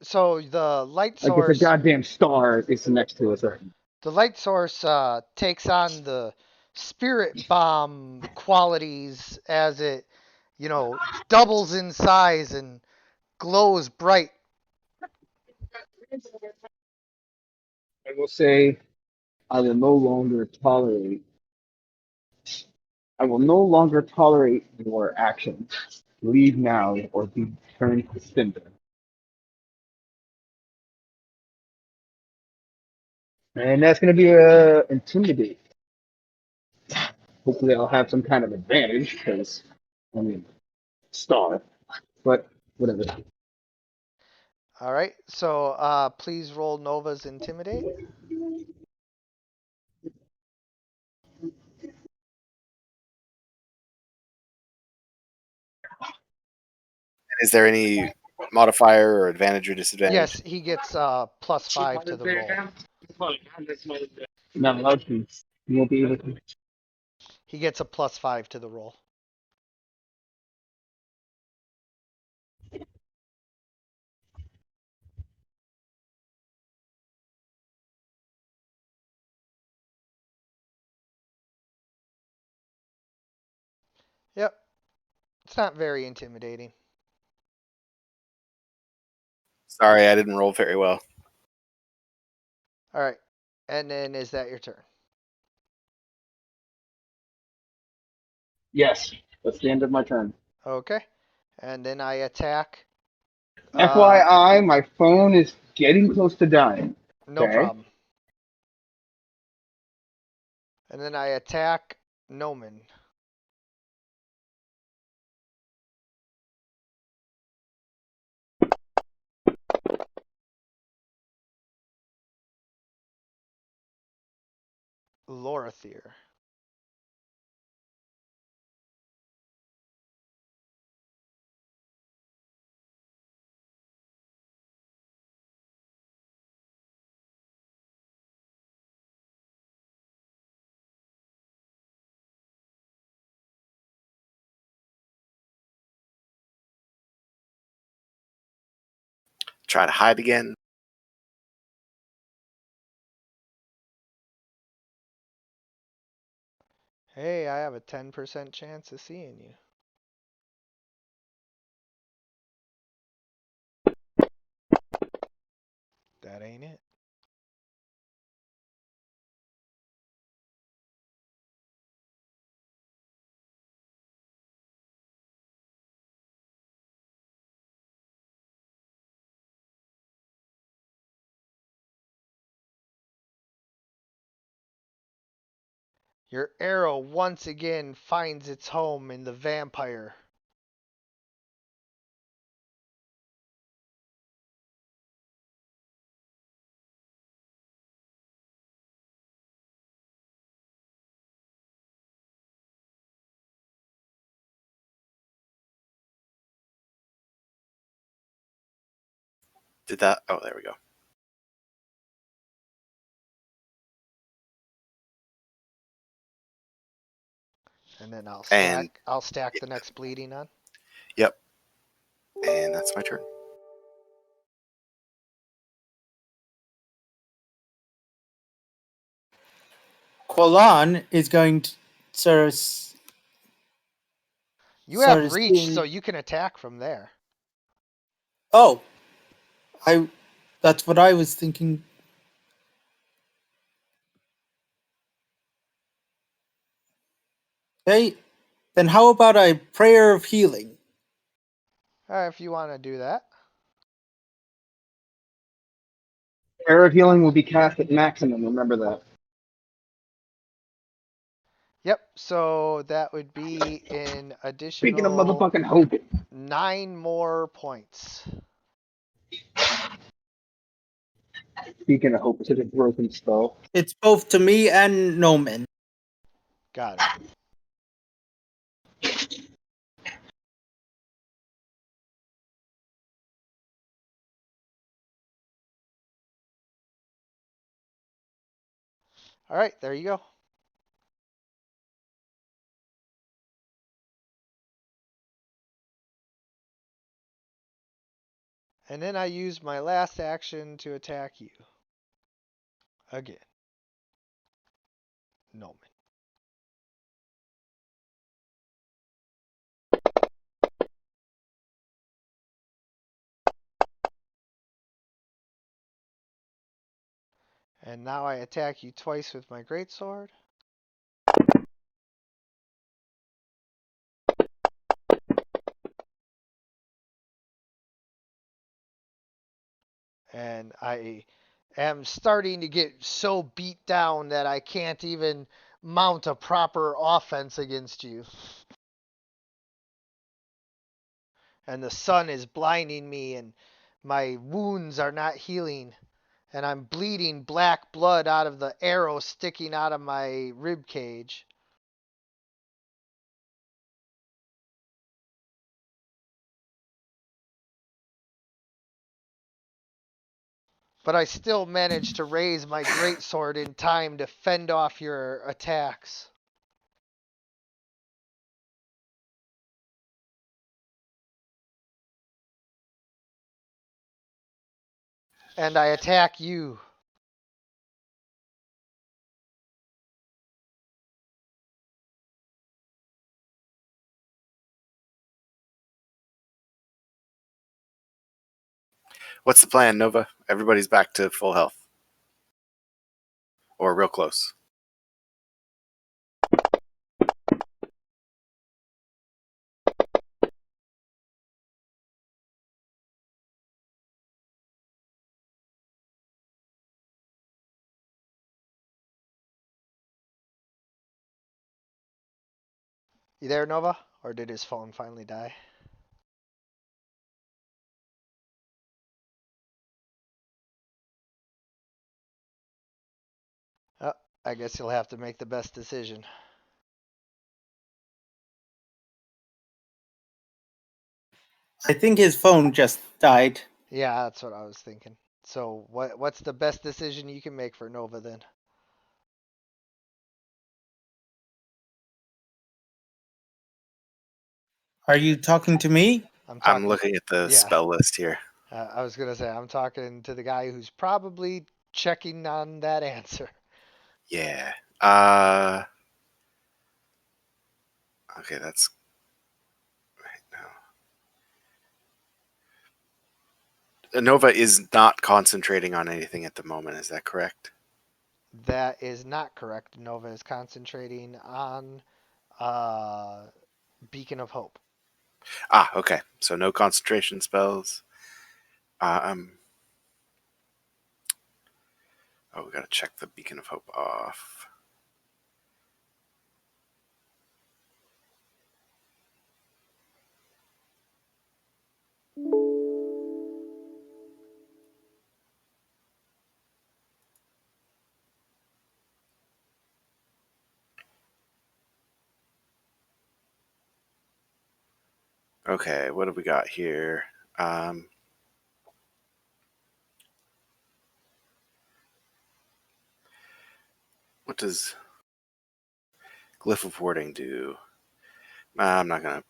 So the light Like it's a source, goddamn star is next to us right now. the light source takes on the spirit bomb qualities as it, doubles in size and glows bright. I will say I will no longer tolerate your actions. Leave now or be turned to cinder. And that's gonna be intimidate. Hopefully I'll have some kind of advantage because I mean star. But whatever. All right. So please roll Nova's intimidate. Is there any modifier or advantage or disadvantage? Yes, he gets +5 to the roll. Not allowed to. You won't be able to. He gets a +5 to the roll. Yep. It's not very intimidating. Sorry, I didn't roll very well. All right. And then is that your turn? Yes, that's the end of my turn. Okay. And then I attack. FYI, my phone is getting close to dying. No Okay. problem. And then I attack Noman. Lorathier. Try to hide again. Hey, I have a 10% chance of seeing you. That ain't it. Your arrow once again finds its home in the vampire. Did that? Oh, there we go. And then I'll And- stack the next bleeding on. Yep. And that's my turn. Qualan is going to sort of. You sort have of reach, seeing- so you can attack from there. Oh, that's what I was thinking. Okay, then how about a prayer of healing? If you want to do that. Prayer of healing will be cast at maximum. Remember that. Yep, so that would be an Speaking of additional motherfucking hope, 9 more points. speaking of hope, it's such a broken spell. It's both to me and Noman. Got it. All right, there you go. And then I use my last action to attack you. Again. Noman. And now I attack you twice with my greatsword. And I am starting to get so beat down that I can't even mount a proper offense against you. And the sun is blinding me, and my wounds are not healing. And I'm bleeding black blood out of the arrow sticking out of my rib cage. But I still managed to raise my greatsword in time to fend off your attacks. And I attack you. What's the plan, Nova? Everybody's back to full health. Or real close. You there, Nova? Or did his phone finally die? Oh, I guess you'll have to make the best decision. I think his phone just died. Yeah, that's what I was thinking. So what's the best decision you can make for Nova then? Are you talking to me? I'm looking at the yeah. spell list here. I was gonna say I'm talking to the guy who's probably checking on that answer. Yeah. Okay, that's right now. Nova is not concentrating on anything at the moment. Is that correct? That is not correct. Nova is concentrating on Beacon of Hope. Ah, okay. So no concentration spells. Oh, we gotta check the Beacon of Hope off. Okay, what have we got here? What does Glyph of Warding do? I'm not gonna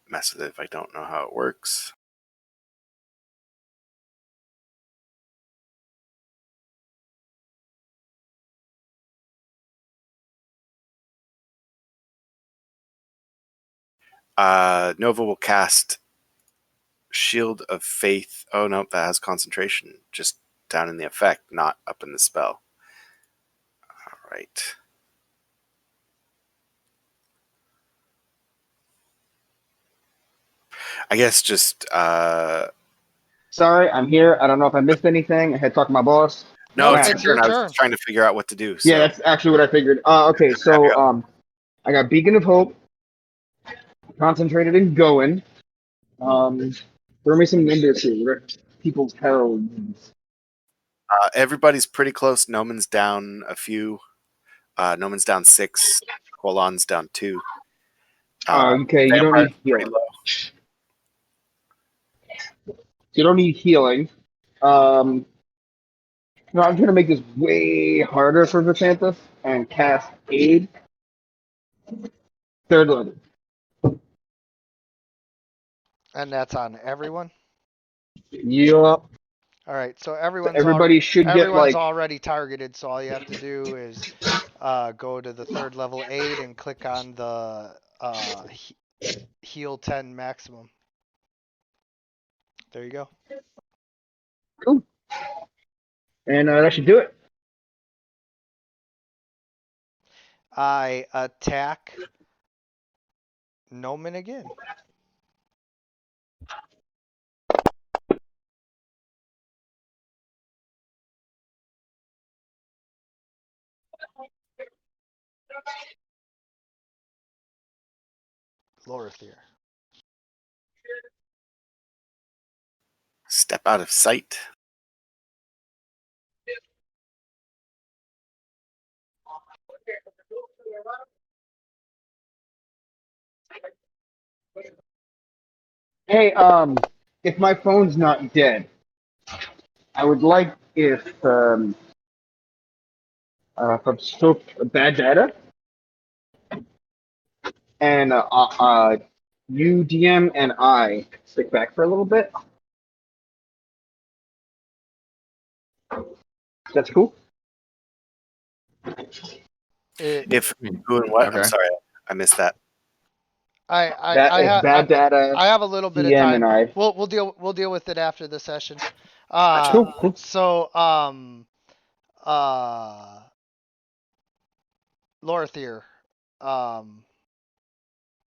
mess with it if I don't know how it works. Nova will cast Shield of Faith. Oh no, that has concentration. Just down in the effect, not up in the spell. All right. I guess just Sorry, I'm here. I don't know if I missed anything. I had talked to my boss. no, Nope, it's it's your your turn. I was turn. just trying to figure out what to do. So. Yeah, that's actually what I figured. Okay, so I got Beacon of Hope, concentrated in going. Throw me some numbers here. What are people's heralds? Everybody's pretty close. Noman's down a few. Noman's down 6. Quolon's down 2. Okay, you don't Vampire's need pretty healing. low. You don't need healing. No, I'm trying to make this way harder for Vasanthus and cast Aid. 3rd level. And that's on everyone. Yup. All right, so everyone's Everybody should get like already targeted. So all you have to do is go to the 3rd level aid and click on the heal 10 maximum. There you go. cool. And that should do it. I attack Noman again. Lorithir. Step out of sight. Hey, if my phone's not dead, I would like if from scope bad data and you DM and I stick back for a little bit. That's cool. If I mean, who and what? I'm okay. sorry, I missed that. That is bad data. I have a little bit of DM time. and I. We'll deal with it after the session. Cool. So Lorthier,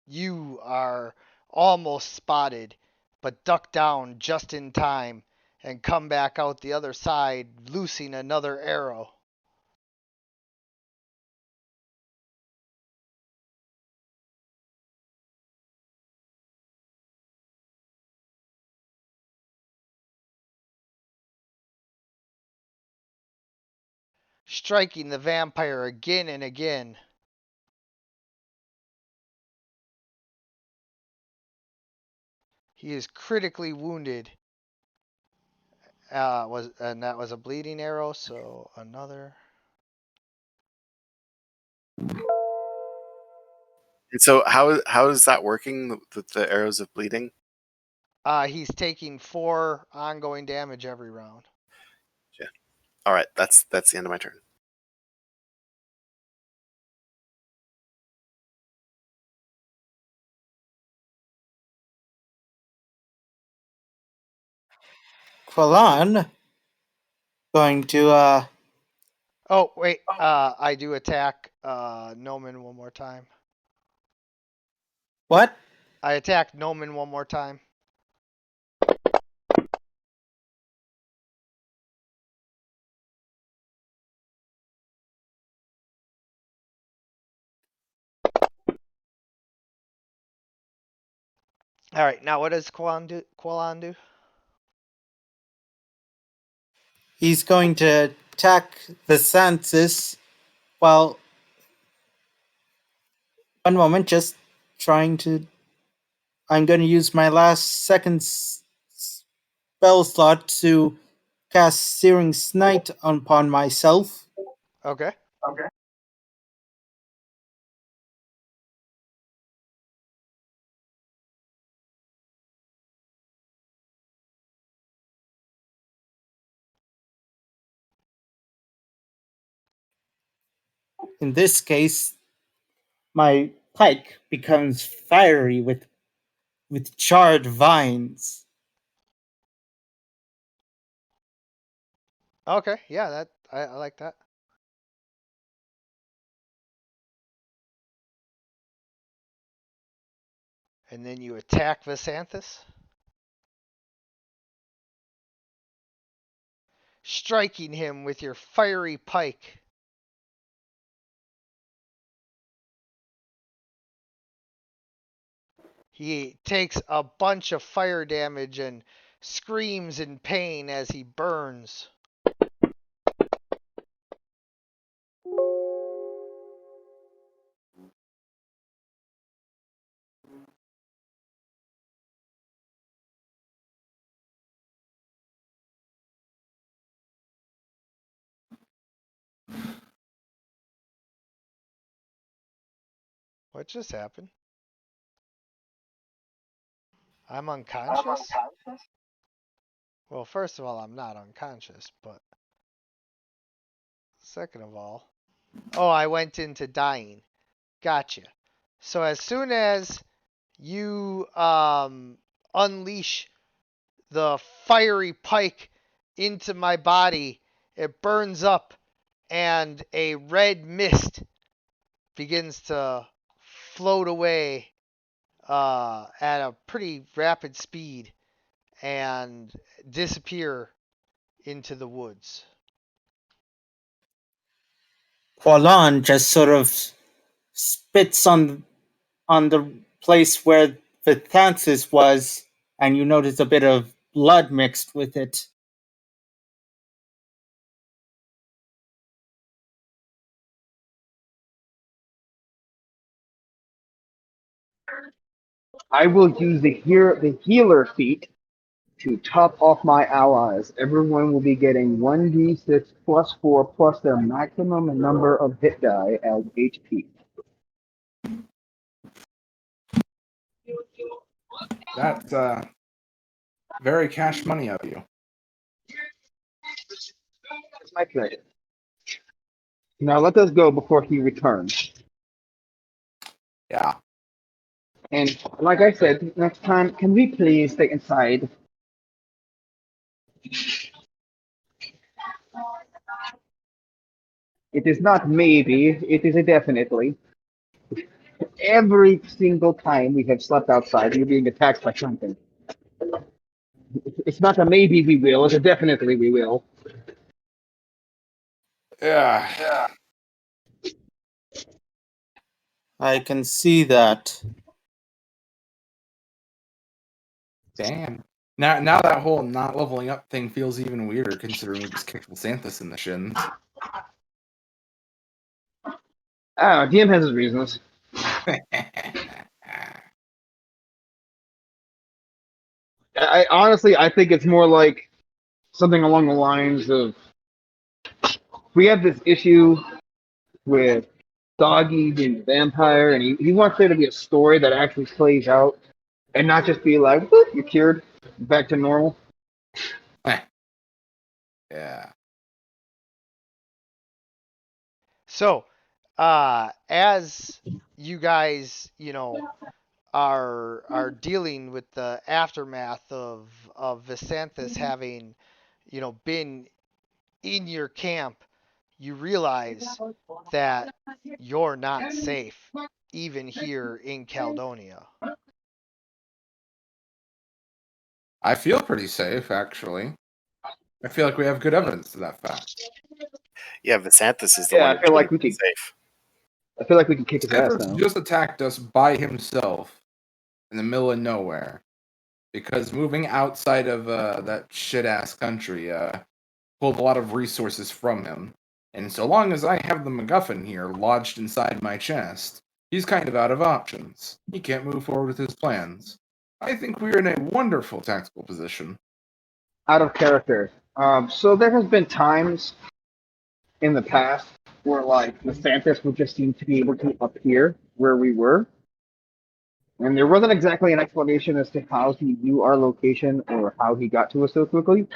you are almost spotted, but duck down just in time and come back out the other side, loosing another arrow. Striking the vampire again and again. He is critically wounded. That was a bleeding arrow, so another. And so how is that working? The arrows of bleeding. He's taking 4 ongoing damage every round. Yeah. All right. That's the end of my turn. Quillan going to Oh wait, I do attack Noman one more time. what? I attack Noman one more time. All right, now what does Quillan do? He's going to attack the Sansis. Well, one moment, just trying to. I'm going to use my last second spell slot to cast Searing Smite upon myself. Okay. In this case, my pike becomes fiery with charred vines. Okay, yeah, that I like that. And then you attack Visanthus, striking him with your fiery pike. He takes a bunch of fire damage and screams in pain as he burns. What just happened? I'm unconscious? Well, first of all, I'm not unconscious, but second of all, oh, I went into dying. Gotcha. So as soon as you unleash the fiery pike into my body, it burns up and a red mist begins to float away at a pretty rapid speed and disappear into the woods. Quillan just sort of spits on the place where the Thansis was, and you notice a bit of blood mixed with it. I will use the healer feat to top off my allies, everyone will be getting 1d6 plus 4 plus their maximum number of hit die as HP. That's very cash money of you. That's my credit. Now let us go before he returns. Yeah. And like I said, next time, can we please stay inside? It is not maybe, it is a definitely. Every single time we have slept outside, we're being attacked by something. It's not a maybe we will, it's a definitely we will. Yeah. I can see that. Damn. Now that whole not leveling up thing feels even weirder considering we just kicked Xanthus in the shins. DM has his reasons. I honestly, I think it's more like something along the lines of we have this issue with Doggy being a vampire, and he wants there to be a story that actually plays out, and not just be like, "Boop, you're cured, back to normal." Yeah. So, as you guys, are dealing with the aftermath of Visanthus having, been in your camp, you realize that you're not safe, even here in Caledonia. I feel pretty safe, actually. I feel like we have good evidence to that fact. Yeah, Visanthus is the Yeah, one I who feel like should we be could. safe. I feel like we can kick his ass Xanthus now. just attacked us by himself in the middle of nowhere. Because moving outside of that shit-ass country pulled a lot of resources from him. And so long as I have the MacGuffin here lodged inside my chest, he's kind of out of options. He can't move forward with his plans. I think we're in a wonderful tactical position. Out of character. So there has been times in the past where like the Santis would just seem to be able to appear where we were. And there wasn't exactly an explanation as to how he knew our location or how he got to us so quickly.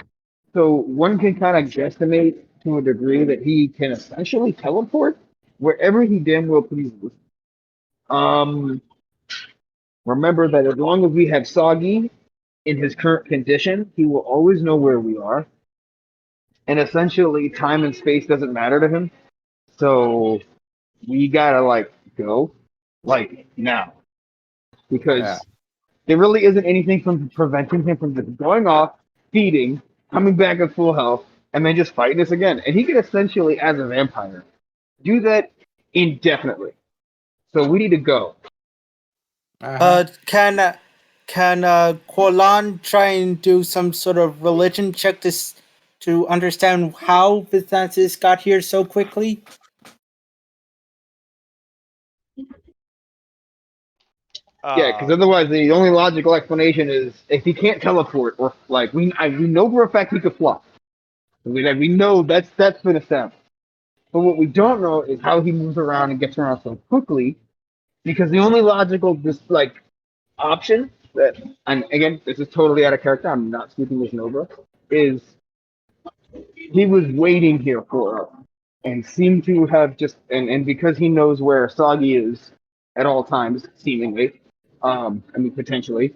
So one can kind of guesstimate to a degree that he can essentially teleport wherever he damn well pleases. Um, Remember that as long as we have Soggy in his current condition, he will always know where we are. And essentially, time and space doesn't matter to him. So we gotta like go, like now, Yeah. because there really isn't anything from preventing him from just going off, feeding, coming back at full health, and then just fighting us again. And he could essentially, as a vampire, do that indefinitely. So we need to go. Uh, can Quolan try and do some sort of religion check to understand how Visanthus got here so quickly? Yeah, because Uh, otherwise the only logical explanation is if he can't teleport, or like we know for a fact he could fly. We know that's been established. But what we don't know is how he moves around and gets around so quickly. Because the only logical option that, and again, this is totally out of character. I'm not speaking with Nova. Is he was waiting here for us and seemed to have just and because he knows where Soggy is at all times, seemingly, I mean potentially,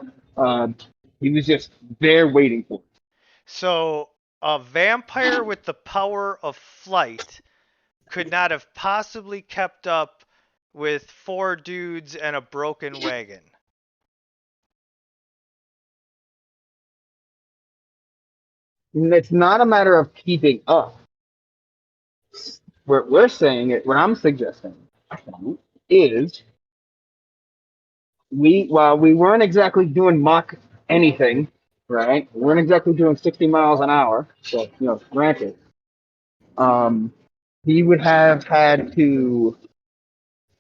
he was just there waiting for us. so a vampire with the power of flight could not have possibly kept up with four dudes and a broken wagon. And it's not a matter of keeping up. What we're saying, what I'm suggesting, is while we weren't exactly doing Mach anything, right? We weren't exactly doing 60 miles an hour. So granted, um, he would have had to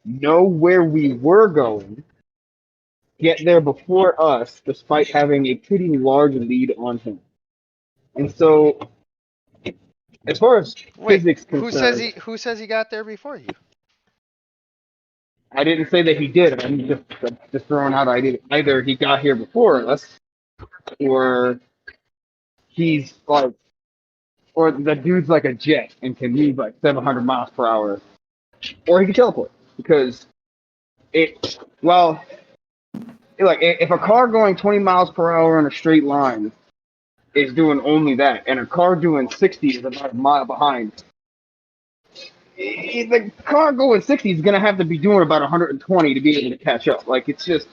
know where we were going get there before us, despite having a pretty large lead on him. And so, as far as Wait, physics who says concerned, he got there before you? I didn't say that he did. I'm just throwing out ideas. Either he got here before us, or he's like, or the dude's like a jet and can move like 700 miles per hour, or he can teleport. Because well, like if a car going 20 miles per hour in a straight line is doing only that, and a car doing 60 is about a mile behind, the car going 60 is going to have to be doing about 120 to be able to catch up. Like it's just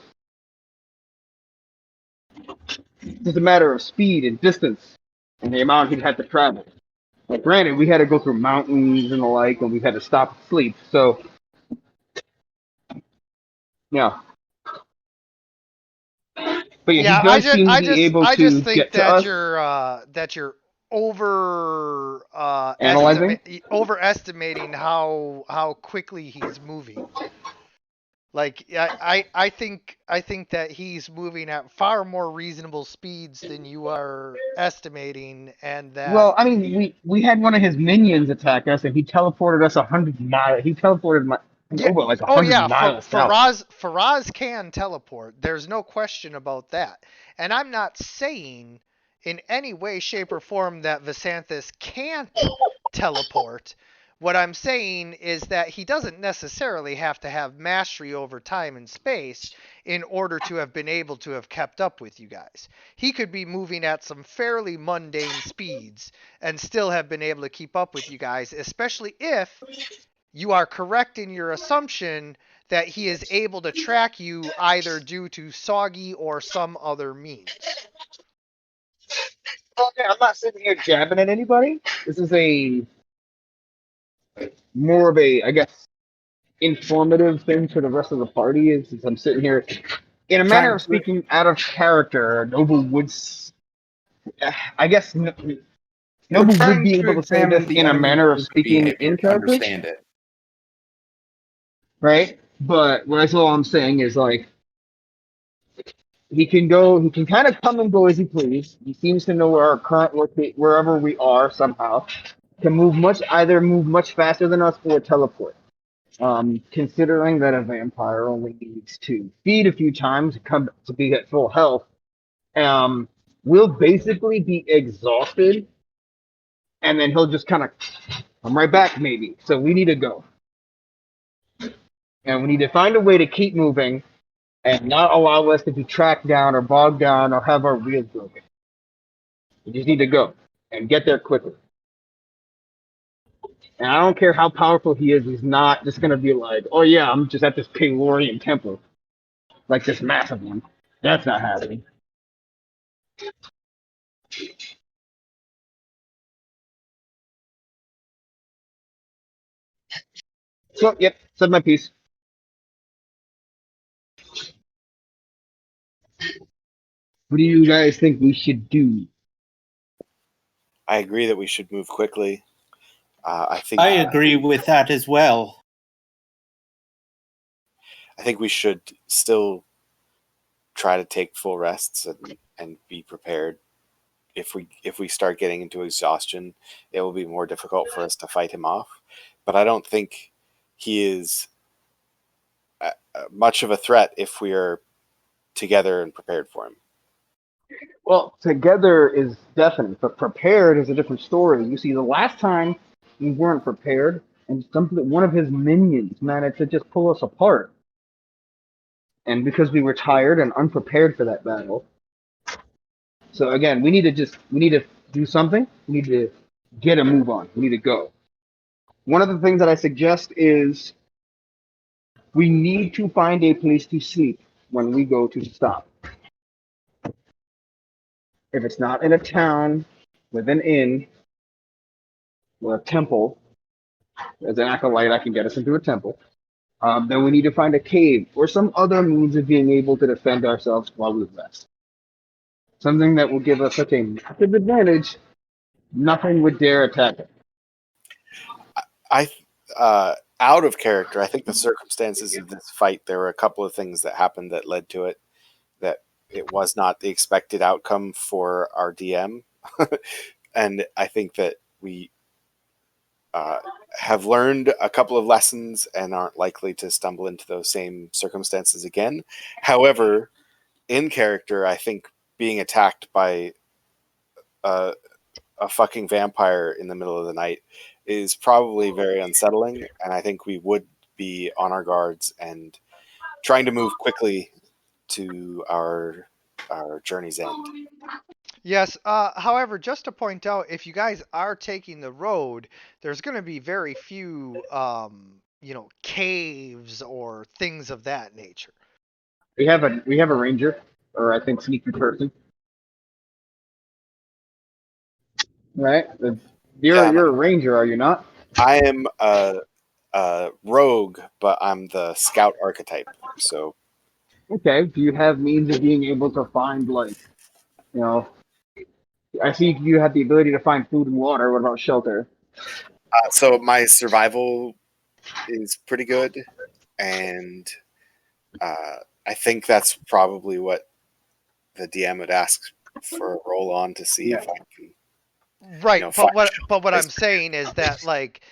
a matter of speed and distance and the amount he'd have to travel. Like, granted, we had to go through mountains and the like, and we had to stop to sleep. So, yeah. But yeah, Yeah, he does seem to be able I to just think get to us. that you're Analyzing? overestimating how quickly he's moving. Like I think that he's moving at far more reasonable speeds than you are estimating, and that Well, I mean, we had one of his minions attack us, and he teleported us 100 miles. He teleported yeah. over like Oh 100 yeah, miles south. Faraz can teleport. There's no question about that. And I'm not saying in any way, shape, or form that Visanthus can't teleport. What I'm saying is that he doesn't necessarily have to have mastery over time and space in order to have been able to have kept up with you guys. He could be moving at some fairly mundane speeds and still have been able to keep up with you guys, especially if you are correct in your assumption that he is able to track you either due to soggy or some other means. Okay, I'm not sitting here jabbing at anybody. This is a more of a, I guess, informative thing for the rest of the party. Is since I'm sitting here, in a manner Trying of to speaking, out of character, Noble would, I guess, we're Noble would trying be to able to say this examine the in a enemy's manner of movement speaking behavior in to character, understand it. right? But what that's all I'm saying is like he can kind of come and go as he please. He seems to know where our current locate wherever we are somehow. Can either move much faster than us or teleport. Considering that a vampire only needs to feed a few times to come to be at full health, we'll basically be exhausted, and then he'll just kind of come right back maybe. So we need to go, and we need to find a way to keep moving and not allow us to be tracked down or bogged down or have our wheels broken. We just need to go and get there quickly. And I don't care how powerful he is, he's not just gonna be like, oh yeah, I'm just at this Paylorian temple, like this massive one. That's not happening. So, yep, said my piece. What do you guys think we should do? I agree that we should move quickly. I I agree with that as well. we should still try to take full rests and be prepared. If we start getting into exhaustion, it will be more difficult for us to fight him off. But I don't think he is much of a threat if we are together and prepared for him. Well, together is definite, but prepared is a different story. You see, the last time we weren't prepared, and one of his minions managed to just pull us apart. And because we were tired and unprepared for that battle. So again, we need to do something. We need to get a move on. We need to go. One of the things that I suggest is we need to find a place to sleep when we go to stop. If it's not in a town with an inn or a temple, as an acolyte, I can get us into a temple. Then we need to find a cave or some other means of being able to defend ourselves while we rest. Something that will give us such a massive advantage, nothing would dare attack it. I out of character, I think the circumstances of this fight, there were a couple of things that happened that led to it. it was not the expected outcome for our DM. And I think that we have learned a couple of lessons and aren't likely to stumble into those same circumstances again. However, in character, I think being attacked by a fucking vampire in the middle of the night is probably very unsettling, and I think we would be on our guards and trying to move quickly to our journey's end. Yes. However, just to point out, if you guys are taking the road, there's going to be very few, caves or things of that nature. We have a ranger, or I think sneaky person, right? You're a ranger, are you not? I am a rogue, but I'm the scout archetype. So Okay. Do you have means of being able to find you know? I see you have the ability to find food and water. What about shelter? so my survival is pretty good, and I think that's probably what the DM would ask for a roll on to see if I can. Right, find but what I'm shelter. saying is that like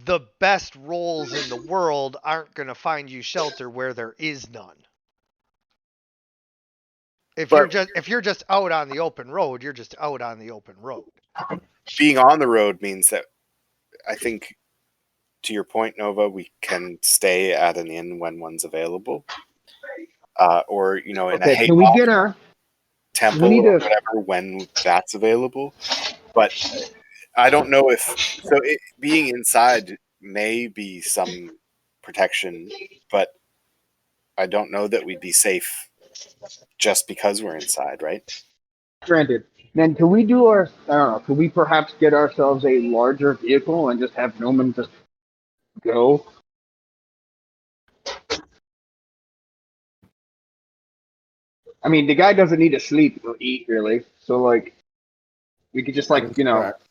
the best roles in the world aren't going to find you shelter where there is none. If you're just out on the open road, you're just out on the open road. Being on the road means that I think, to your point, Nova, we can stay at an inn when one's available, or in a Okay. Can we hayloft get our? temple We need or to. whatever when that's available. But I don't know if being inside may be some protection, but I don't know that we'd be safe just because we're inside, right? Granted. Then can we do our? I don't know. Can we perhaps get ourselves a larger vehicle and just have Noman just go? I mean, the guy doesn't need to sleep or eat really, so we could just That is correct.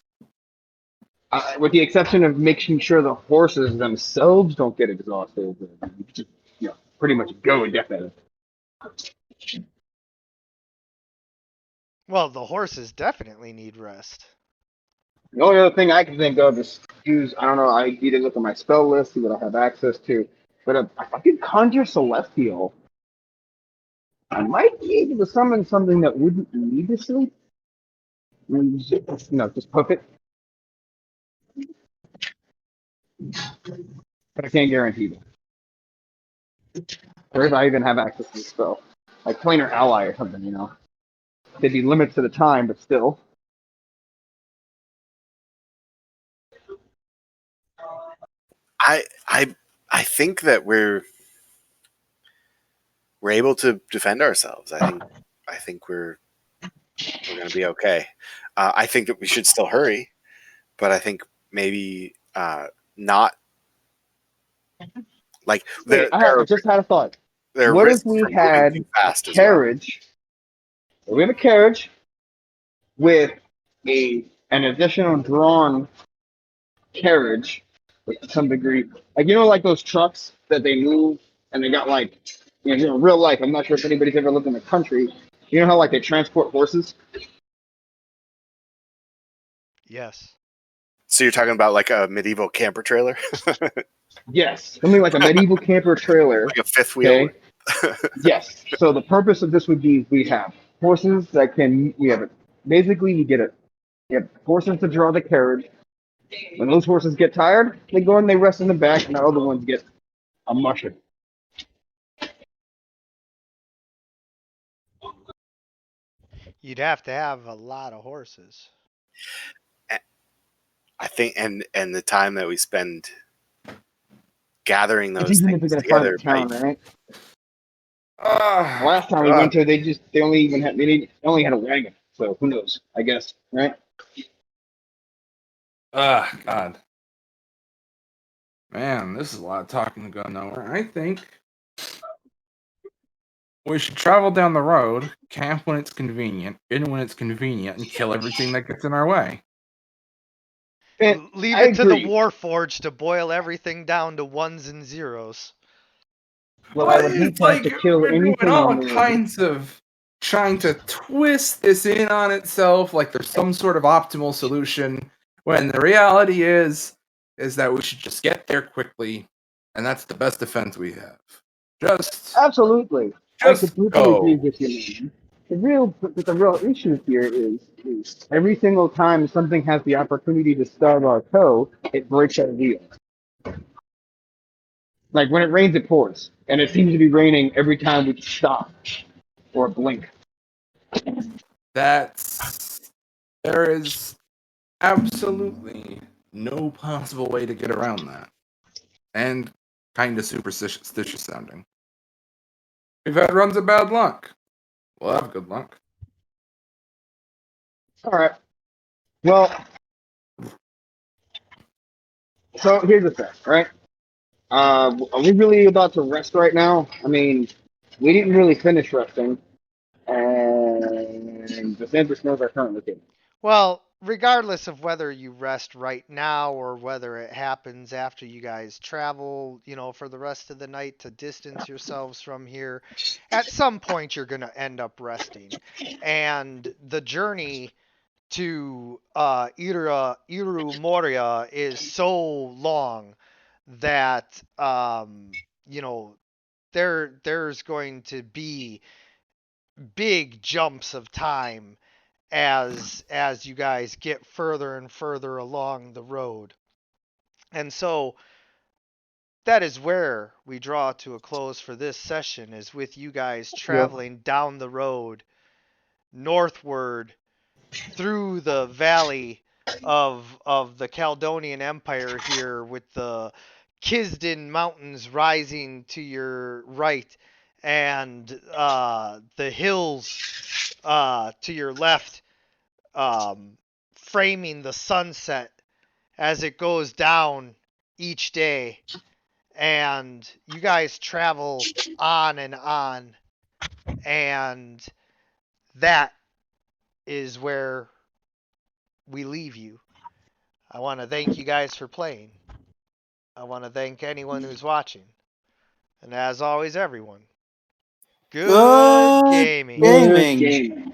with the exception of making sure the horses themselves don't get exhausted, we could just pretty much go indefinitely. Well, the horses definitely need rest. The only other thing I can think of is use. I don't know. I need to look at my spell list, see what I have access to. But if I could conjure celestial, I might be able to summon something that wouldn't need to sleep. Just puff it. But I can't guarantee that. Or if I even have access to the spell. Like planar ally or something. There'd be limits to the time, but still. I think that we're able to defend ourselves. I think we're going to be okay. I think that we should still hurry, but I think maybe not. Like Wait, I just had a thought. there are What if risks we from moving had too fast a as well. carriage? We have a carriage with an additional drawn carriage with some degree, like those trucks that they move and they got real life. I'm not sure if anybody's ever lived in the country. You know how they transport horses? Yes. So you're talking about like a medieval camper trailer, Yes, something like a medieval camper trailer. like a fifth wheel. Okay. Yes. So the purpose of this would be we have horses that can. We have it. Basically, you have horses to draw the carriage. When those horses get tired, they go and they rest in the back, and the other ones get a mushing. You'd have to have a lot of horses. I think, and the time that we spend gathering those Even if things we're gonna find together, a town, right? Ah, Last time we God. went to, they only had a wagon. So who knows? I guess, right? God. Man, this is a lot of talking to go nowhere. I think we should travel down the road, camp when it's convenient, in when it's convenient, and kill everything that gets in our way. And Leave I it to the agree. Warforged to boil everything down to ones and zeros. Well, I would hate It's to have like to kill we're doing anything all on the road. kinds of trying to twist this in on itself like there's some sort of optimal solution, when the reality is that we should just get there quickly, and that's the best defense we have. Absolutely. I Just completely agree go. with you, man. The real issue here is every single time something has the opportunity to stub our toe, it breaks our wheel. Like when it rains, it pours, and it seems to be raining every time we stop or blink. There is absolutely no possible way to get around that. And kind of superstitious sounding. We've had runs of bad luck. We'll have good luck. All right. Well, so here's the thing, right? Are we really about to rest right now? I mean, we didn't really finish resting, and the Sanders knows our current location. Well, regardless of whether you rest right now or whether it happens after you guys travel, for the rest of the night to distance yourselves from here, at some point you're going to end up resting. And the journey to Iru Moria is so long that there's going to be big jumps of time as you guys get further and further along the road. And so that is where we draw to a close for this session, is with you guys traveling down the road northward through the valley of the Caledonian Empire here, with the Kisden Mountains rising to your right and the hills to your left, framing the sunset as it goes down each day. And you guys travel on, and that is where we leave you. I want to thank you guys for playing. I want to thank anyone who's watching. And as always, everyone, good Good gaming. Good gaming. game.